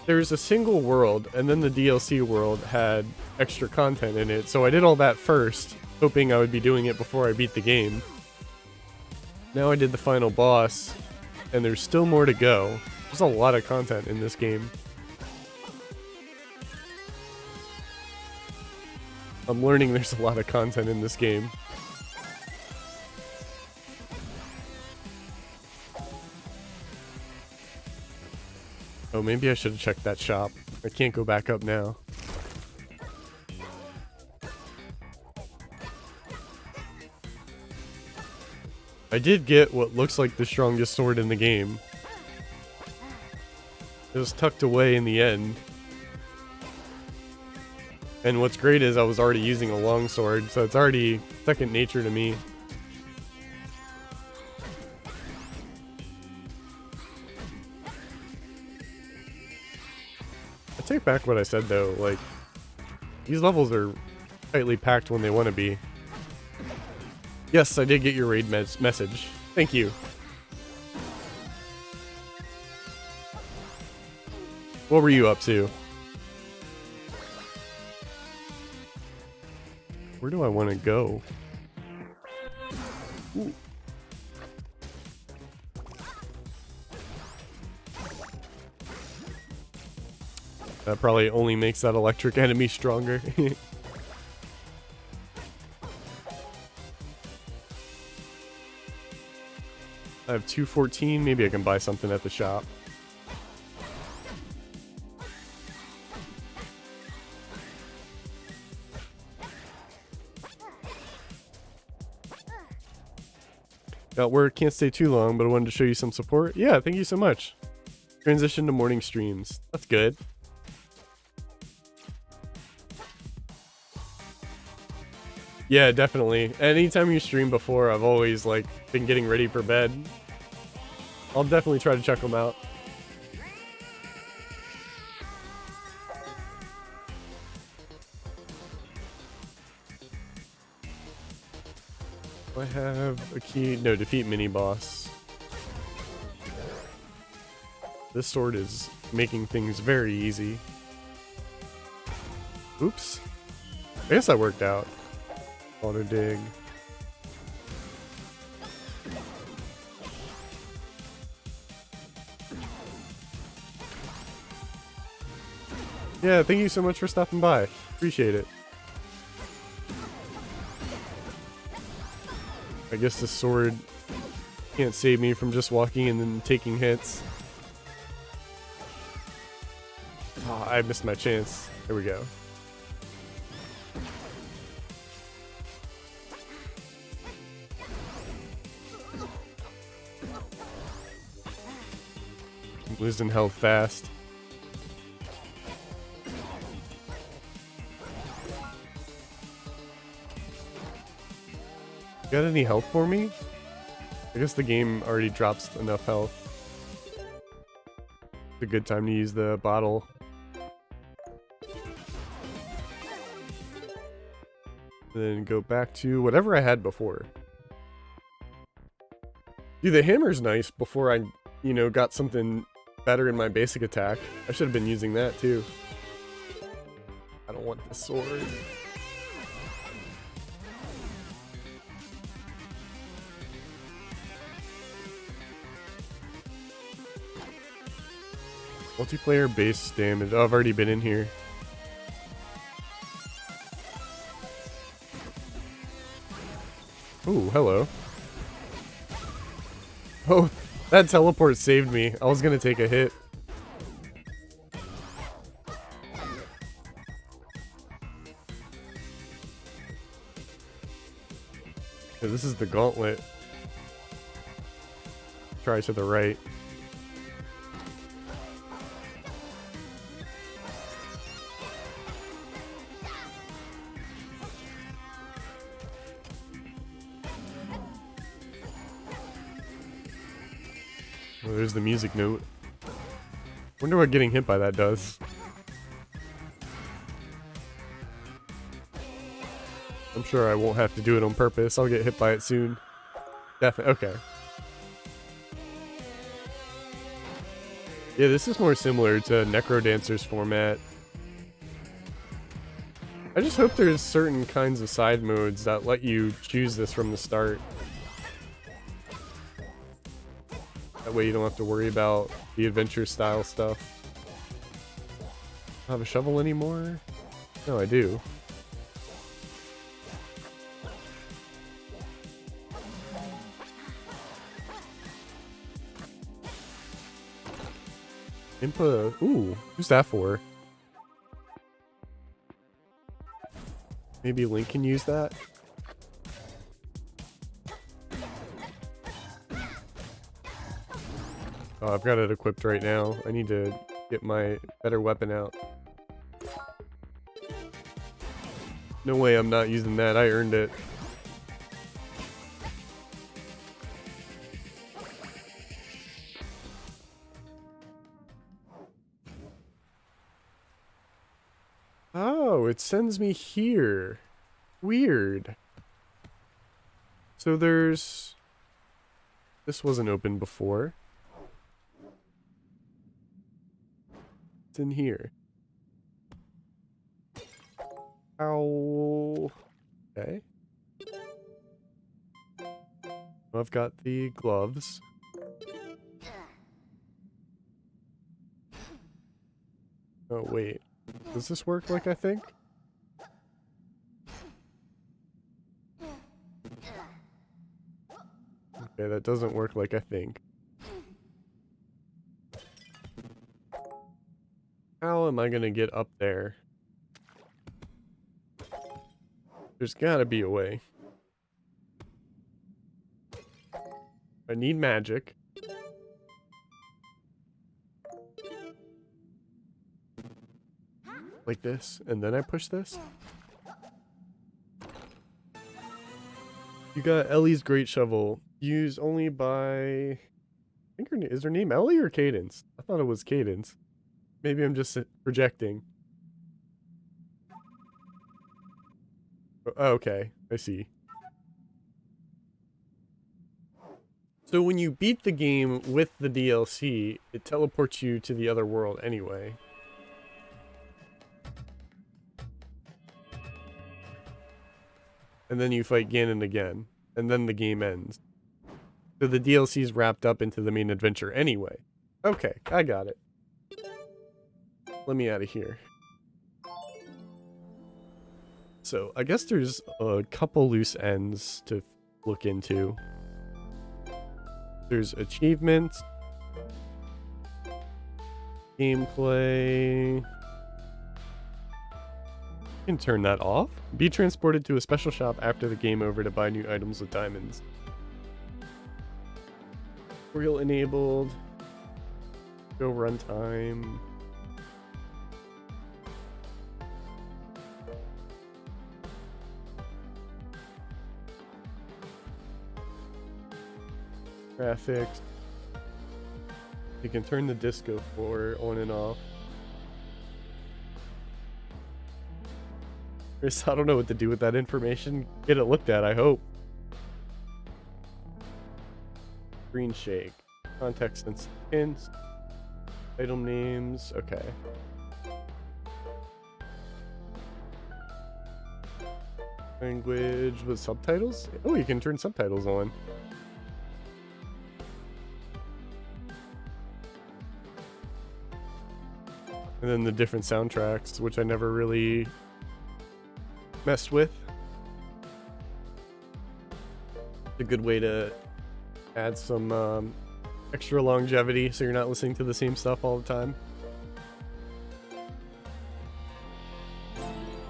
there's a single world, and then the DLC world had extra content in it, so I did all that first, hoping I would be doing it before I beat the game. Now I did the final boss, and there's still more to go. There's a lot of content in this game. I'm learning there's a lot of content in this game. Oh, maybe I should have checked that shop. I can't go back up now. I did get what looks like the strongest sword in the game. It was tucked away in the end. And what's great is I was already using a longsword, so it's already second nature to me. I take back what I said though, like, these levels are tightly packed when they want to be. Yes, I did get your raid message. Thank you. What were you up to? Where do I want to go? Ooh. That probably only makes that electric enemy stronger. I have 214. Maybe I can buy something at the shop. Got work, can't stay too long, but I wanted to show you some support. Yeah, thank you so much. Transition to morning streams. That's good. Yeah, definitely. Anytime you stream before, I've always like been getting ready for bed. I'll definitely try to check them out. Do I have a key? No, defeat mini boss. This sword is making things very easy. Oops. I guess that worked out. Auto dig. Yeah, thank you so much for stopping by. Appreciate it. I guess the sword can't save me from just walking and then taking hits. Oh, I missed my chance. There we go. I'm losing health fast. Got any health for me? I guess the game already drops enough health. It's a good time to use the bottle. Then go back to whatever I had before. Dude, the hammer's nice before I, you know, got something better in my basic attack. I should have been using that too. I don't want the sword. Multiplayer base damage. Oh, I've already been in here. Ooh, hello. Oh, that teleport saved me. I was gonna take a hit. Okay, this is the gauntlet. Try to the right. Oh, there's the music note. Wonder what getting hit by that does. I'm sure I won't have to do it on purpose. I'll get hit by it soon. Definitely. Okay. Yeah, this is more similar to Necrodancer's format. I just hope there's certain kinds of side modes that let you choose this from the start. That way you don't have to worry about the adventure style stuff. I don't have a shovel anymore? No, I do. Impa. Ooh, who's that for? Maybe Link can use that? Oh, I've got it equipped right now. I need to get my better weapon out. No way I'm not using that. I earned it. Oh, it sends me here. Weird. So there's... This wasn't open before. It's in here. Ow. Okay. I've got the gloves. Oh, wait. Does this work like I think? Okay, that doesn't work like I think. How am I gonna get up there? There's gotta be a way. I need magic. Like this, and then I push this. You got Ellie's Great Shovel. Used only by... I think her is her name Ellie or Cadence? I thought it was Cadence. Maybe I'm just projecting. Oh, okay, I see. So when you beat the game with the DLC, it teleports you to the other world anyway. and then you fight Ganon again, and then the game ends. So the DLC is wrapped up into the main adventure anyway. Okay, I got it. Let me out of here. So I guess there's a couple loose ends to look into. There's achievements, gameplay. You can turn that off. Be transported to a special shop after the game over to buy new items with diamonds. Tutorial enabled. Go runtime. Graphics. You can turn the disco floor on and off. Chris, I don't know what to do with that information. Get it looked at, I hope. Screen shake. Context and hints. Item names. Okay. Language with subtitles? Oh, you can turn subtitles on. And then the different soundtracks, which I never really messed with. It's a good way to add some extra longevity so you're not listening to the same stuff all the time.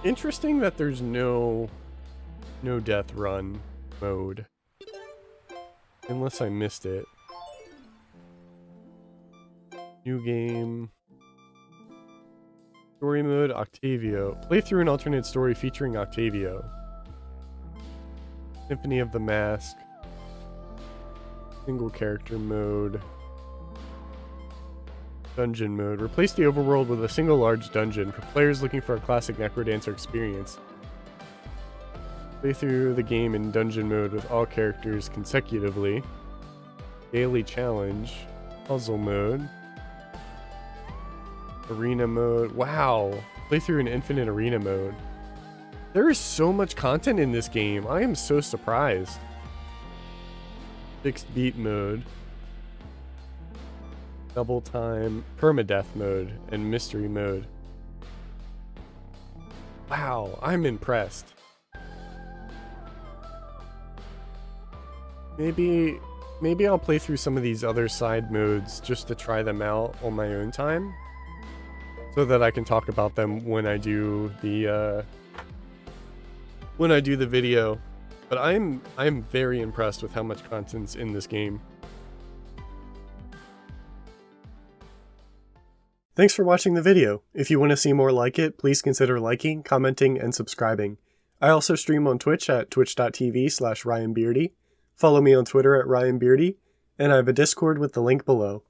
Interesting that there's no death run mode. Unless I missed it. New game. Story mode, Octavio. Play through an alternate story featuring Octavio. Symphony of the Mask. Single character mode. Dungeon mode. Replace the overworld with a single large dungeon for players looking for a classic Necrodancer experience. Play through the game in dungeon mode with all characters consecutively. Daily challenge. Puzzle mode. Arena mode. Wow. Play through an infinite arena mode. There is so much content in this game. I am so surprised. Fixed beat mode. Double time. Permadeath mode. And mystery mode. Wow. I'm impressed. Maybe I'll play through some of these other side modes just to try them out on my own time. So that I can talk about them when I do the video. But I'm very impressed with how much content's in this game. Thanks for watching the video. If you want to see more like it, please consider liking, commenting, and subscribing. I also stream on Twitch at twitch.tv/RyanBeardy. Follow me on Twitter at RyanBeardy, and I have a Discord with the link below.